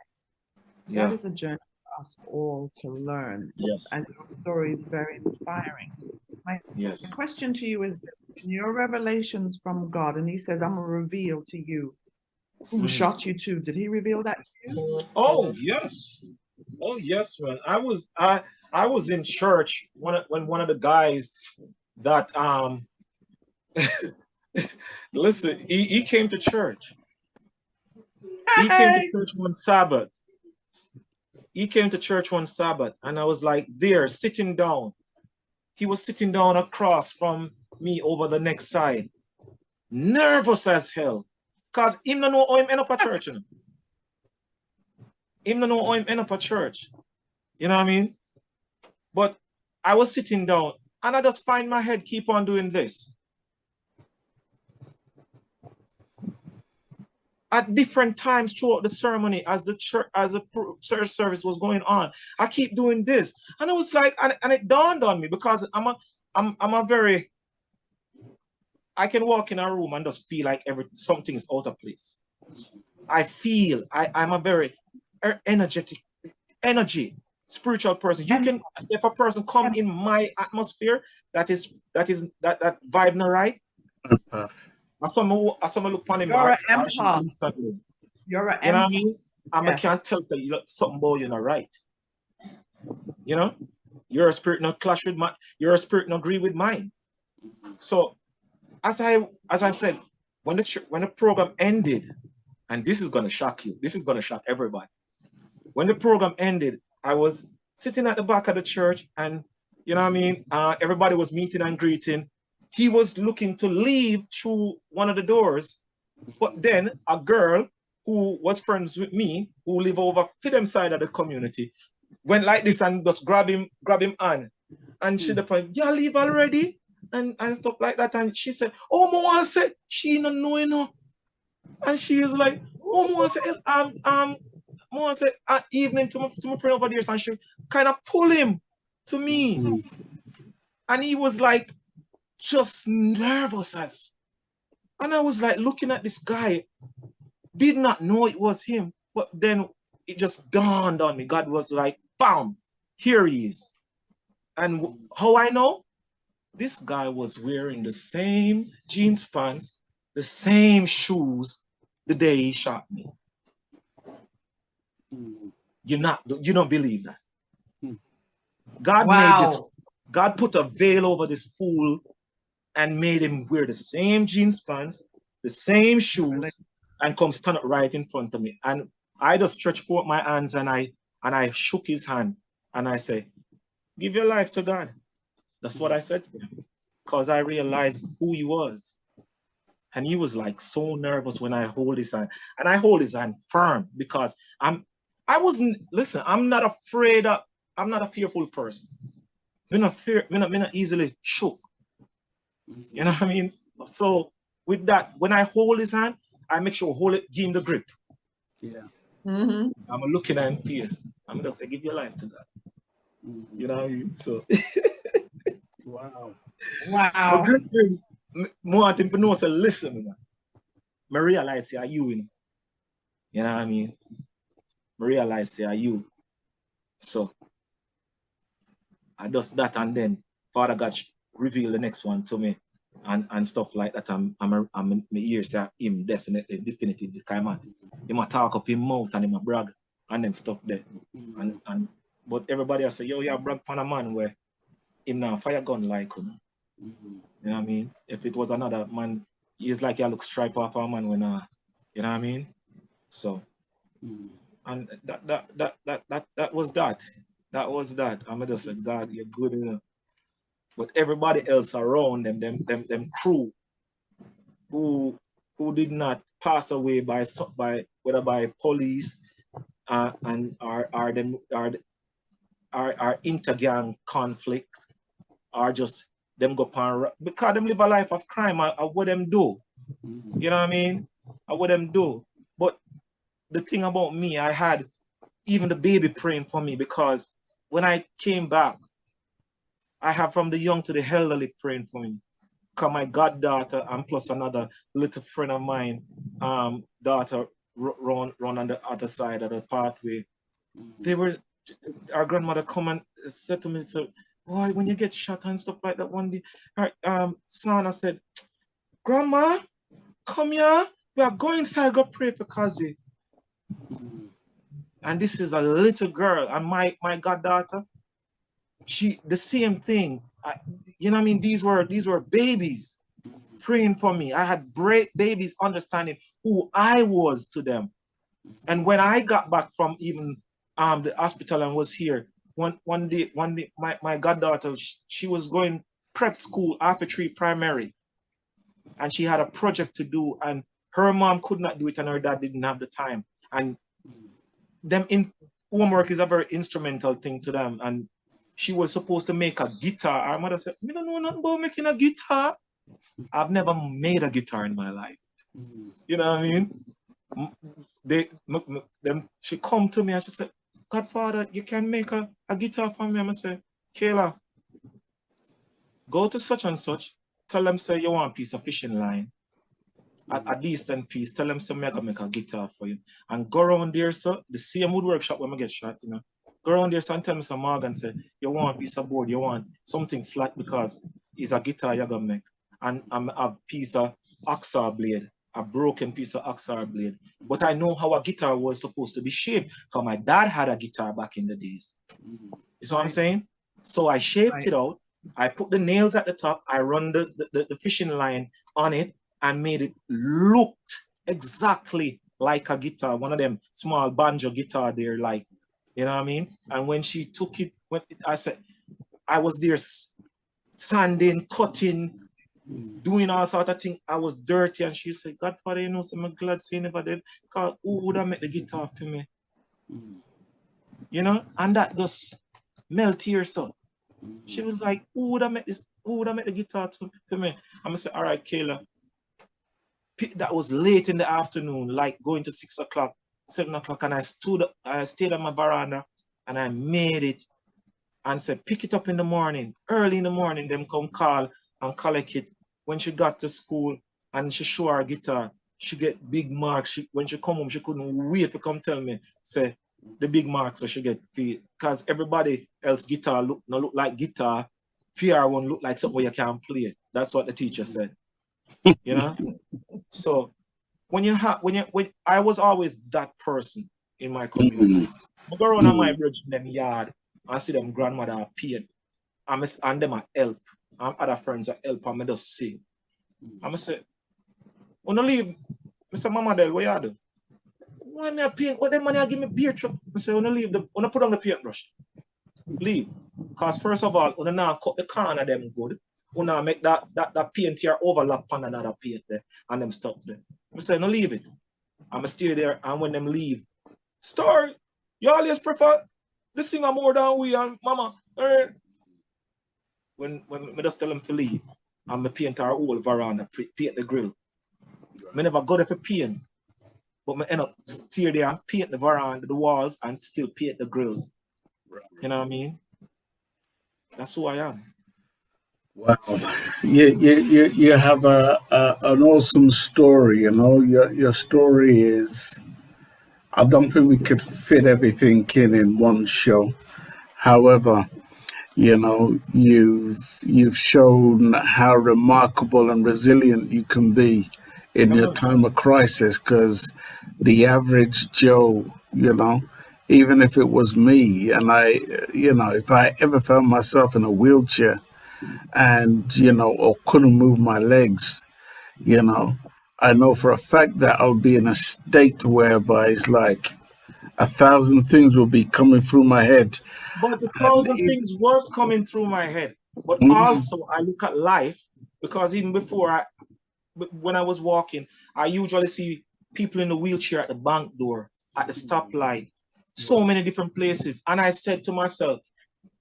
Yeah. That is a journey for us all to learn. Yes. And your story is very inspiring. My question to you is, in your revelations from God, and he says, I'm going to reveal to you who shot you too. Did he reveal that to you? Oh, yes. Oh, yes, man. I was in church when one of the guys that listen, he came to church. He came to church one Sabbath. He came to church one Sabbath, and I was like there sitting down. He was sitting down across from me over the next side, nervous as hell, because him don't know how him end up at church. You know? Him don't know how him end up at church. You know what I mean? But I was sitting down, and I just find my head keep on doing this. At different times throughout the ceremony, as the church service was going on, I keep doing this, and I was like, and it dawned on me, because I'm a very, I can walk in a room and just feel like something is out of place. I feel I'm a very energetic, spiritual person. You can, if a person come in my atmosphere that vibe not right. As someone look upon him, you're an empath. You're an empath. You know what I mean? I can't tell that you look something about you not right. You know, your spirit not clash with your spirit not agree with mine. So as I said, when the program ended, and this is gonna shock you, this is gonna shock everybody. When the program ended, I was sitting at the back of the church, and you know what I mean, everybody was meeting and greeting. He was looking to leave through one of the doors, but then a girl who was friends with me, who live over to them side of the community, went like this and just grab him on. And she the point, yeah, leave already, and stuff like that. And she said, oh, Moa said, she don't know, you know. And she is like, oh, Moa said, Moa said, evening to my friend over there. And she kind of pull him to me. And he was like, just nervous as. And I was like looking at this guy, did not know it was him. But then it just dawned on me. God was like, bam, here he is. And how I know? This guy was wearing the same jeans pants, the same shoes the day he shot me. You don't believe that. God made this, God put a veil over this fool and made him wear the same jeans pants, the same shoes, and come stand up right in front of me. And I just stretched forth my hands and I shook his hand and I say, give your life to God. That's what I said to him, because I realized who he was. And he was like so nervous when I hold his hand. And I hold his hand firm because I'm not afraid of, I'm not a fearful person. I'm not easily shook. You know what I mean? So with that, when I hold his hand, I make sure hold it, give him the grip. Yeah. I'm looking at him fierce. I'm just say, give your life to that. You know what I mean? So wow. Wow. Want him to know, say, listen, man. I realize say, are you, you know? You know what I mean? I realize say, are you. So I just that, and then Father God revealed the next one to me and stuff like that. I'm my ears say him definitely kind man. He might talk up his mouth and he might brag and them stuff there. And but everybody else say, yo, you brag upon a man where him now fire gun like him. You know what I mean? If it was another man, he's like, you look stripe off a man when you know what I mean? So and that was that. That was that. I'm just say, God, you're good enough. But everybody else around them crew who did not pass away by whether by police and are intergang conflict, or just them go pan because them live a life of crime. I what them do. You know what I mean? I what them do. But the thing about me, I had even the baby praying for me, because when I came back, I have from the young to the elderly praying for me. Because my goddaughter and plus another little friend of mine, daughter run on the other side of the pathway. Our grandmother come and said to me, so, boy, when you get shot and stuff like that one day, Sana said, Grandma, come here. We are going inside, go pray for Kazi. And this is a little girl, and my goddaughter, she the same thing. You know what I mean? These were babies praying for me. I had babies understanding who I was to them. And when I got back from even the hospital and was here, one day, my goddaughter, she was going prep school after 3 primary, and she had a project to do, and her mom could not do it, and her dad didn't have the time. And them in homework is a very instrumental thing to them, and she was supposed to make a guitar. Our mother said, "Me don't know nothing about making a guitar. I've never made a guitar in my life." You know what I mean? She come to me and she said, "Godfather, you can make a guitar for me." I said, "Kayla, go to such and such. Tell them say you want a piece of fishing line, a decent piece. Tell them say me gonna make a guitar for you, and go around there, so the same wood workshop when I get shot, you know. Go around there, so and tell me some Morgan say you want a piece of board, you want something flat because it's a guitar you're gonna make, and a piece of oxar blade, a broken piece of oxar blade. But I know how a guitar was supposed to be shaped, because my dad had a guitar back in the days. You see what I'm saying? So I shaped it out, I put the nails at the top. I run the fishing line on it and made it looked exactly like a guitar, one of them small banjo guitar there, like, you know what I mean? And when she took it, I said, I was there sanding, cutting, doing all sort of things. I was dirty, and she said, Godfather, you know, so I'm glad you never did, because who would have made the guitar for me? You know, and that just melt here, so. She was like, who would have made this? Who would have made the guitar for me? I'm gonna say, all right, Kayla. That was late in the afternoon, like going to 6 o'clock, 7 o'clock, and I stayed on my veranda and I made it and said, pick it up in the morning, early in the morning, them come call and collect it. When she got to school and she show her guitar, she get big marks. When she come home, she couldn't wait to come tell me, say, the big marks so she get paid. Because everybody else guitar look like guitar, fear one look like something you can't play. That's what the teacher said. You know? So when I was always that person in my community. I go around on my bridge in them yard and see them grandmother paint. And them a help. And other friends are help and I just sing. I'm say, wanna leave? Mr. Mama Del, what you do? When I paint, what them money give me beer truck? I say, wanna leave wanna put on the paintbrush. Leave. Cause first of all, wanna now cut the corner them good. Wanna make that paint here overlap on another paint there and them stuff there. I say, no leave it. I'ma stay there, and when them leave, Star, you always prefer the singer more than we and Mama. When I just tell them to leave, and I paint our whole veranda, paint the grill. I never go there for paint, but I end up stay there and paint the veranda, the walls, and still paint the grills. You know what I mean? That's who I am. Wow, you have an awesome story. You know, your story is. I don't think we could fit everything in one show. However, you know, you've shown how remarkable and resilient you can be in your time of crisis. Because the average Joe, you know, even if it was me, and if I ever found myself in a wheelchair and, or couldn't move my legs, I know for a fact that I'll be in a state whereby it's like 1,000 things will be coming through my head. But the 1,000 things was coming through my head. But also I look at life, because even before when I was walking, I usually see people in the wheelchair at the bank door, at the stoplight, so many different places. And I said to myself,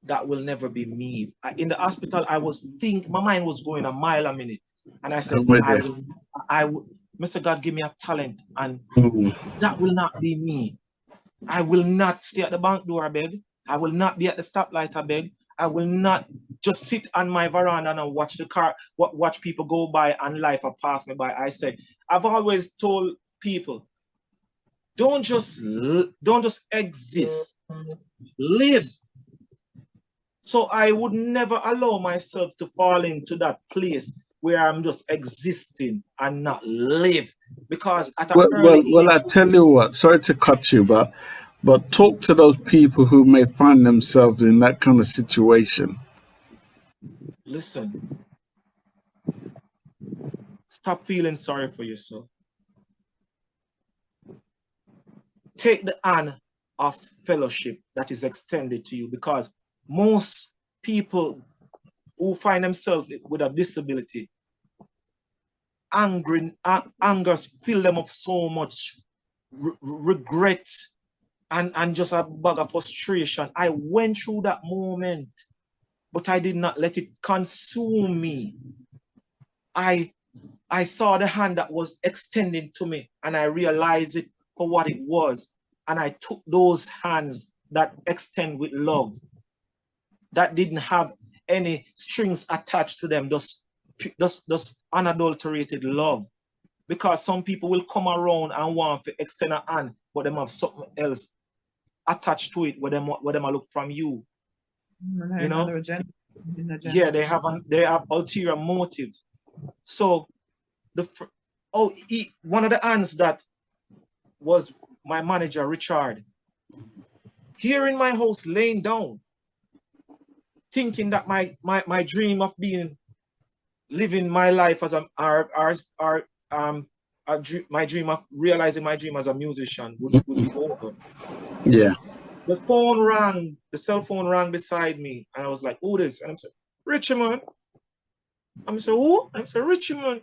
that will never be me. In the hospital, my mind was going a mile a minute. And I said, I will, Mr. God, give me a talent, and that will not be me. I will not stay at the bank door, I beg. I will not be at the stoplight, I beg. I will not just sit on my veranda and watch watch people go by and life will pass me by. I said, I've always told people, don't just exist, live. So I would never allow myself to fall into that place where I'm just existing and not live. Because at an early age, I tell you what, sorry to cut you, but talk to those people who may find themselves in that kind of situation. Listen, stop feeling sorry for yourself. Take the hand of fellowship that is extended to you, because most people who find themselves with a disability, anger fill them up so much regret and just a bag of frustration. I went through that moment, but I did not let it consume me. I saw the hand that was extended to me, and I realized it for what it was. And I took those hands that extend with love, that didn't have any strings attached to them, just unadulterated love. Because some people will come around and want to extend a hand, but them have something else attached to it where them look from you. You know? Yeah, they have ulterior motives. So one of the hands that was my manager, Richard, here in my house laying down, thinking that my dream of living my life as my dream of realizing my dream as a musician would be over. Yeah. The phone rang, the cell phone rang beside me, and I was like, who this? And I'm saying, Richie, man. I'm saying, who? I'm saying, Richie, man.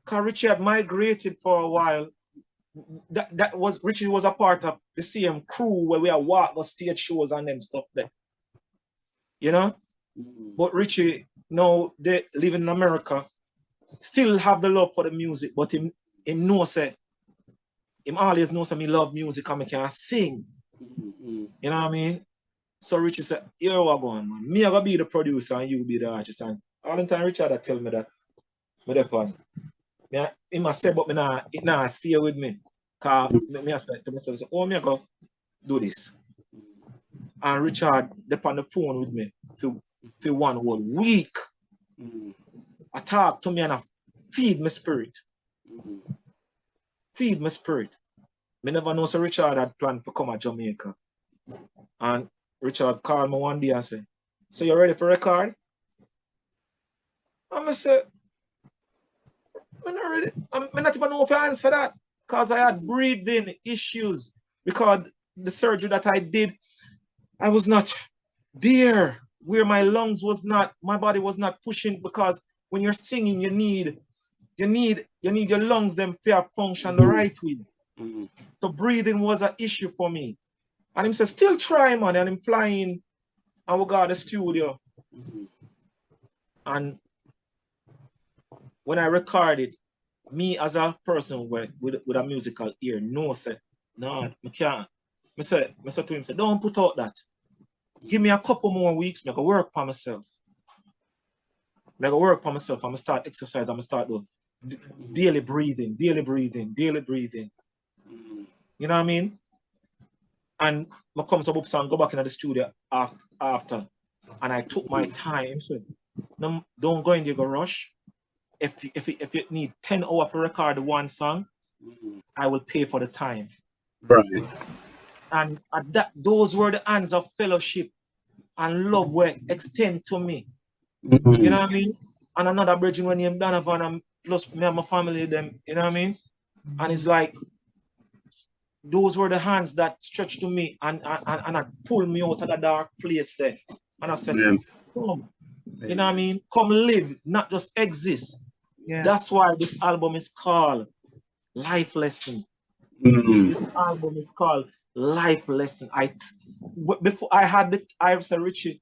Because Richie had migrated for a while. Richie was a part of the same crew where we had walked the stage shows and them stuff there. You know? But Richie, now they live in America, still have the love for the music, but him knows say, him always knows that me love music and me can sing. You know what I mean? So Richie said, yo, what going, man? Me I gonna be the producer and you be the artist. And all the time Richard tell me that. Me that one. He must say, but it nah stay with me. Cause me I said to myself, oh, me I go do this. And Richard they on the phone with me for one whole week. I talk to me and I feed my spirit. Feed my spirit. Me never know so Richard had planned to come to Jamaica. And Richard called me one day and said, so you ready for record? And I said, I'm not ready. I'm not even know if I answer that. Because I had breathing issues. Because the surgery that I did, I was not there where my lungs was not, my body was not pushing, because when you're singing, you need your lungs them to function the right way. So breathing was an issue for me. And him said, still try, man. And him flying and we got the studio. And when I recorded, me as a person with a musical ear, no said, no, I can't. I said to him, don't put out that. Give me a couple more weeks, I can work for myself. I can work for myself. I'm going to start exercise. I'm going to start doing daily breathing. You know what I mean? And I come to Boops and go back into the studio after. And I took my time. So no, don't go in there, go rush. If you need 10 hours to record one song, I will pay for the time. Right. And those were the hands of fellowship and love were extend to me. You know what I mean? And another bridging when named Donovan and plus me and my family, them, you know what I mean? And it's like those were the hands that stretched to me and pulled me out of the dark place there. And I said, come, you know what I mean? Come live, not just exist. Yeah. That's why this album is called Life Lesson. This album is called Life Lesson. Before I said, Richie,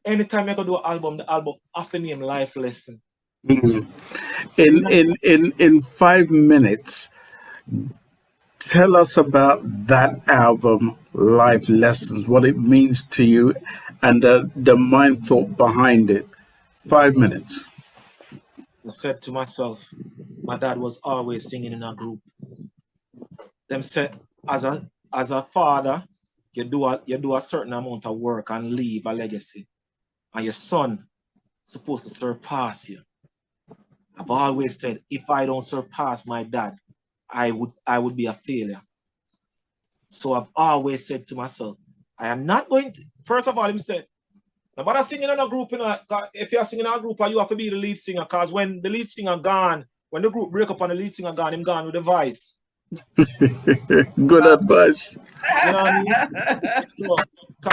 anytime I go do an album, the album often name Life Lesson. In 5 minutes, tell us about that album, Life Lessons, what it means to you, and the mind thought behind it. 5 minutes. I said to myself, my dad was always singing in a group. Them said, as a father, you do a certain amount of work and leave a legacy, and your son supposed to surpass you. I've always said, if I don't surpass my dad, I would be a failure. So I've always said to myself, I am not going to. First of all, him said, nobody singing in a group, if you're singing in a group, you have to be the lead singer, because when the lead singer gone, when the group break up and the lead singer gone, him gone with the voice. Good advice. You know what I mean? So,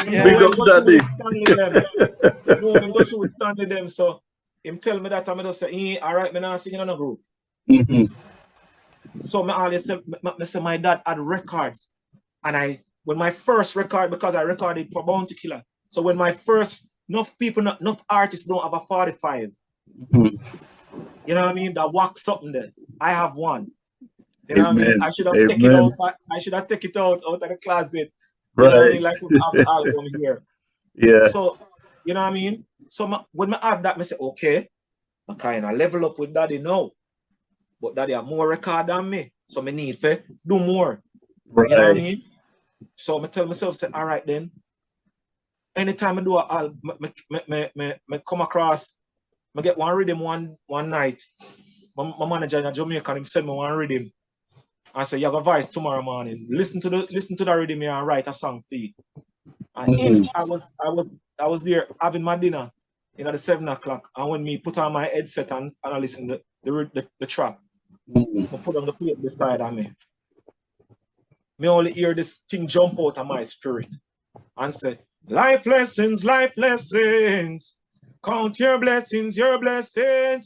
big up, Daddy. Go through Stanley them. So him tell me that, I just say, all right, I'm not singing in a group. So I always say my dad had records. And when my first record, because I recorded for Bounty Killer. So when my first, enough artists don't have a 45. You know what I mean? That walk something there. I have one. You know what I mean? I should have taken it out. I should have taken it out of the closet. You know what I mean? Like we have the album here. Yeah. So, you know what I mean? So when I add that, I say, okay, I kind of level up with Daddy now. But Daddy have more record than me. So I need to do more. Right. You know what I mean? So I tell myself, say, all right then. Anytime I do an album, I come across, I get one rhythm one night. My manager in Jamaica, him send me one rhythm. I say, you have a voice tomorrow morning. Listen to the rhythm here and write a song for you. And I was there having my dinner, you know, the 7 o'clock. And when me put on my headset and I listen to the track, I put on the plate beside of me. Me only hear this thing jump out of my spirit and say, life lessons, life lessons. Count your blessings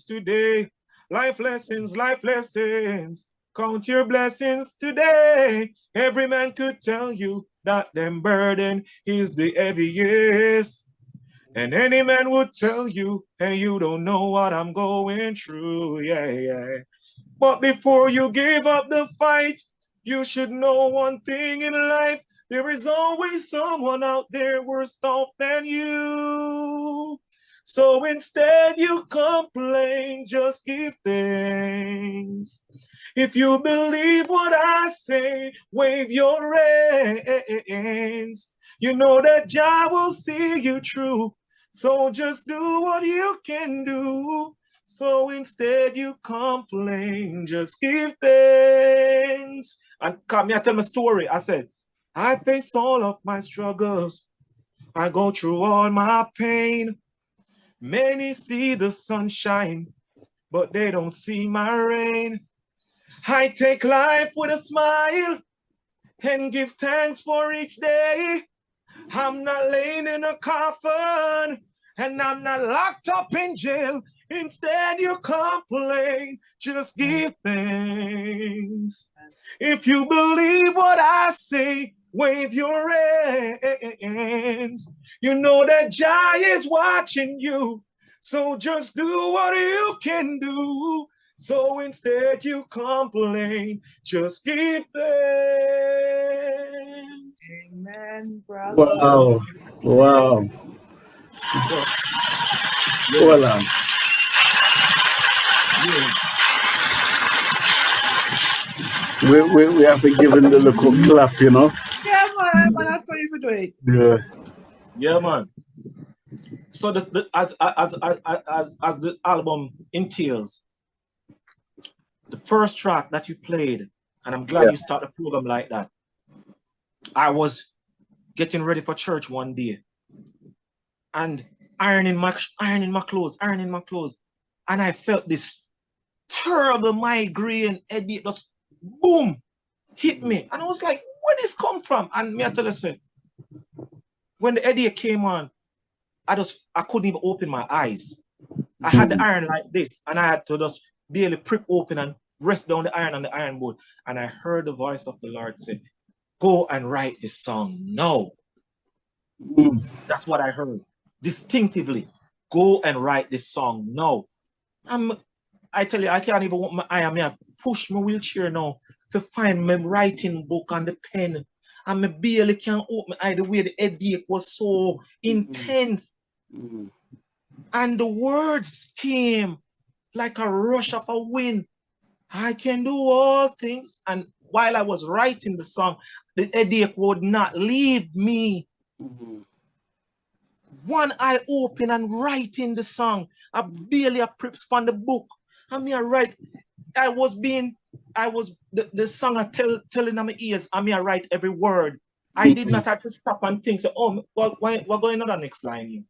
today. Life lessons, life lessons. Count your blessings today. Every man could tell you that them burden is the heaviest. And any man would tell you, hey, you don't know what I'm going through, yeah. But before you give up the fight, you should know one thing in life. There is always someone out there worse off than you. So instead you complain, just give thanks. If you believe what I say, wave your hands. You know that Jah will see you through. So just do what you can do. So instead you complain, just give thanks. And come here, tell me a story. I said, I face all of my struggles. I go through all my pain. Many see the sunshine, but they don't see my rain. I take life with a smile and give thanks for each day. I'm not laying in a coffin and I'm not locked up in jail. Instead, you complain, just give thanks. If you believe what I say, wave your hands. You know that Jah is watching you, so just do what you can do. So instead you complain, just give thanks. Amen, brother. Wow. Wow. Hold on. We have to give him the little clap, you know? Yeah, man, that's how you do it. Yeah. Yeah, man. So as the album entails, the first track that you played, and I'm glad you start the program like that. I was getting ready for church one day, and ironing my clothes, and I felt this terrible migraine headache just boom hit me, and I was like, where this come from? And me I tell you, when the headache came on, I couldn't even open my eyes. I had the iron like this, and I had to just barely prick open and rest down the iron on the iron board. And I heard the voice of the Lord say, go and write this song now. That's what I heard distinctively. Go and write this song now. I tell you, I can't even open my eye. I push my wheelchair now to find my writing book and the pen. And I barely can open my eye the way the headache was so intense. And the words came like a rush of a wind. I can do all things. And while I was writing the song, the headache would not leave me. One eye open and writing the song. I barely a preps from the book. I mean, I write. The song I telling on my ears. I mean, I write every word. I did not have to stop and think. So, what going on the next line here?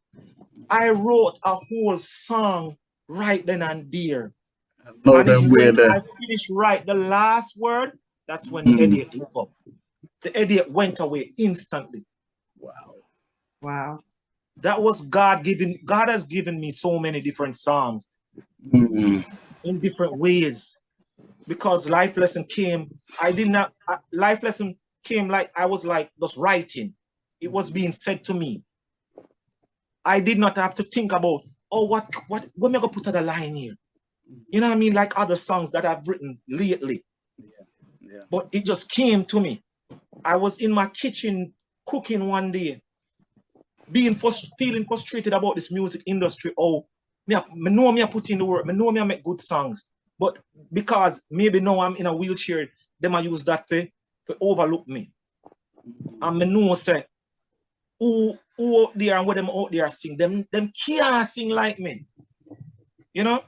I wrote a whole song right then and there. And it's when I finished write the last word, that's when the headache looked up. The headache went away instantly. Wow. That was God giving. God has given me so many different songs in different ways. Because life lesson came, life lesson came like I was like just writing. It was being said to me. I did not have to think about, what am I going to put on the line here? You know what I mean? Like other songs that I've written lately. Yeah. But it just came to me. I was in my kitchen cooking one day, feeling frustrated about this music industry. Me know me put in the work. Me know me make good songs. But because maybe now I'm in a wheelchair, them I use that for overlook me. And me know say, who out there and what them out there sing, them can't sing like me. You know?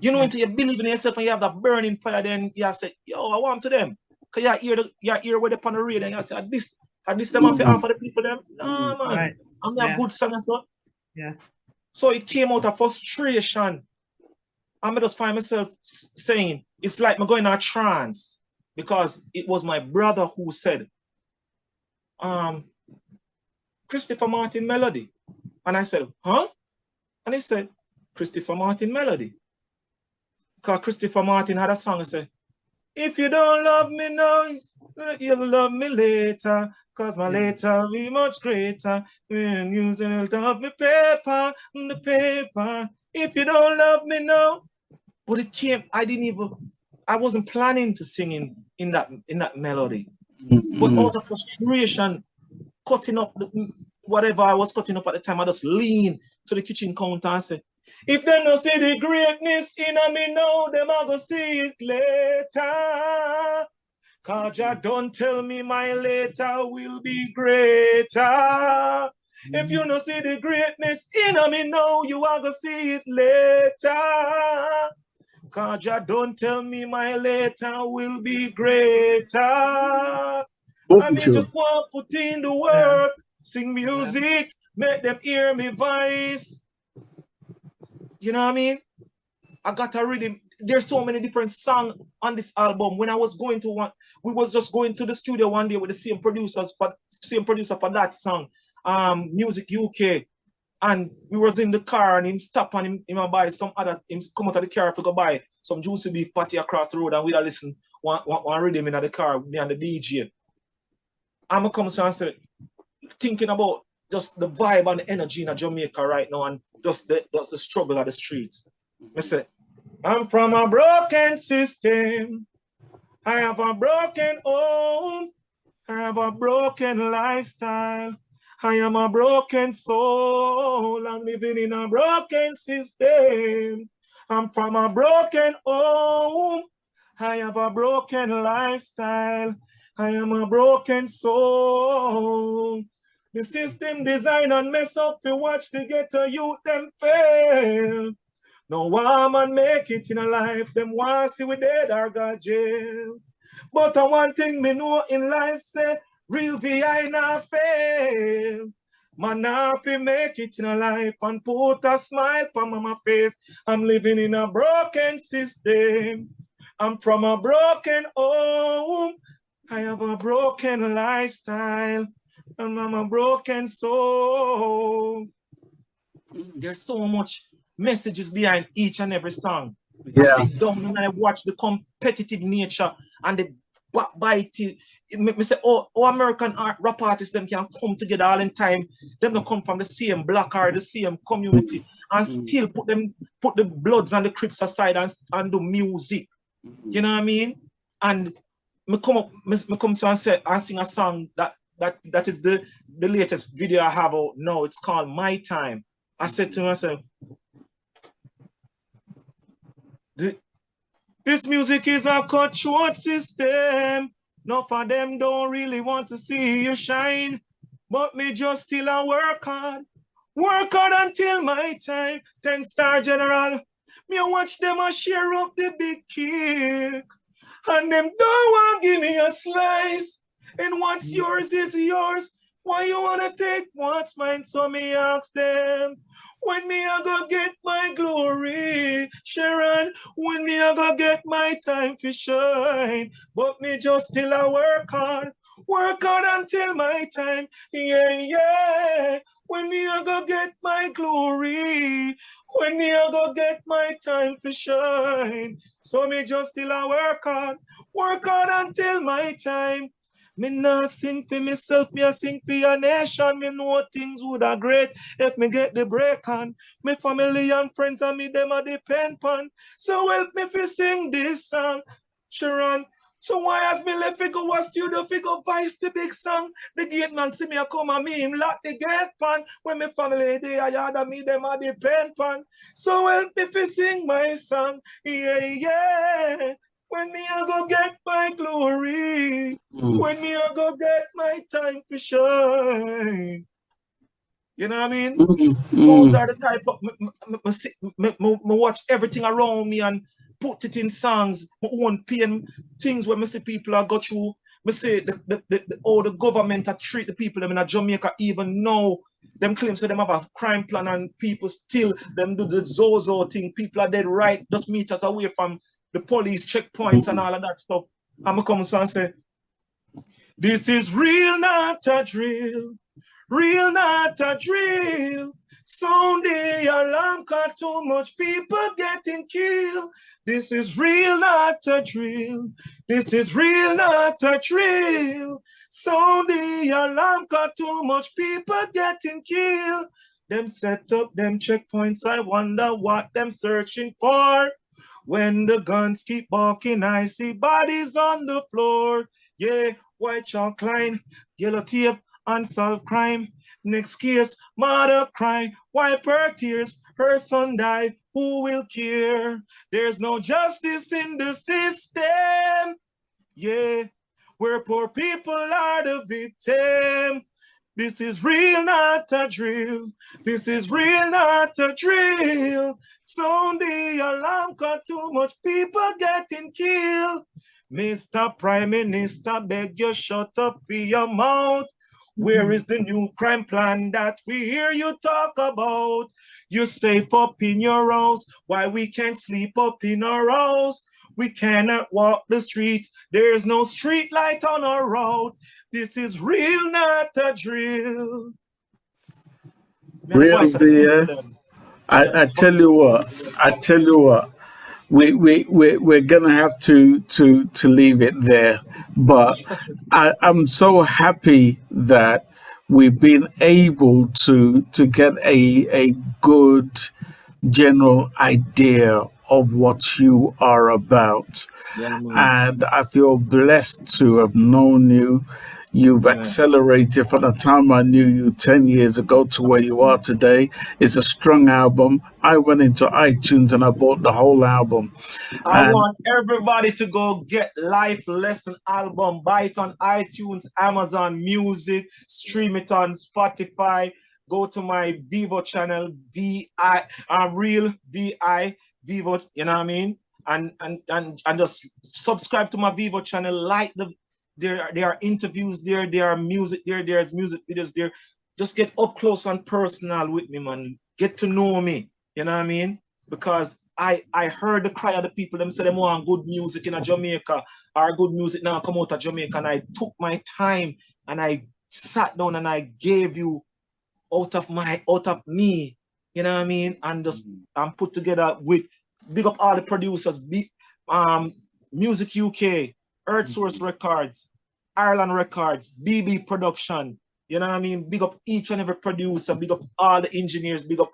Until you believe in yourself and you have that burning fire, then you say, yo, I want to them. Because you hear with it on the radio and you say, And this them have to offer the people them. No, man. Right. I'm not a good singer, so. Yes. So it came out of frustration. I just find myself saying, it's like I'm going in a trance. Because it was my brother who said, Christopher Martin melody. And I said, huh? And he said, Christopher Martin melody. Because Christopher Martin had a song that said, if you don't love me now, you'll love me later. Because my later will be much greater. When using it of me paper, the paper. If you don't love me now. But it came, I wasn't planning to sing in that melody. But out of frustration, cutting up whatever I was cutting up at the time, I just leaned to the kitchen counter and said, if they don't see the greatness in me now, them I go see it later. Cause ya don't tell me my later will be greater. If you don't see the greatness in me now, you are gonna see it later. Cause ya don't tell me my later will be greater. I mean, just want to put in the work, sing music, make them hear me voice. You know what I mean? I got a rhythm. There's so many different songs on this album. When I was going to one, we was just going to the studio one day with the same producer for that song, Music UK. And we was in the car and him stop and him buy some other, him come out of the car to go buy some juicy beef patty across the road and we'd listen one rhythm in the car, me and the DJ. I'm come and say, thinking about just the vibe and the energy in Jamaica right now and just the struggle of the streets. I say, I'm from a broken system. I have a broken home. I have a broken lifestyle. I am a broken soul. I'm living in a broken system. I'm from a broken home. I have a broken lifestyle. I am a broken soul. The system designed and mess up to watch the ghetto youth them fail. No woman make it in a life, them want see we dead or got jail. But one thing me know in life say, real V.I not fail. Man not fi make it in a life and put a smile on my face. I'm living in a broken system. I'm from a broken home. I have a broken lifestyle. And I'm a broken soul. There's so much messages behind each and every song. I sit down and I watch the competitive nature and the backbiting. Me say, oh, American rap artists them can come together all in time. Them don't come from the same block or the same community and still put the Bloods and the Crips aside and do music. You know what I mean? And me come to and sing a song that is the latest video I have out now. It's called My Time. I said to myself, this music is a cut-short system. None of them don't really want to see you shine. But me just still a work hard. Work hard until my time. TenStar General. Me watch them a share up the big cake. And them don't want to give me a slice. And what's yours is yours. Why you want to take what's mine? So me ask them. When me I go get my glory, Sharon, when me I go get my time to shine, but me just still a work hard until my time, yeah. When me I go get my glory, when me I go get my time to shine, so me just still a work hard until my time. Me not sing for myself, me a sing for your nation. Me know things would are great if me get the break on. Me family and friends and me them a depend on. So help me fi sing this song, Sharon. So why as me left figure was studio figure vice the big song? The gate man see me a come and me him lock the gate pan. When me family they a yard and me them a depend on. So help me fi sing my song, yeah. When me I go get my glory, when me I go get my time to shine. You know what I mean? Those are the type of, me watch everything around me and put it in songs, my own pain, things where me see people are got through. Me say how the government treat the people them in Jamaica even now. Them claims that them have a crime plan and people still them do the Zozo thing. People are dead right just meters away from the police checkpoints and all of that stuff. I'm come and say, this is real, not a drill. Real, not a drill. Sound the alarm, cause too much people getting killed. This is real, not a drill. This is real, not a drill. Sound the alarm, cause too much people getting killed. Them set up them checkpoints, I wonder what them searching for. When the guns keep barking, I see bodies on the floor. Yeah, white chalk line, yellow tape, unsolved crime. Next case, mother cry, wipe her tears, her son died, who will care? There's no justice in the system, yeah, where poor people are the victim. This is real, not a drill. This is real, not a drill. Sound the alarm, cause too much people getting killed. Mr. Prime Minister, beg you shut up for your mouth. Where is the new crime plan that we hear you talk about? You're safe up in your house, why we can't sleep up in our house? We cannot walk the streets, there's no street light on our road. This is real, not a drill. Real V.I. I tell you what, we're gonna have to leave it there. But I'm so happy that we've been able to get a good general idea of what you are about. Yeah, And I feel blessed to have known you. You've accelerated from the time I knew you 10 years ago to where you are today. It's a strong album. I went into iTunes and I bought the whole album. I want everybody to go get Life Lesson album, buy it on iTunes, Amazon Music, stream it on Spotify. Go to my Vivo channel, V.I, Real V.I, Vivo, you know what I mean? And just subscribe to my Vivo channel, like there are interviews there, there are music there, there's music videos there. Just get up close and personal with me, man. Get to know me, you know what I mean? Because I heard the cry of the people, them say they want good music in Jamaica, or good music now come out of Jamaica, and I took my time and I sat down and I gave you out of me, you know what I mean? And just put together with big up all the producers, Music UK, Earth Source Records, Ireland Records, BB Production, you know what I mean? Big up each and every producer, big up all the engineers, big up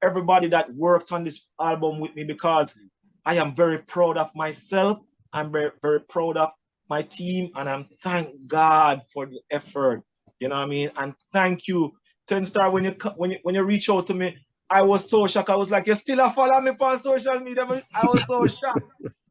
everybody that worked on this album with me, because I am very proud of myself. I'm very, very proud of my team, and I'm thank God for the effort, you know what I mean? And thank you, TenStar, when you reach out to me, I was so shocked. I was like, you still follow me on social media? I was so shocked.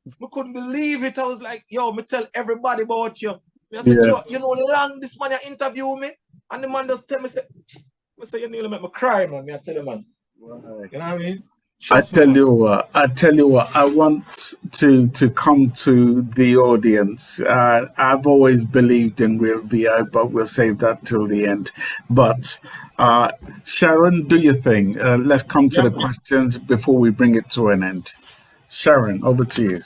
I couldn't believe it. I was like, yo, me tell everybody about you. I said, you know, long this man interview me, and the man just tell me, say you nearly make me cry, man. I tell you, man. You know what I mean? I tell you what, I want to come to the audience. I've always believed in Real V.I, but we'll save that till the end. But Sharon, do your thing. Let's come to the questions before we bring it to an end. Sharon, over to you.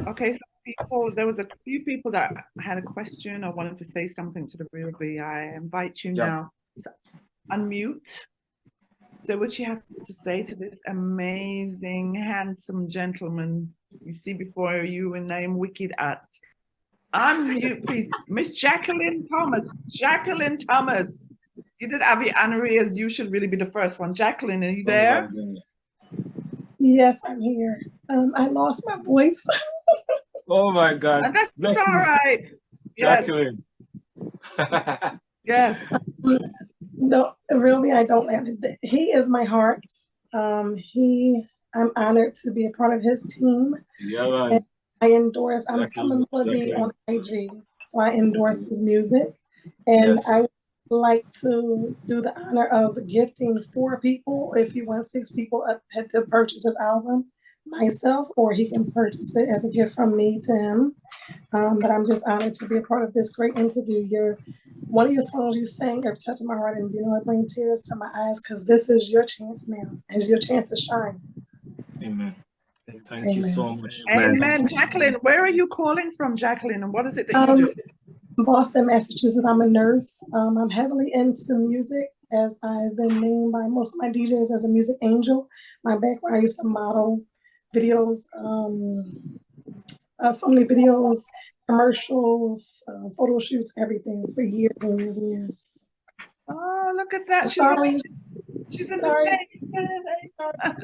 Okay, so there was a few people that had a question or wanted to say something to the Real V.I. I invite you now to unmute. So what you have to say to this amazing, handsome gentleman you see before you and name Wicked at. Unmute, please. Miss Jacqueline Thomas. Jacqueline Thomas. You did Avi Henry, as you should really be the first one. Jacqueline, are you there? Yes, I'm here. I lost my voice. Oh my God. And that's all right. Jacqueline. Yes. No, really, I don't have it. He is my heart. I'm honored to be a part of his team. Yeah, man. I endorse, I'm Summer Melody on IG, so I endorse his music. And I would like to do the honor of gifting 4 people, if you want 6 people to purchase his album. myself, or he can purchase it as a gift from me to him. But I'm just honored to be a part of this great interview. One of your songs you sang are touching my heart, and it brings tears to my eyes, because this is your chance now. It's your chance to shine. Amen. Thank you so much. Amen. Jacqueline, where are you calling from, Jacqueline? And what is it that you do? Boston, Massachusetts. I'm a nurse. I'm heavily into music, as I've been named by most of my DJs as a music angel. My background, I used to model videos, so many videos, commercials, photo shoots, everything for years and years and years. Oh, look at that. She's in the States.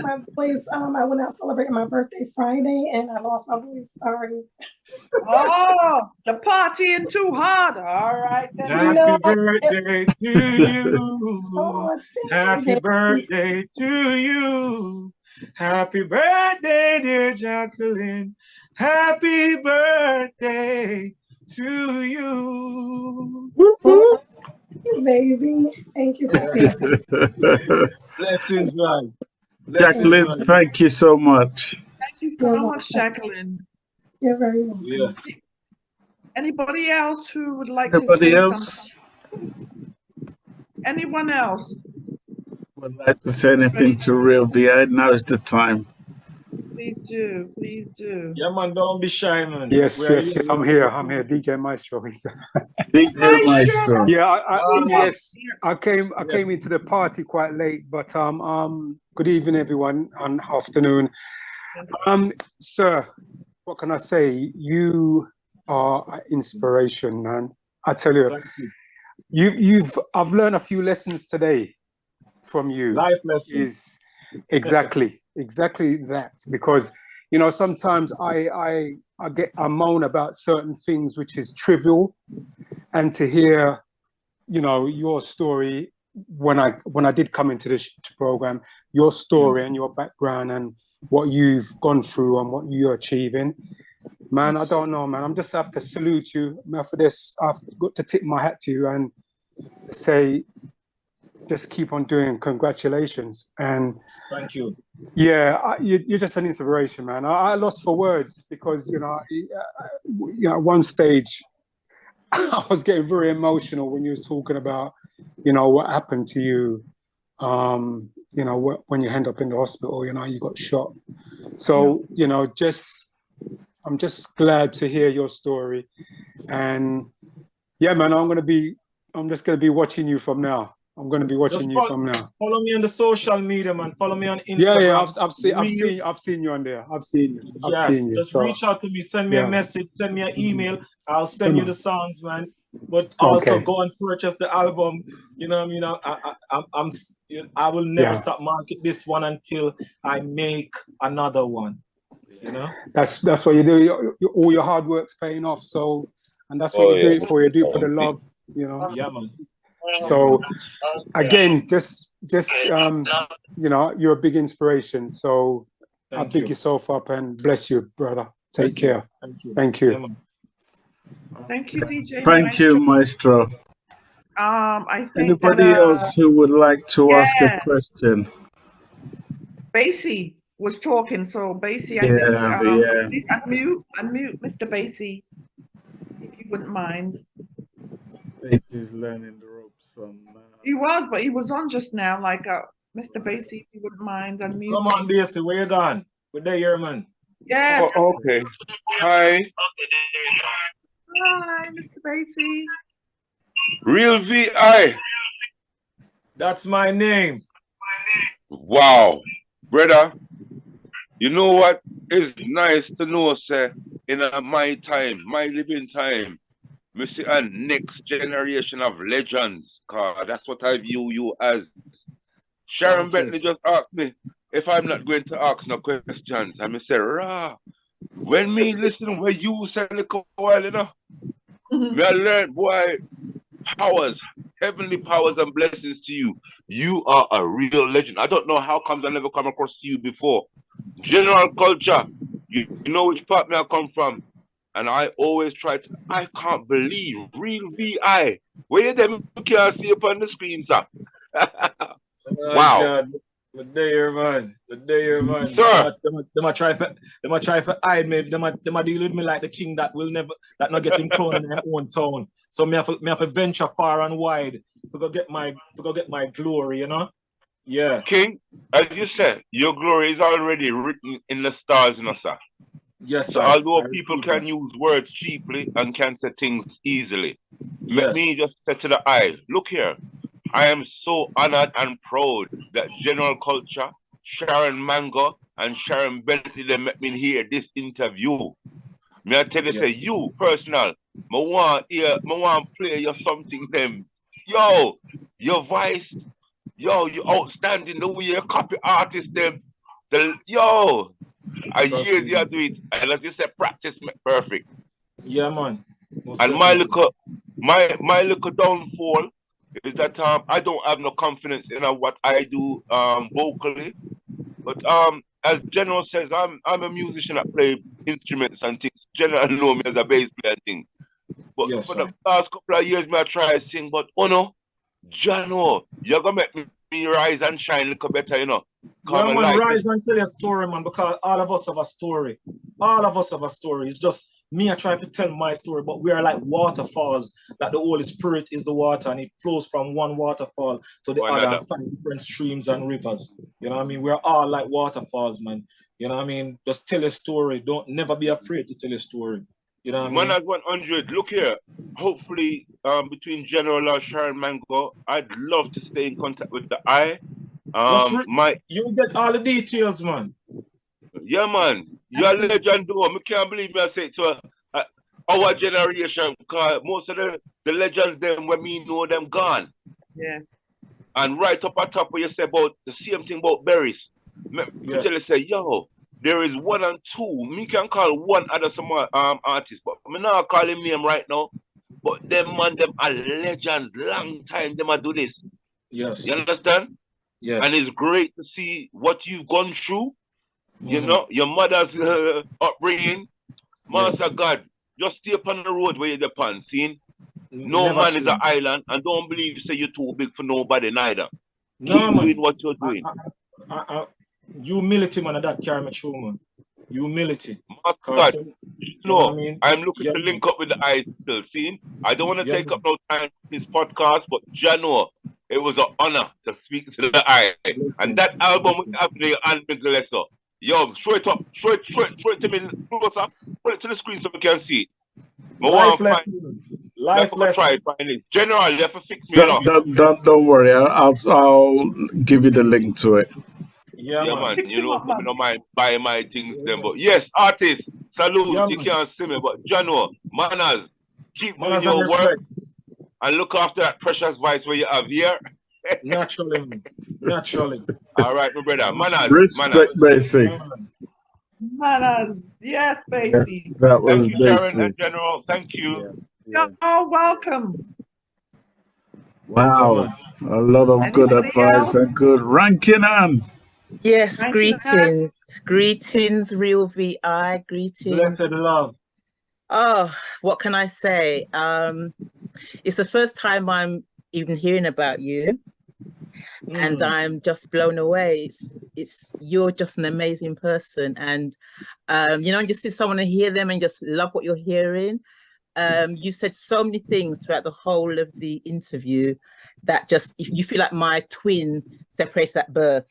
My voice, I went out celebrating my birthday Friday and I lost my voice. Sorry. Oh, the partying too hard. All right. Then. Happy birthday to you. Happy birthday to you. Happy birthday, dear Jacqueline. Happy birthday to you. Baby, thank you. Blessings, man. Jacqueline, thank you so much. Thank you so much, Jacqueline. You're very welcome. Yeah. Anybody else who would like Anybody to say else? something? Anyone else? Would like to say anything to Real V.I? Now is the time. Please do. Please do. Yeah, man, don't be shy, man. Yes, I'm here. DJ Maestro. DJ Maestro. Yeah, I came into the party quite late, but good evening, everyone, and afternoon. Sir, what can I say? You are an inspiration, man. I tell you, I've learned a few lessons today from you. Life lessons. Is exactly that, because sometimes I moan about certain things which is trivial, and to hear your story when I did come into this program, your story and your background and what you've gone through and what you're achieving, man, I don't know, man. I'm just have to salute you, man. For this, I've got to tip my hat to you and say, just keep on doing. Congratulations. And thank you. Yeah, you're just an inspiration, man. I lost for words because at one stage I was getting very emotional when you was talking about what happened to you. When you end up in the hospital, you got shot. So I'm just glad to hear your story. And yeah, man, I'm just gonna be watching you from now. I'm going to be watching you from now. Follow me on the social media, man. Follow me on Instagram. Yeah, I've seen you on there. I've seen you. Just reach out to me. Send me a message. Send me an email. I'll send you the songs, man. But also go and purchase the album. I will never stop marketing this one until I make another one. That's what you do. All your hard work's paying off. So, and that's what you do it for. You do it for the love. Yeah, man. So again, just you're a big inspiration. So I'll pick yourself up and bless you, brother. Take care. Thank you. Thank you, DJ. Thank you, Maestro. I think anybody else who would like to ask a question? Basie was talking, so Basie, please unmute Mr. Basie, if you wouldn't mind. Basie's learning the ropes. He was on just now, like Mr. Basie, if you wouldn't mind unmuting. Come on, Basie, where you gone? We're there, here, man. Yes. Oh, okay. Hi. Hi, Mr. Basie. Real V.I. That's my name. Wow. Brother, you know what? It's nice to know, sir, in my time, my living time, me see a next generation of legends, cause that's what I view you as. Sharon Bentley just asked me if I'm not going to ask no questions. And I say, when me listen where you said a while, me I learn, boy, powers, heavenly powers and blessings to you. You are a real legend. I don't know how comes I never come across you before. General culture, you know which part me I come from. And I always try to, I can't believe Real V.I. Where you them can't see up on the screen, sir. Wow. God. Good day here, man. Good day here, man. Sir. Them a try for hide me. Them a deal with me like the king that will never not get him crowned in their own town. So me have to venture far and wide to go get my glory, you know? Yeah. King, as you said, your glory is already written in the stars, you know, sir. Yes, so sir. although people can use words cheaply and can say things easily, let me just say to the eye, look here. I am so honored and proud that General Culture, Sharon Mango, and Sharon Bentley they met me hear this interview. Me I tell you, say you personal, me want play your something them. Yo, your voice, yo, you outstanding the way you copy artist them. I hear you do it, and as you say, practice make perfect. Yeah, man. And my little downfall is that I don't have no confidence in what I do vocally. But as General says, I'm a musician that play instruments and things. General know me as a bass player and things. But for the past couple of years, I try to sing, but Jano, you're gonna make me rise and shine a little better, you know. Yeah, man, rise and tell your story, man, because all of us have a story. All of us have a story. It's just me, I try to tell my story, but we are like waterfalls, that the Holy Spirit is the water and it flows from one waterfall to the other and find different streams and rivers. You know what I mean? We're all like waterfalls, man. You know what I mean? Just tell a story. Don't never be afraid to tell a story. You know what I mean? Man at 100, look here. Hopefully, between General and Sharon Mango, I'd love to stay in contact with the eye. You get all the details, man. Yeah, man. You're a legend, though. I can't believe I say it to our generation, because most of the legends, them, when we know them, gone. Yeah. And right up at top, where you say about the same thing about berries. Me tell you, say, yo, there is one and two. Me can call one other some artist, but me not calling name right now. But them man, them are legends. Long time them a do this. Yes. You understand? Yes. And it's great to see what you've gone through. You know, your mother's upbringing. Master God, just stay upon the road where you're upon, seeing? No man is an island, and don't believe you say you're too big for nobody neither. No, Keep doing what you're doing. Humility, man, that carry me through, man. Humility. God, what I mean? I'm looking to link up with the eyes still, seeing? I don't want to take up no time in this podcast, but Jano, it was an honor to speak to the eye. And that album was happening on Miguelesso. Yo, show it up, show it to me closer, put it to the screen so we can see it. Life lesson. Life lesson. General, you have to fix me up. Don't worry, I'll give you the link to it. Yeah, man. You know, I don't mind buying my things then. But yes, artists, salute. You can't see me, but Jano, manners, keep doing your work and look after that precious voice where you have here. Naturally, man. Naturally. All right, my brother. Manners. Respect, Basie. Manners. Yes, Basie. That was Thank you, Basie. Sharon and General. Thank you. Yeah. Oh, welcome. Wow. A lot of good advice and good ranking on. Yes, greetings. Greetings, Real V.I. Greetings. Blessed love. Oh, what can I say? It's the first time I'm even hearing about you. And I'm just blown away. You're just an amazing person. And, you know, you see someone and hear them and just love what you're hearing. You said so many things throughout the whole of the interview that just, you feel like my twin separated at birth.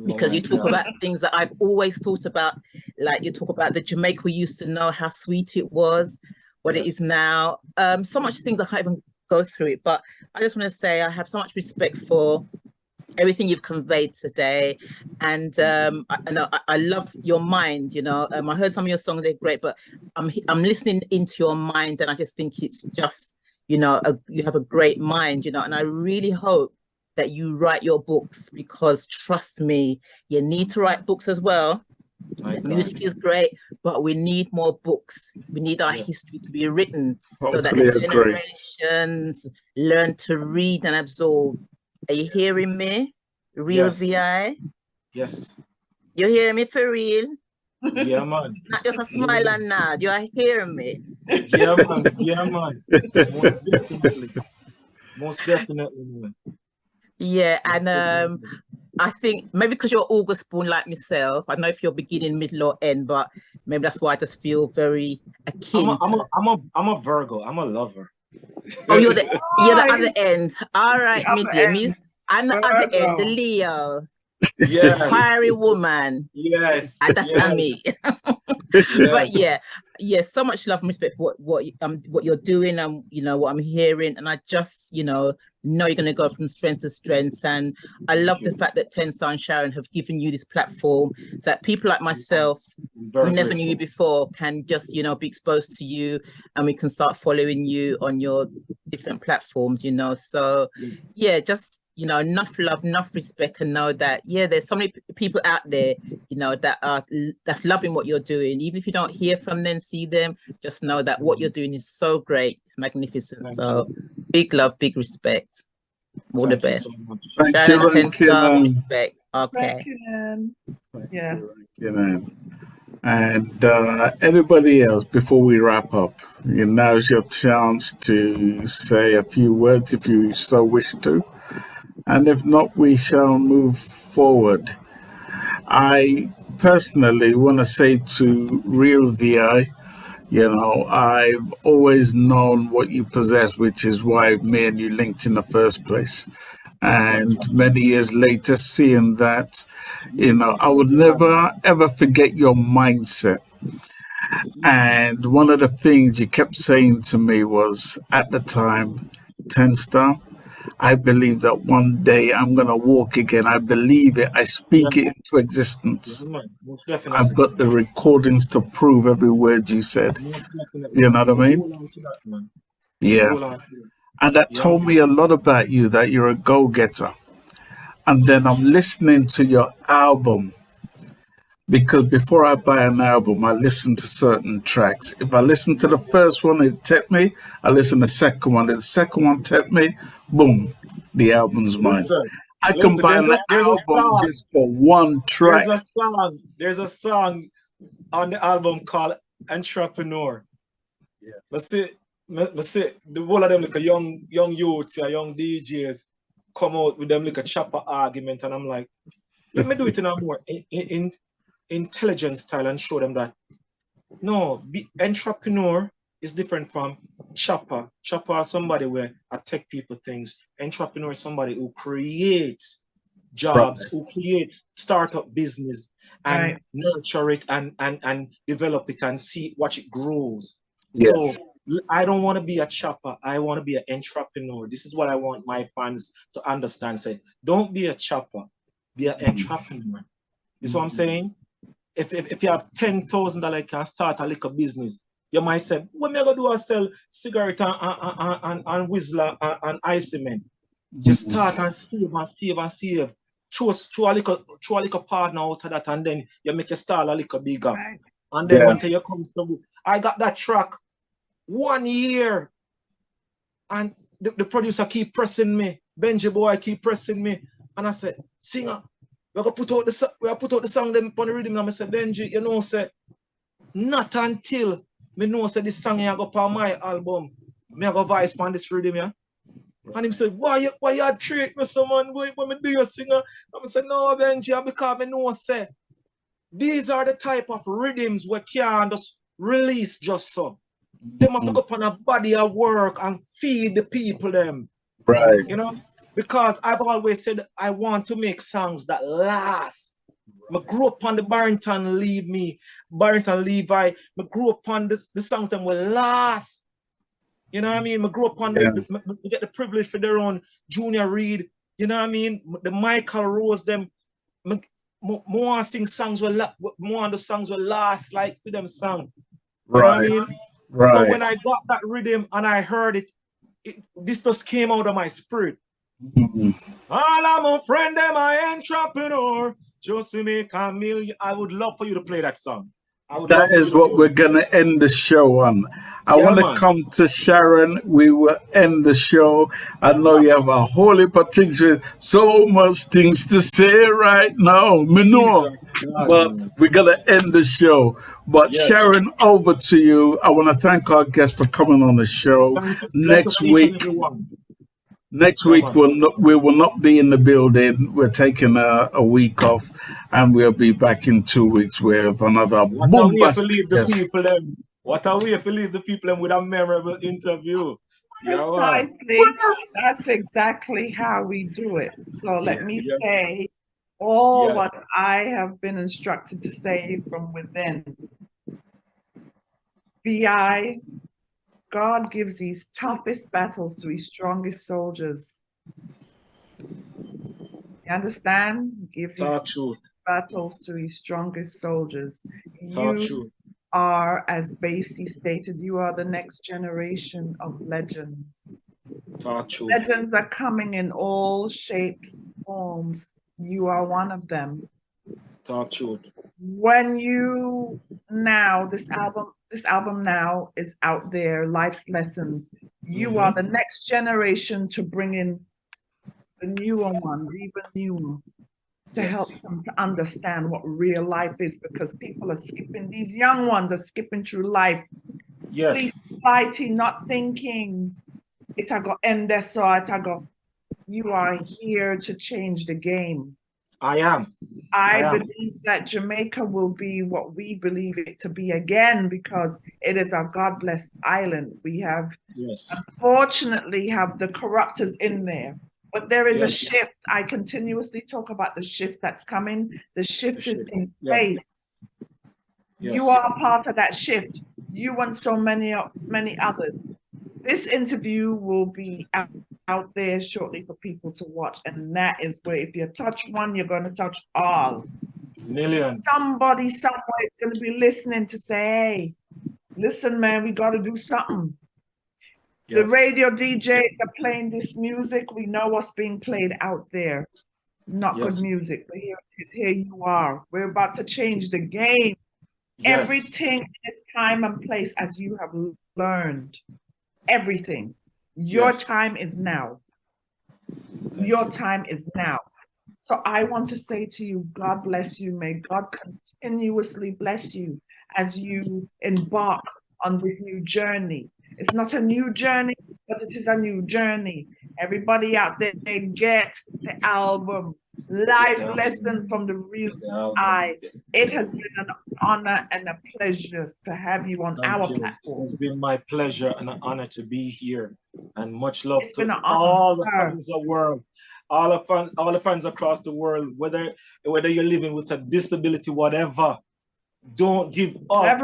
Because you talk about things that I've always thought about, like you talk about the Jamaica we used to know, how sweet it was, what it is now. So much things I can't even go through it, but I just want to say I have so much respect for everything you've conveyed today, and I love your mind. You know, I heard some of your songs; they're great, but I'm listening into your mind, and I just think it's just, you know, you have a great mind. You know, and I really hope that you write your books, because trust me, you need to write books as well. Music is great, but we need more books. We need our history to be written so that the generations learn to read and absorb. Are you hearing me? Real V.I? Yes. You're hearing me for real? Yeah, man. Not just a smile and nod. You are hearing me? Yeah, man. Yeah, man. Most definitely. Most definitely, man. Yeah, and I think maybe because you're August born like myself, I don't know if you're beginning, middle, or end, but maybe that's why I just feel very akin. I'm a Virgo. I'm a lover. Oh, you're the other end. All right, me dear. Means I'm the other end, the Leo. Yes. The fiery woman. Yes. That's me. But yeah, so much love and respect for what you're doing and what I'm hearing, and I just know you're going to go from strength to strength. And I love the fact that TenStar and Sharon have given you this platform so that people like myself who never knew you before can just be exposed to you, and we can start following you on your different platforms. So yeah, just enough love, enough respect, and know that there's so many people out there that's loving what you're doing. Even if you don't hear from them, see them, just know that what you're doing is so great, it's magnificent. So big love, big respect, all the best. Thank Sharon you, TenStar, respect. Okay. Thank you, Nan. Yes. And anybody else, before we wrap up, now's your chance to say a few words if you so wish to. And if not, we shall move forward. I personally want to say to Real V.I, I've always known what you possess, which is why me and you linked in the first place. And many years later, seeing that, I would never, ever forget your mindset. And one of the things you kept saying to me was, at the time, TenStar, I believe that one day I'm going to walk again. I believe it. I speak it into existence. I've got the recordings to prove every word you said. You know what I mean? Yeah. And that told me a lot about you, that you're a go-getter. And then I'm listening to your album, because before I buy an album, I listen to certain tracks. If I listen to the first one, it take me. I listen to the second one. If the second one take me, boom, the album's mine. I can buy an album just for one track. There's a song on the album called Entrepreneur. Yeah. Let's see, the whole of them like a young youths, young DJs come out with them like a chopper argument, and I'm like, let me do it in a more intelligent style and show them that entrepreneur is different from chopper. Chopper is somebody where I take people things. Entrepreneur is somebody who creates jobs, who creates startup business and nurture it and develop it and watch it grows. Yes. So I don't want to be a chopper. I want to be an entrepreneur. This is what I want my fans to understand. Say, don't be a chopper, be an entrepreneur. You see what I'm saying? If you have $10,000, you can start a little business. You might say, what am I going to do? I sell cigarette and whistler and ice cement. Just start and save. Throw a little partner out of that, and then you make your style a little bigger. Right. And then until you come to, I got that track 1 year, and the producer keep pressing me. Benji boy keep pressing me, and I said, singer, we're gonna put out the song them on the rhythm. And I said, Benji, say not until me know say this song you go on my album, me I go voice on this rhythm, yeah. And he said, why you treat me so man? When me do your singer? I said, no, Benji, because I know say these are the type of rhythms we can't just release just so. They must go up on a body of work and feed the people them. Right. Because I've always said I want to make songs that last. I grew up on the Barrington Levi. I grew up on the songs that will last. You know what I mean? I grew up on we get the privilege for their own Junior Reid. You know what I mean? The Michael Rose, them more sing songs more on the songs will last like for them song. You know what I mean? Right. So when I got that rhythm and I heard it, this just came out of my spirit. All I'm a friend, am I entrepreneur? Just to make a million. I would love for you to play that song. That is what we're going to end the show on. I want to come to Sharon. We will end the show. I know you have a whole heap of things, so much things to say right now. Me know, but we're going to end the show. But Sharon, over to you. I want to thank our guests for coming on the show. Next week, Next week we will not be in the building. We're taking a week off, and we'll be back in 2 weeks with another bombastic guest. What a way to leave the people with a memorable interview. Precisely. That's exactly how we do it. So let me say what I have been instructed to say from within. V.I, God gives his toughest battles to his strongest soldiers. You understand? He gives his toughest battles to his strongest soldiers. You are, as Basie stated, you are the next generation of legends. Legends are coming in all shapes, forms. You are one of them. When you now, this album now is out there, Life's Lessons. You are the next generation to bring in the newer ones, even newer, to help them to understand what real life is, because people are skipping, these young ones are skipping through life. Fighting, not thinking, it I go end there, so it I go. You are here to change the game. I am. I believe that Jamaica will be what we believe it to be again, because it is a God-blessed island. We have, unfortunately, have the corruptors in there. But there is a shift. I continuously talk about the shift that's coming. The shift is in place. You are part of that shift. You and so many others. This interview will be out there shortly for people to watch. And that is where if you touch one, you're going to touch all. Millions. Somebody somewhere is going to be listening to say, hey, listen, man, we got to do something. The radio DJs are playing this music. We know what's being played out there. Not good music. But here you are. We're about to change the game. Everything in its time and place, as you have learned. Everything. Your time is now. Your time is now. So I want to say to you, God bless you. May God continuously bless you as you embark on this new journey. It's not a new journey, but it is a new journey. Everybody out there, they get the album, Life Lessons from the Real V.I. It has been an honor and a pleasure to have you on our platform. It's been my pleasure and an honor to be here. And much love to all the fans of the world, all the fans across the world, whether you're living with a disability, whatever. Don't give up.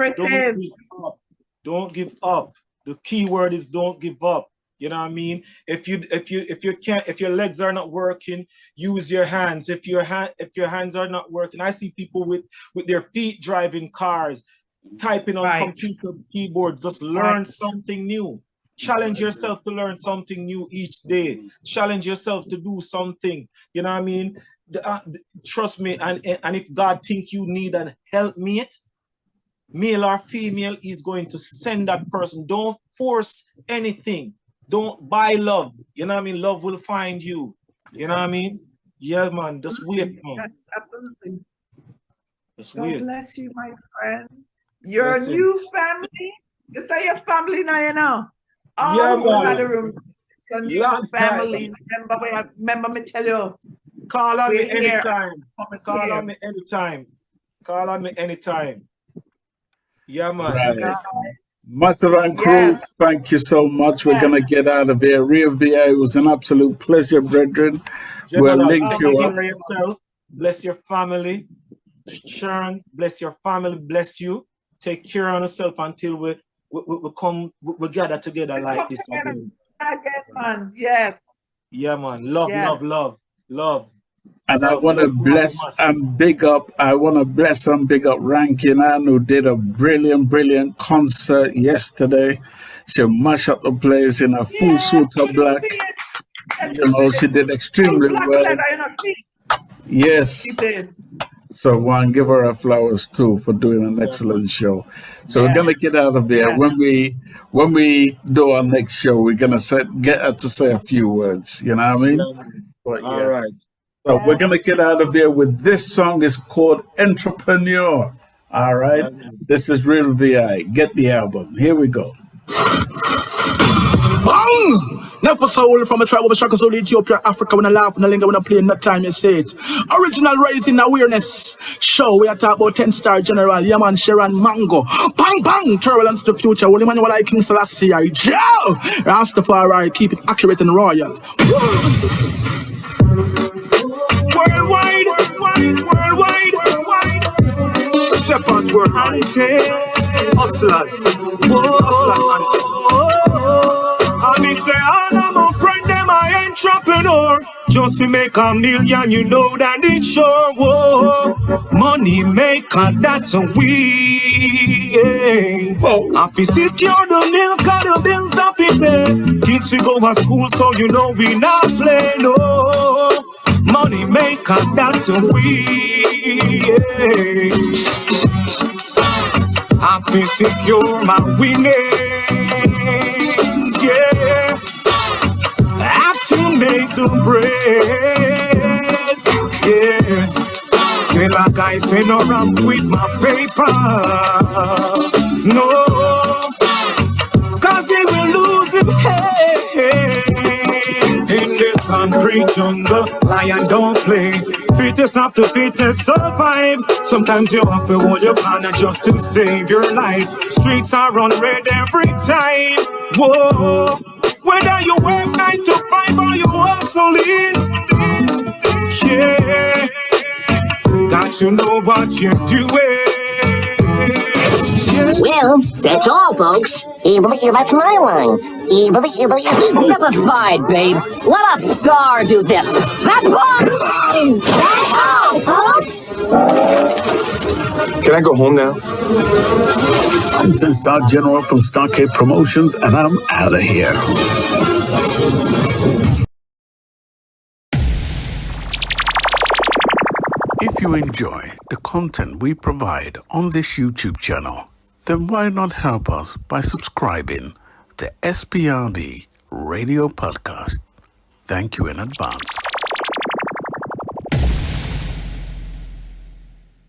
Don't give up. The key word is don't give up. You know what I mean? If your legs are not working, use your hands. If your hands are not working, I see people with their feet driving cars, typing on computer keyboards. Just learn something new. Challenge yourself to learn something new each day. Challenge yourself to do something. You know what I mean? Trust me. And if God think you need a helpmate, male or female, is going to send that person. Don't force anything. Don't buy love. You know what I mean? Love will find you. You know what I mean? Yeah, man. Just wait, man. Yes, absolutely. Just God wait. bless you, my friend. Your new family. You say your family now, you know. All over the room. Your new family. Remember me tell you. Call on me anytime. Call on me anytime. Call on me anytime. Yeah, man. Right. Master and crew, thank you so much. We're going to get out of here. Real V.I, it was an absolute pleasure, brethren. We'll link you up. Yourself. Bless your family. Sharon, bless your family. Bless you. Take care of yourself until we gather together like this again. Man. Yes. Yeah, man. Love. And I want to bless and big up. Rankin Ann, who did a brilliant concert yesterday. She mashed up the place in a full suit of black. You know, she did extremely well. Yes. She did. So one, give her flowers too for doing an excellent show. So we're gonna get out of there. When we do our next show, we're gonna get her to say a few words. You know what I mean? But, all right. So we're going to get out of here with this song. It's called Entrepreneur. All right. This is Real V.I. Get the album. Here we go. Bang! Never soul from a tribe of Shaka Soul, Ethiopia, Africa, when I laugh, when I linger, when I play, no time you say it. Original Raising Awareness show, we are talking about TenStar General, Yaman, Sharon Mango. Bang, bang, turbulence to the future. Holy man, like King Selassie, Joe. Rastafari, keep it accurate and royal. Worldwide, Steppers world. Hustlers. I me say all of my friend them are entrepreneur. Just to make a million, you know that it's sure. Whoa. Money maker, that's a we. Happy secure the milk and the bills of it pay. Kids we go to school, so you know we not play no. Money maker, that's a we. Happy secure my winnings, yeah. Have to make the bread, yeah. Till a guy say no wrong with my paper, no. Cause he will lose him head. In this concrete jungle, lion don't play. Fittest have to fittest survive. Sometimes you have to hold your corner just to save your life. Streets are on red every time. Whoa. Whether you work 9 to 5 or you hustling, yeah. Got to know what you're doing. Well, that's all, folks. That's my line. Simplified, babe. Let a star do this. That's all. That's all, folks. Can I go home now? I'm TenStar General from Starcade Promotions, and I'm out of here. If you enjoy the content we provide on this YouTube channel, then why not help us by subscribing to SPRB Radio Podcast? Thank you in advance.